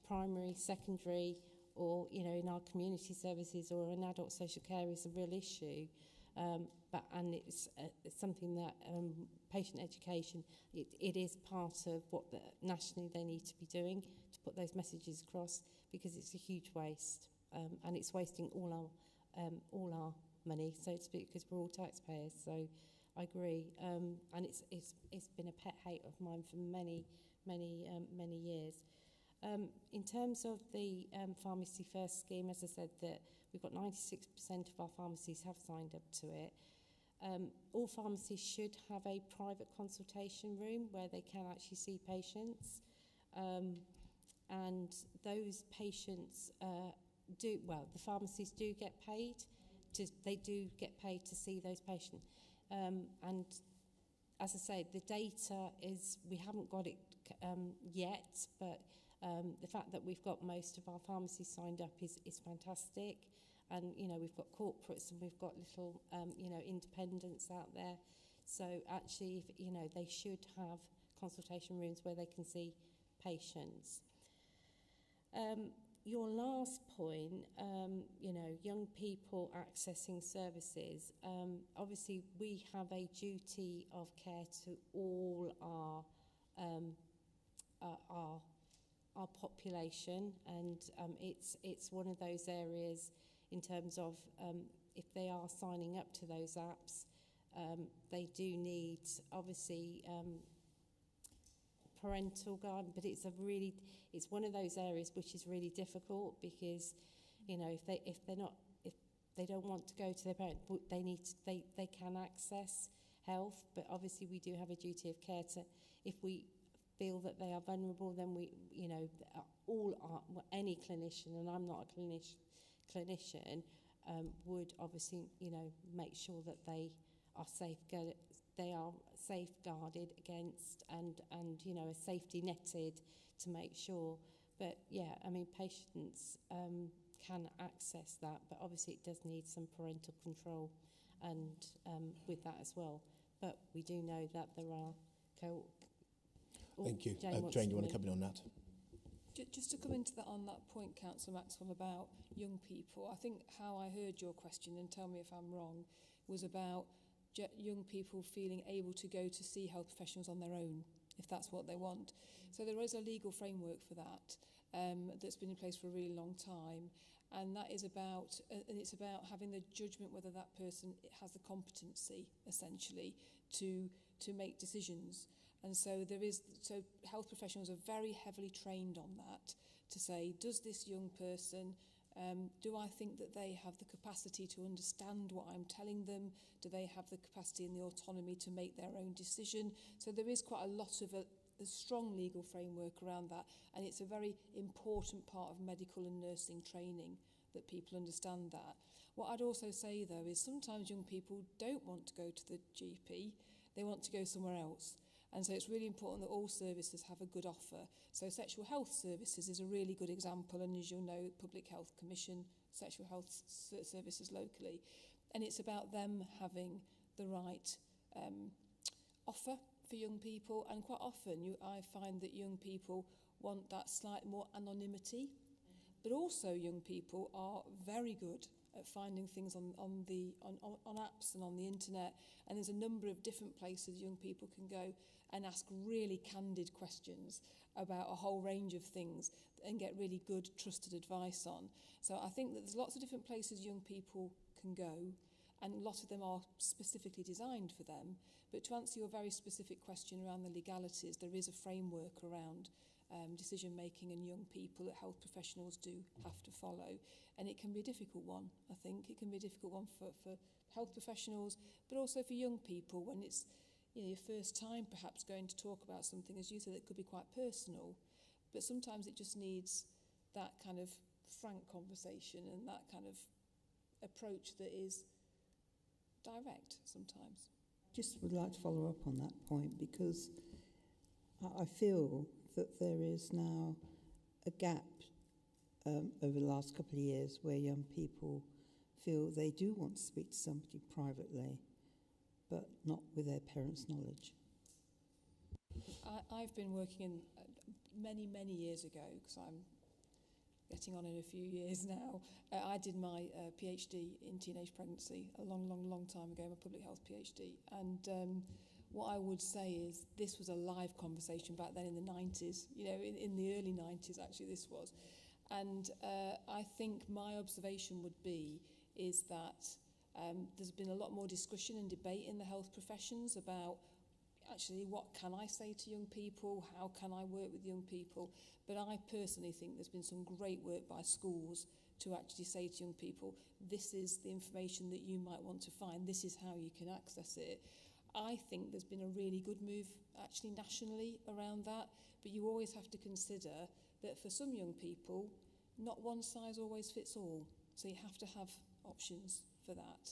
primary, secondary, or, you know, in our community services or in adult social care is a real issue. And it's something that patient education, it is part of what nationally they need to be doing to put those messages across, because it's a huge waste, and it's wasting all our money, so to speak, because we're all taxpayers. So I agree, and it's been a pet hate of mine for many years. In terms of the Pharmacy First scheme, as I said, that we've got 96% of our pharmacies have signed up to it. All pharmacies should have a private consultation room where they can actually see patients, and those patients the pharmacies do get paid. They do get paid to see those patients, and as I say, the data is, we haven't got it yet, but the fact that we've got most of our pharmacies signed up is fantastic. And, you know, we've got corporates and we've got little, you know, independents out there. So actually, you know, they should have consultation rooms where they can see patients. Your last point, you know, young people accessing services. Obviously, we have a duty of care to all our population, and it's one of those areas in terms of if they are signing up to those apps, they do need, obviously, parental guidance, but it's one of those areas which is really difficult because, you know, if they don't want to go to their parent, they can access health, but obviously we do have a duty of care to, if we feel that they are vulnerable, then we, you know, any clinician, and I'm not a clinician, would obviously, you know, make sure that they are safeguarded against and you know, a safety netted to make sure. But yeah, I mean, patients can access that, but obviously it does need some parental control and with that as well. But we do know that there are Thank you. Jane, do you want to come in on that? Just to come into that on that point, Councillor Maxwell, about young people, I think how I heard your question, and tell me if I'm wrong, was about young people feeling able to go to see health professionals on their own, if that's what they want. So there is a legal framework for that that's been in place for a really long time, and that is about, and it's about having the judgment whether that person has the competency, essentially, to make decisions. And so health professionals are very heavily trained on that to say, does this young person, do I think that they have the capacity to understand what I'm telling them? Do they have the capacity and the autonomy to make their own decision? So there is quite a lot of a strong legal framework around that, and it's a very important part of medical and nursing training that people understand that. What I'd also say, though, is sometimes young people don't want to go to the GP, they want to go somewhere else. And so it's really important that all services have a good offer. So sexual health services is a really good example, and as you'll know, Public Health Commission, sexual health services locally. And it's about them having the right offer for young people, and quite often I find that young people want that slight more anonymity, but also young people are very good at finding things on apps and on the internet, and there's a number of different places young people can go and ask really candid questions about a whole range of things and get really good trusted advice on. So I think that there's lots of different places young people can go, and a lot of them are specifically designed for them. But to answer your very specific question around the legalities, there is a framework around decision making and young people that health professionals do have to follow, and it can be a difficult one. I think it can be a difficult one for health professionals, but also for young people when it's, you know, your first time perhaps going to talk about something, as you said, that could be quite personal, but sometimes it just needs that kind of frank conversation and that kind of approach that is direct sometimes. Just would like to follow up on that point, because I feel that there is now a gap over the last couple of years where young people feel they do want to speak to somebody privately, but not with their parents' knowledge. I've been working in many years ago, because I'm getting on in a few years now. I did my PhD in teenage pregnancy a long time ago, my public health PhD, and what I would say is this was a live conversation back then in the 90s, you know, in the early 90s actually this was. And I think my observation would be is that there's been a lot more discussion and debate in the health professions about actually what can I say to young people, how can I work with young people. But I personally think there's been some great work by schools to actually say to young people, this is the information that you might want to find, this is how you can access it. I think there's been a really good move actually nationally around that, but you always have to consider that for some young people, not one size always fits all. So you have to have options for that.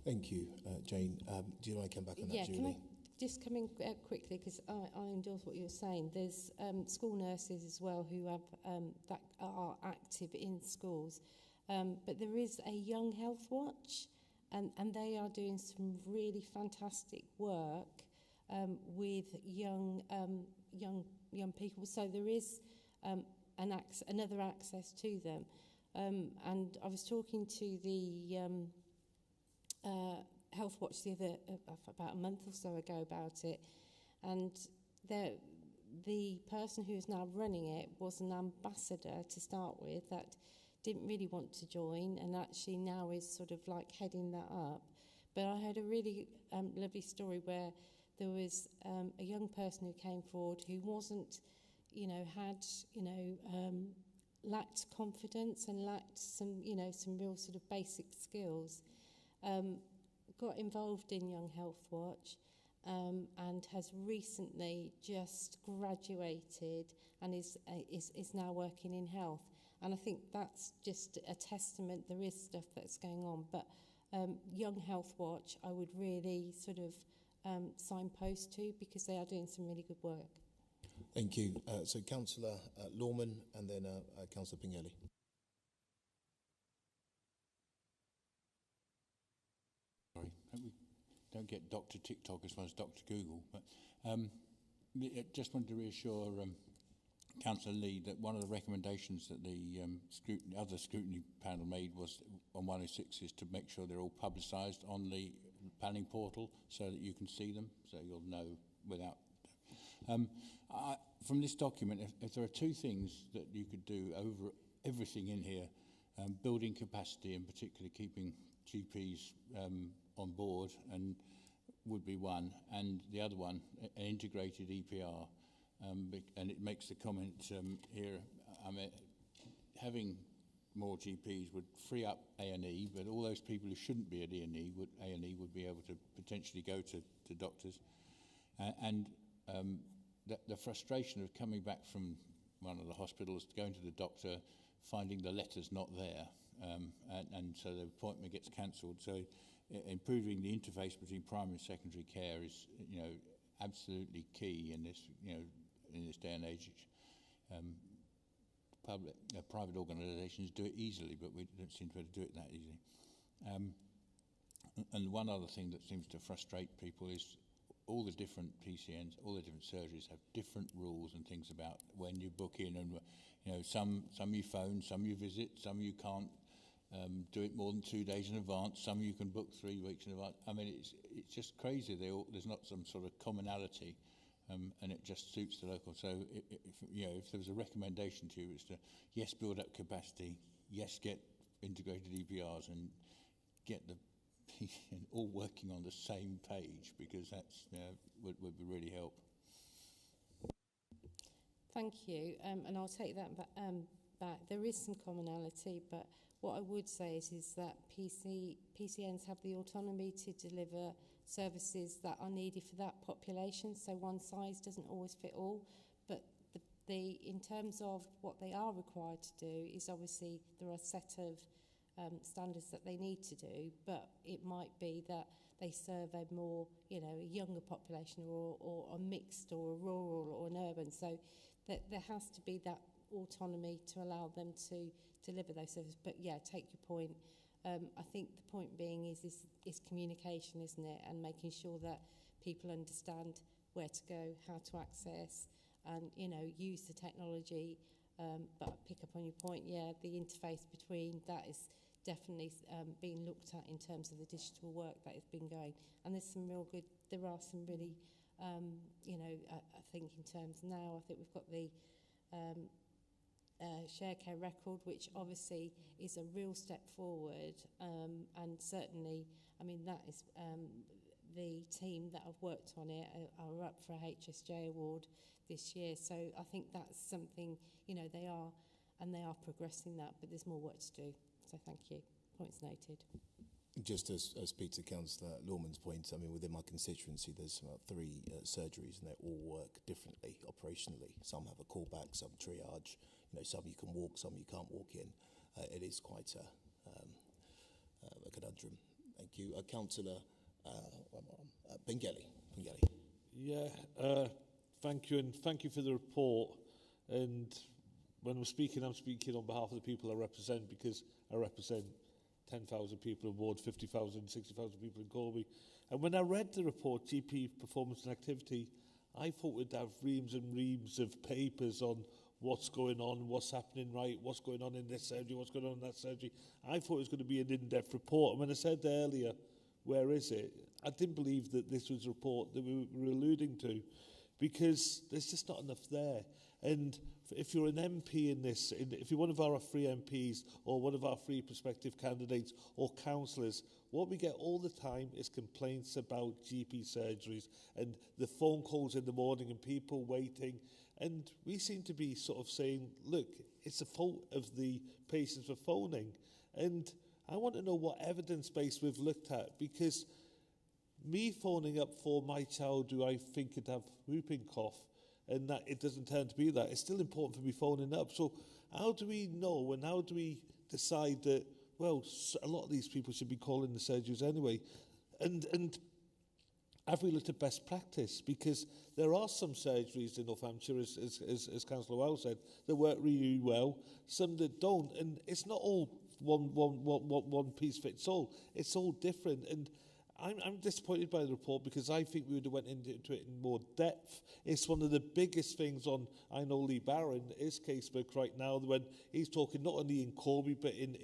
Thank you, Jane. Do you want to come back on that, Julie? Can I just come in quickly, because I endorse what you were saying. There's school nurses as well who have that are active in schools, but there is a Young Health Watch. And they are doing some really fantastic work with young people. So there is another access to them. And I was talking to the Health Watch about a month or so ago about it, and the person who is now running it was an ambassador to start with that didn't really want to join, and actually now is sort of like heading that up. But I heard a really lovely story where there was a young person who came forward who wasn't, had, lacked confidence and lacked some real sort of basic skills. Got involved in Young Health Watch and has recently just graduated and is now working in health. And I think that's just a testament. There is stuff that's going on, but Young Health Watch I would really sort of signpost to, because they are doing some really good work. Thank you. So Councillor Lawman and then Councillor Pingelli. Sorry, hope we don't get Dr. TikTok as well as Dr. Google. But I just wanted to reassure Councillor Lee that one of the recommendations that the other scrutiny panel made was on 106 is to make sure they're all publicised on the planning portal so that you can see them, so you'll know without. From this document, if there are two things that you could do over everything in here, building capacity and particularly keeping GPs on board and would be one, and the other one, an integrated EPR. And it makes the comment here, having more GPs would free up A&E, but all those people who shouldn't be at A&E would be able to potentially go to doctors. The frustration of coming back from one of the hospitals, going to the doctor, finding the letter's not there, and so the appointment gets cancelled. So improving the interface between primary and secondary care is, absolutely key in this, in this day and age. Private organisations do it easily, but we don't seem to be able to do it that easily. And one other thing that seems to frustrate people is all the different PCNs, all the different surgeries have different rules and things about when you book in, and some you phone, some you visit, some you can't do it more than 2 days in advance, some you can book 3 weeks in advance. I mean, it's just crazy. There's not some sort of commonality. And it just suits the local. So, if there was a recommendation to you, it's to, yes, build up capacity, yes, get integrated EPRs, and get the all working on the same page, because that's would really help. Thank you, and I'll take that back. There is some commonality, but what I would say is that PCNs have the autonomy to deliver services that are needed for that population, so one size doesn't always fit all, but in terms of what they are required to do is obviously there are a set of standards that they need to do, but it might be that they serve a more, a younger population or a mixed or a rural or an urban, so that there has to be that autonomy to allow them to deliver those services. But yeah, take your point. I think the point being is communication, isn't it? And making sure that people understand where to go, how to access, and, use the technology. But I pick up on your point, yeah, the interface between that is definitely being looked at in terms of the digital work that has been going. And there are some really, I think in terms now, I think we've got the share care record, which obviously is a real step forward, and certainly, that is the team that have worked on it are up for a HSJ award this year. So I think that's something, they are progressing that, but there's more work to do. So thank you. Points noted. Just to speak to Councillor Lawman's point, within my constituency, there's about 3 surgeries, and they all work differently operationally. Some have a callback, some triage. Some you can walk, some you can't walk in. It is quite a conundrum. Thank you. Councillor Pingelli. Yeah, thank you, and thank you for the report. And when I'm speaking on behalf of the people I represent, because I represent 10,000 people in Ward, 50,000, 60,000 people in Corby. And when I read the report, GP Performance and Activity, I thought we'd have reams and reams of papers on what's going on, what's happening right, what's going on in this surgery, what's going on in that surgery. I thought it was going to be an in-depth report. And when I said earlier, where is it? I didn't believe that this was a report that we were alluding to, because there's just not enough there. And if you're an MP in this, if you're one of our 3 MPs or one of our 3 prospective candidates or councillors, what we get all the time is complaints about GP surgeries and the phone calls in the morning and people waiting. And we seem to be sort of saying, look, it's a fault of the patients for phoning. And I want to know what evidence base we've looked at, because me phoning up for my child who I think could have whooping cough and that it doesn't turn to be that, it's still important for me phoning up. So how do we know and how do we decide that, well, a lot of these people should be calling the surgeries anyway? And have we looked at best practice? Because there are some surgeries in North Hampshire, as Councillor Wells said, that work really well, some that don't. And it's not all one piece fits all. It's all different. And I'm disappointed by the report, because I think we would have went into it in more depth. It's one of the biggest things on, I know Lee Barron, his casebook right now, when he's talking not only in Corby, but in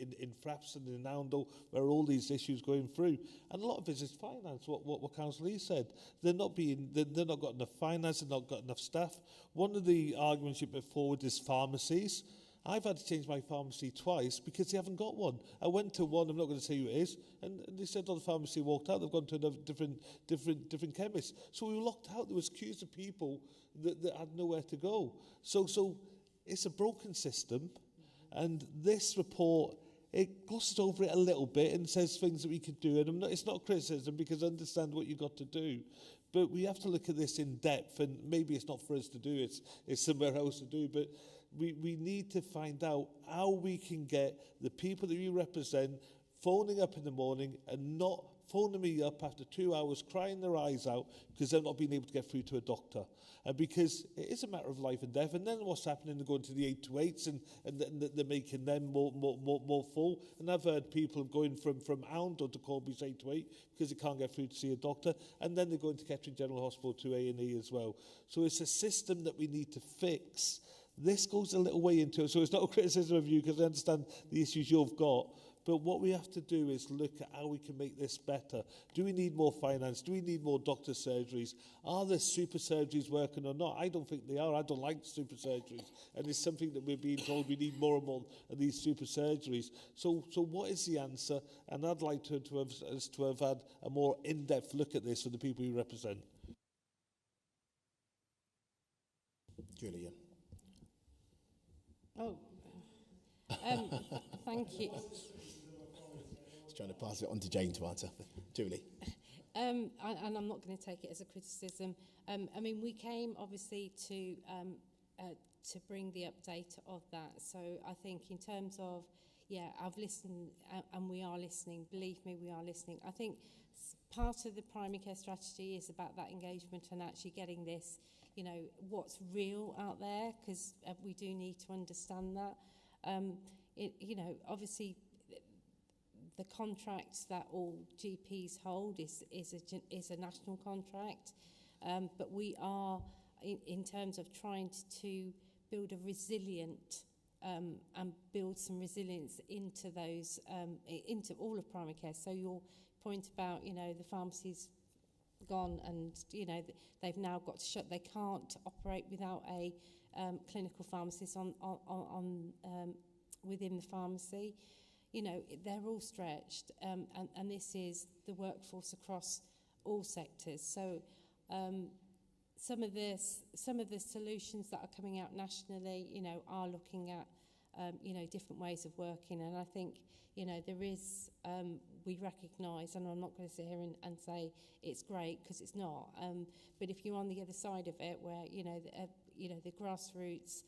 Fraps and in Oundle, where all these issues going through. And a lot of it is finance, what Councillor Lee said. They're not got enough finance, they've not got enough staff. One of the arguments you put forward is pharmacies. I've had to change my pharmacy twice because they haven't got one. I went to one, I'm not going to say who it is, and they said, oh, the pharmacy walked out. They've gone to another different chemist. So we were locked out. There was queues of people that had nowhere to go. So it's a broken system, and this report, it glosses over it a little bit and says things that we could do. And it's not criticism, because I understand what you've got to do. But we have to look at this in depth, and maybe it's not for us to do, it's somewhere else to do. But we need to find out how we can get the people that we represent phoning up in the morning and not phoning me up after 2 hours crying their eyes out because they're not being able to get through to a doctor. And because it is a matter of life and death. And then what's happening, they're going to the 828s and they're making them more full. And I've heard people going from Oundle to Corby's 828 because they can't get through to see a doctor. And then they're going to Kettering General Hospital to A&E as well. So it's a system that we need to fix. This goes a little way into it, so it's not a criticism of you, because I understand the issues you've got. But what we have to do is look at how we can make this better. Do we need more finance? Do we need more doctor surgeries? Are the super surgeries working or not? I don't think they are. I don't like super surgeries. And it's something that we're being told we need more and more of these super surgeries. So what is the answer? And I'd like to have had a more in-depth look at this for the people we represent. Julia. Oh, thank you. Just trying to pass it on to Jane to answer. Julie. And I'm not going to take it as a criticism. I mean, we came obviously to bring the update of that. So I think in terms of, yeah, I've listened and we are listening. Believe me, we are listening. I think part of the primary care strategy is about that engagement and actually getting this, you know, what's real out there, because we do need to understand that. You know, obviously, the contract that all GPs hold is a national contract, but we are, in terms of trying to build a resilient and build some resilience into those, into all of primary care. So your point about, you know, the pharmacies gone and, you know, they've now got to shut. They can't operate without a clinical pharmacist on within the pharmacy. You know, they're all stretched, and this is the workforce across all sectors. So some of the solutions that are coming out nationally, you know, are looking at you know, different ways of working. And I think, you know, there is, we recognise, and I'm not going to sit here and say it's great, because it's not, but if you're on the other side of it, where, you know, the grassroots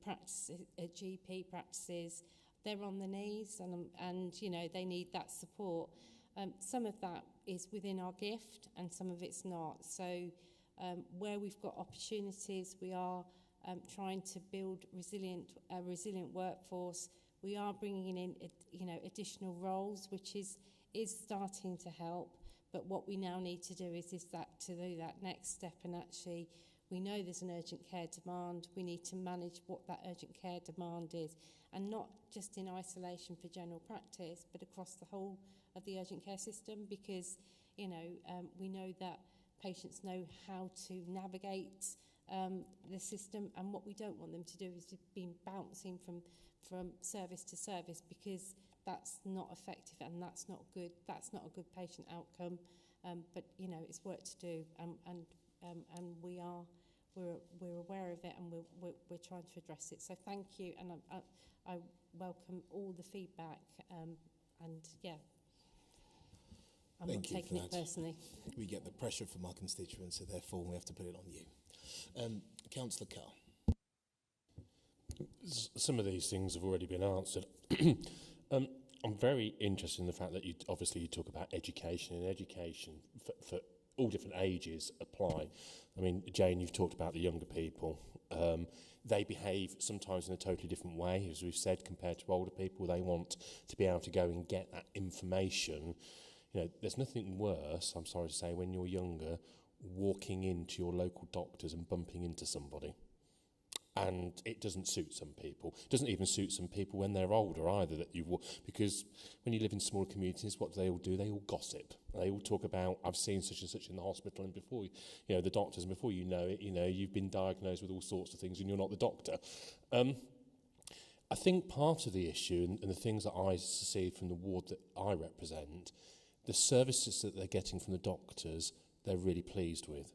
practice, GP practices, they're on the knees, and you know, they need that support. Some of that is within our gift, and some of it's not. So where we've got opportunities, we are trying to build a resilient workforce. We are bringing in, you know, additional roles, which is starting to help. But what we now need to do is do that next step, and actually, we know there's an urgent care demand. We need to manage what that urgent care demand is, and not just in isolation for general practice, but across the whole of the urgent care system, because, you know, we know that patients know how to navigate the system, and what we don't want them to do is be bouncing from service to service, because that's not effective and that's not good. That's not a good patient outcome. But you know, it's work to do, and we're aware of it, and we're trying to address it. So thank you, and I welcome all the feedback. And yeah, I'm not taking it personally. We get the pressure from our constituents, so therefore we have to put it on you. Councillor Carr. Some of these things have already been answered. I'm very interested in the fact that you talk about education, and education for all different ages apply. I mean, Jane, you've talked about the younger people. They behave sometimes in a totally different way, as we've said, compared to older people. They want to be able to go and get that information. You know, there's nothing worse, I'm sorry to say, when you're younger, walking into your local doctors and bumping into somebody. And it doesn't suit some people. It doesn't even suit some people when they're older either, because when you live in small communities, what do? They all gossip. They all talk about, I've seen such and such in the hospital, and before you know the doctors, and before you know it, you've been diagnosed with all sorts of things and you're not the doctor. I think part of the issue, and the things that I see from the ward that I represent, the services that they're getting from the doctors, they're really pleased with.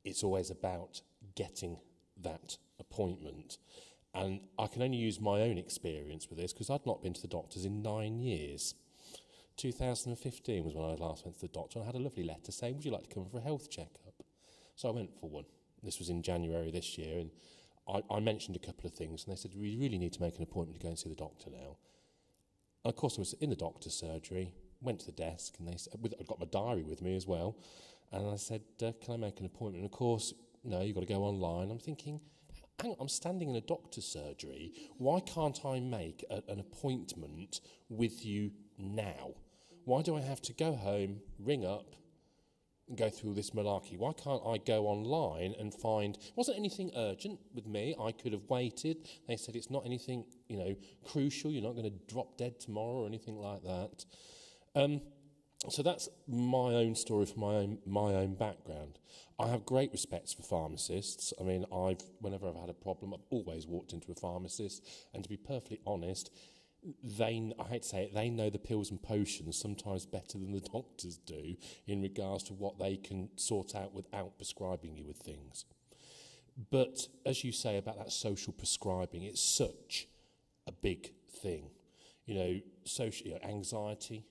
It's always about getting that appointment. And I can only use my own experience with this, because I'd not been to the doctors in 9 years. 2015 was when I last went to the doctor, and I had a lovely letter saying, would you like to come for a health checkup? So I went for one. This was in January this year, and I mentioned a couple of things, and they said, we really need to make an appointment to go and see the doctor now. And of course, I was in the doctor's surgery, went to the desk, and they said, I've got my diary with me as well, and I said, can I make an appointment? And of course, no, you've got to go online. I'm thinking, hang on, I'm standing in a doctor's surgery. Why can't I make an appointment with you now? Why do I have to go home, ring up, and go through this malarkey? Why can't I go online and find... It wasn't anything urgent with me. I could have waited. They said it's not anything, crucial. You're not going to drop dead tomorrow or anything like that. So that's my own story from my own background. I have great respect for pharmacists. I mean, whenever I've had a problem, I've always walked into a pharmacist, and to be perfectly honest, I hate to say it, they know the pills and potions sometimes better than the doctors do in regards to what they can sort out without prescribing you with things. But as you say about that social prescribing, it's such a big thing. Social anxiety,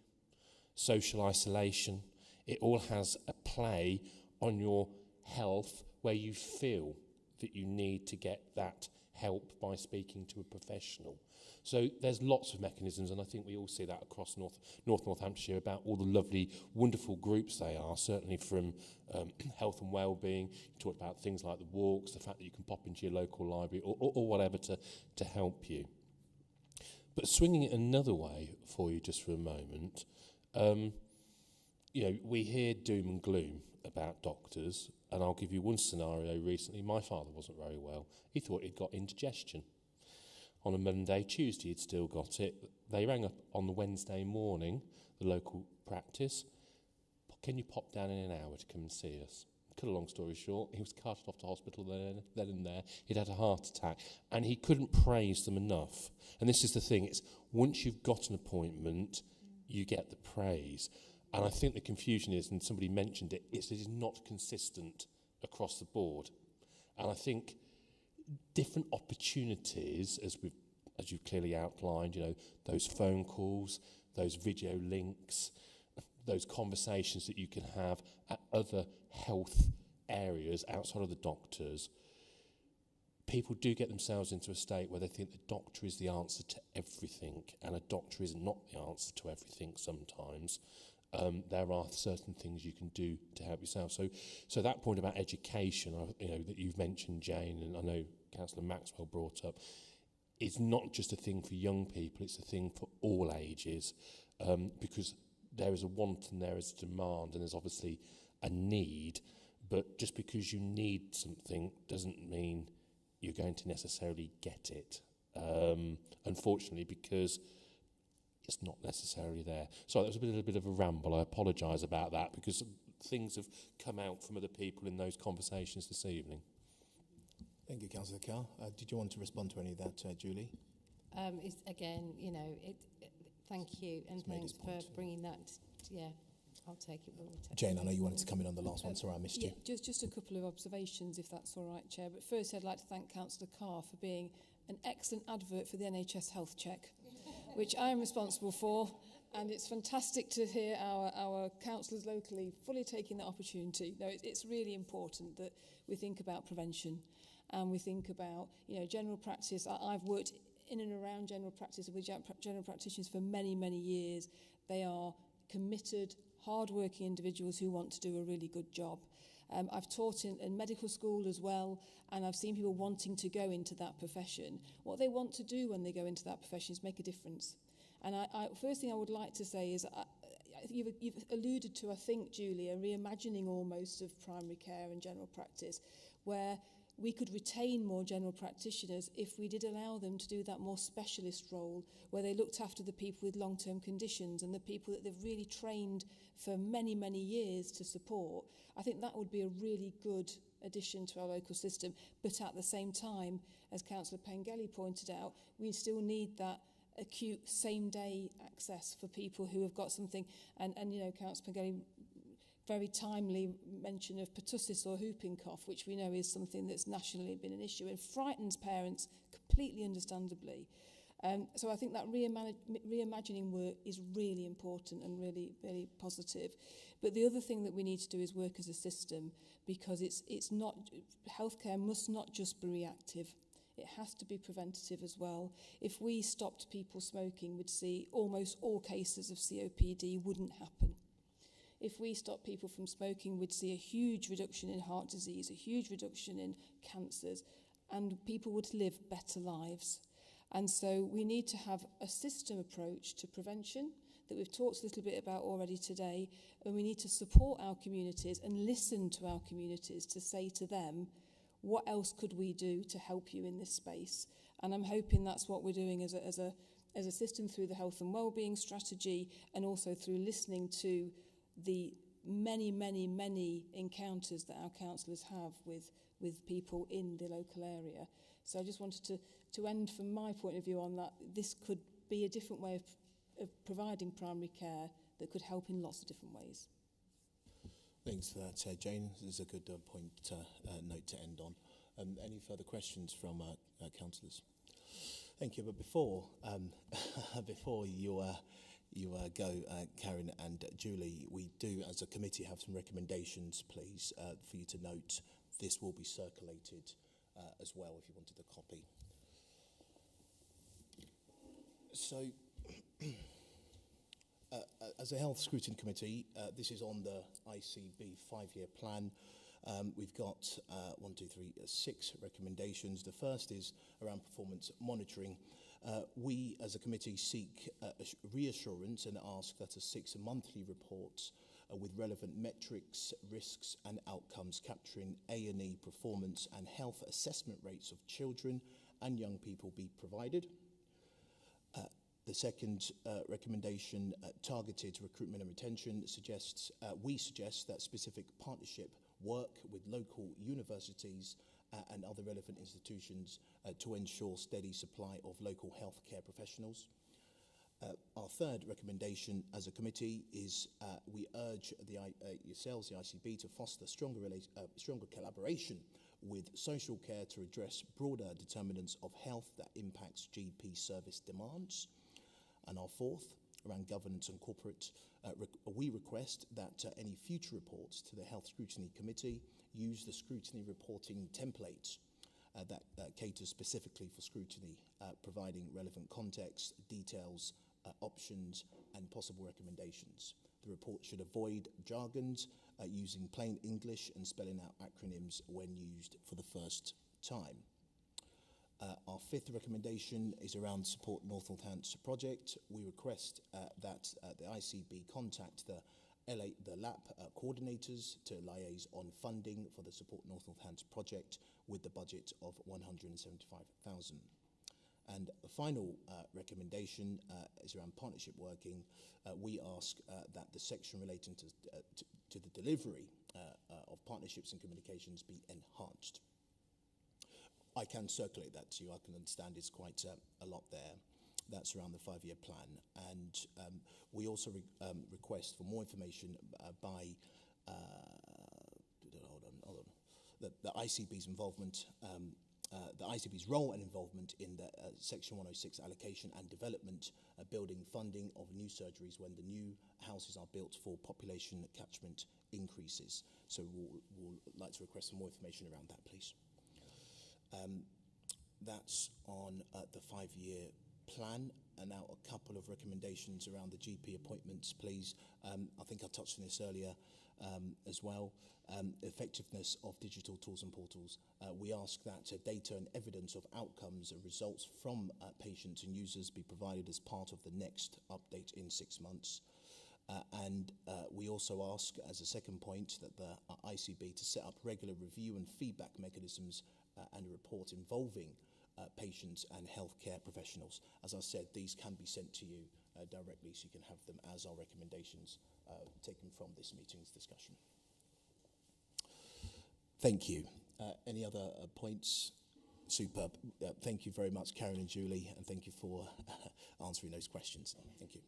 social isolation, it all has a play on your health where you feel that you need to get that help by speaking to a professional. So there's lots of mechanisms, and I think we all see that across North Northamptonshire about all the lovely, wonderful groups they are, certainly from health and wellbeing. You talked about things like the walks, the fact that you can pop into your local library or whatever to help you. But swinging it another way for you just for a moment, we hear doom and gloom about doctors, and I'll give you one scenario recently. My father wasn't very well. He thought he'd got indigestion. On a Monday, Tuesday he'd still got it. They rang up on the Wednesday morning, the local practice. Can you pop down in an hour to come and see us? Cut a long story short, he was carted off to hospital then and there. He'd had a heart attack, and he couldn't praise them enough. And this is the thing, it's once you've got an appointment, you get the praise. And I think the confusion is, and somebody mentioned it, it is not consistent across the board. And I think different opportunities, as you've clearly outlined, those phone calls, those video links, those conversations that you can have at other health areas outside of the doctors, people do get themselves into a state where they think the doctor is the answer to everything, and a doctor is not the answer to everything sometimes. There are certain things you can do to help yourself. So that point about education, that you've mentioned, Jane, and I know Councillor Maxwell brought up, it's not just a thing for young people, it's a thing for all ages, because there is a want and there is a demand, and there's obviously a need, but just because you need something doesn't mean you're going to necessarily get it, unfortunately, because it's not necessarily there. So that was a little bit of a ramble. I apologise about that, because things have come out from other people in those conversations this evening. Thank you, Councillor Carr. Did you want to respond to any of that, Julie? It's, again, you know, thank you, and thanks for bringing that. Yeah, I'll take it. Jane, I know you wanted to come in on the last one. Sorry, I missed you. Just a couple of observations, if that's all right, Chair. But first, I'd like to thank Councillor Carr for being an excellent advert for the NHS Health Check, which I am responsible for. And it's fantastic to hear our councillors locally fully taking that opportunity. No, it's really important that we think about prevention and we think about, you know, general practice. I've worked in and around general practice with general practitioners for many, many years. They are committed, hard-working individuals who want to do a really good job. I've taught in medical school as well, and I've seen people wanting to go into that profession. What they want to do when they go into that profession is make a difference. And first thing I would like to say is you've alluded to, I think, Julie, a reimagining almost of primary care and general practice, where we could retain more general practitioners if we did allow them to do that more specialist role, where they looked after the people with long-term conditions and the people that they've really trained for many, many years to support. I think that would be a really good addition to our local system. But at the same time, as Councillor Pengelly pointed out, we still need that acute same-day access for people who have got something. And you know, Councillor Pengelly, very timely mention of pertussis or whooping cough, which we know is something that's nationally been an issue and frightens parents completely understandably. So I think that reimagining work is really important and really, really positive. But the other thing that we need to do is work as a system, because it's not, healthcare must not just be reactive. It has to be preventative as well. If we stopped people smoking, we'd see almost all cases of COPD wouldn't happen. If we stop people from smoking, we'd see a huge reduction in heart disease, a huge reduction in cancers, and people would live better lives. And so we need to have a system approach to prevention that we've talked a little bit about already today, and we need to support our communities and listen to our communities to say to them, what else could we do to help you in this space? And I'm hoping that's what we're doing as a system through the health and wellbeing strategy, and also through listening to the many, many, many encounters that our councillors have with people in the local area. So I just wanted to end from my point of view on that. This could be a different way of providing primary care that could help in lots of different ways. Thanks for that, Jane. This is a good note to end on. Any further questions from councillors? Thank you. But before you go, Karen and Julie, we do, as a committee, have some recommendations, please, for you to note. This will be circulated as well if you wanted a copy. So, as a Health Scrutiny Committee, this is on the ICB 5-year plan. We've got 6 recommendations. The first is around performance monitoring. We, as a committee, seek reassurance and ask that a 6 monthly report with relevant metrics, risks and outcomes capturing A&E performance and health assessment rates of children and young people be provided. The second recommendation, targeted recruitment and retention, we suggest that specific partnership work with local universities and other relevant institutions to ensure steady supply of local healthcare professionals. Our third recommendation as a committee is we urge yourselves, the ICB, to foster stronger collaboration with social care to address broader determinants of health that impacts GP service demands. And our fourth, around governance and corporate, we request that any future reports to the Health Scrutiny Committee use the scrutiny reporting template that caters specifically for scrutiny, providing relevant context, details, options and possible recommendations. The report should avoid jargons, using plain English and spelling out acronyms when used for the first time. Our fifth recommendation is around Support North Northampton project. We request that the ICB contact the LAP coordinators to liaise on funding for the Support North Northampton project with the budget of £175,000. And a final recommendation is around partnership working. We ask that the section relating to the delivery of partnerships and communications be enhanced. I can circulate that to you. I can understand it's quite a lot there. That's around the 5-year plan. And we also request for more information by the ICB's involvement, the ICB's role and involvement in the Section 106 allocation and development, building funding of new surgeries when the new houses are built for population catchment increases. So we'll like to request some more information around that, please. That's on the 5-year plan. And now a couple of recommendations around the GP appointments, please. I think I touched on this earlier as well. Effectiveness of digital tools and portals. We ask that data and evidence of outcomes and results from patients and users be provided as part of the next update in 6 months. And we also ask, as a second point, that the ICB to set up regular review and feedback mechanisms and a report involving patients and healthcare professionals. As I said, these can be sent to you directly, so you can have them as our recommendations taken from this meeting's discussion. Thank you. Any other points? Superb. Thank you very much, Karen and Julie, and thank you for answering those questions. Thank you.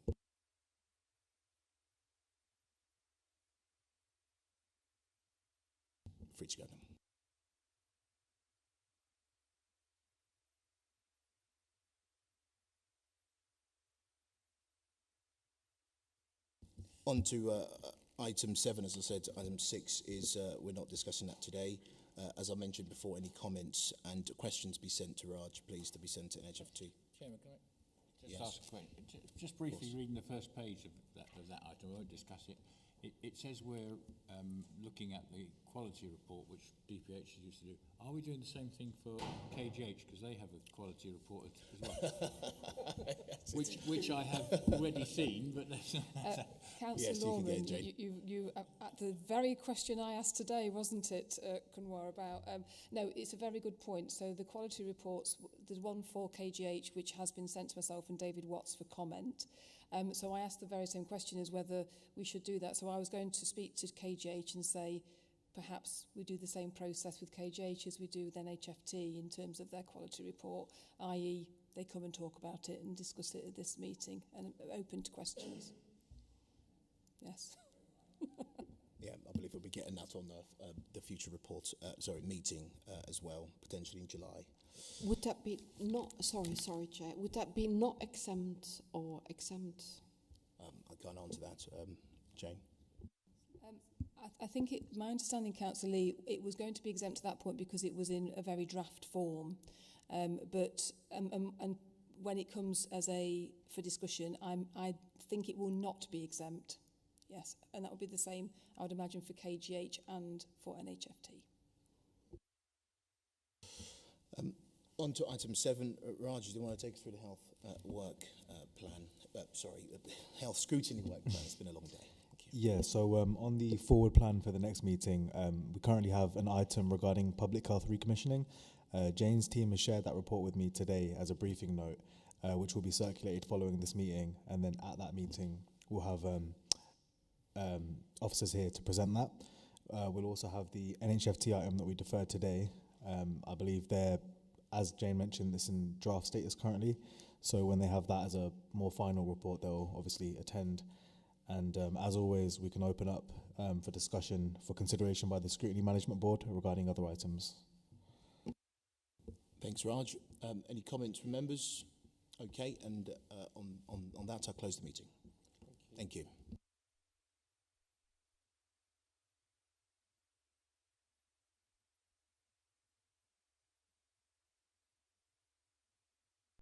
Free to go now. On to item 7, as I said. Item 6 is we're not discussing that today. As I mentioned before, any comments and questions be sent to Raj, please, to be sent to NHFT. Chairman, can I just ask a question? Just briefly reading the first page of that item, I won't discuss it. It says we're looking at the quality report, which DPH used to do. Are we doing the same thing for KGH? Because they have a quality report as well, yes, which I have already seen. But Councillor yes, Norman, you at the very question I asked today, wasn't it, Kunwar, about? No, it's a very good point. So the quality reports, there's one for KGH, which has been sent to myself and David Watts for comment. So I asked the very same question as whether we should do that. So I was going to speak to KGH and say, perhaps we do the same process with KGH as we do with NHFT in terms of their quality report, i.e. they come and talk about it and discuss it at this meeting and open to questions. Yes. Yeah, I believe we'll be getting that on the future report, meeting as well, potentially in July. Would that be not, sorry, Chair, would that be not exempt or exempt? I can't answer that. Jane? I think my understanding, Councillor Lee, it was going to be exempt at that point because it was in a very draft form. But when it comes for discussion, I think it will not be exempt. Yes, and that would be the same, I would imagine, for KGH and for NHFT. On to item 7. Raj, do you want to take us through the health work plan? Health scrutiny work plan. It's been a long day. Yeah, so on the forward plan for the next meeting, we currently have an item regarding public health recommissioning. Jane's team has shared that report with me today as a briefing note, which will be circulated following this meeting. And then at that meeting, we'll have officers here to present that. We'll also have the NHFT item that we deferred today. I believe they're, as Jane mentioned, this in draft status currently. So when they have that as a more final report, they'll obviously attend. And as always, we can open up for discussion, for consideration by the Scrutiny Management Board regarding other items. Thanks, Raj. Any comments from members? Okay, and on that, I'll close the meeting. Thank you.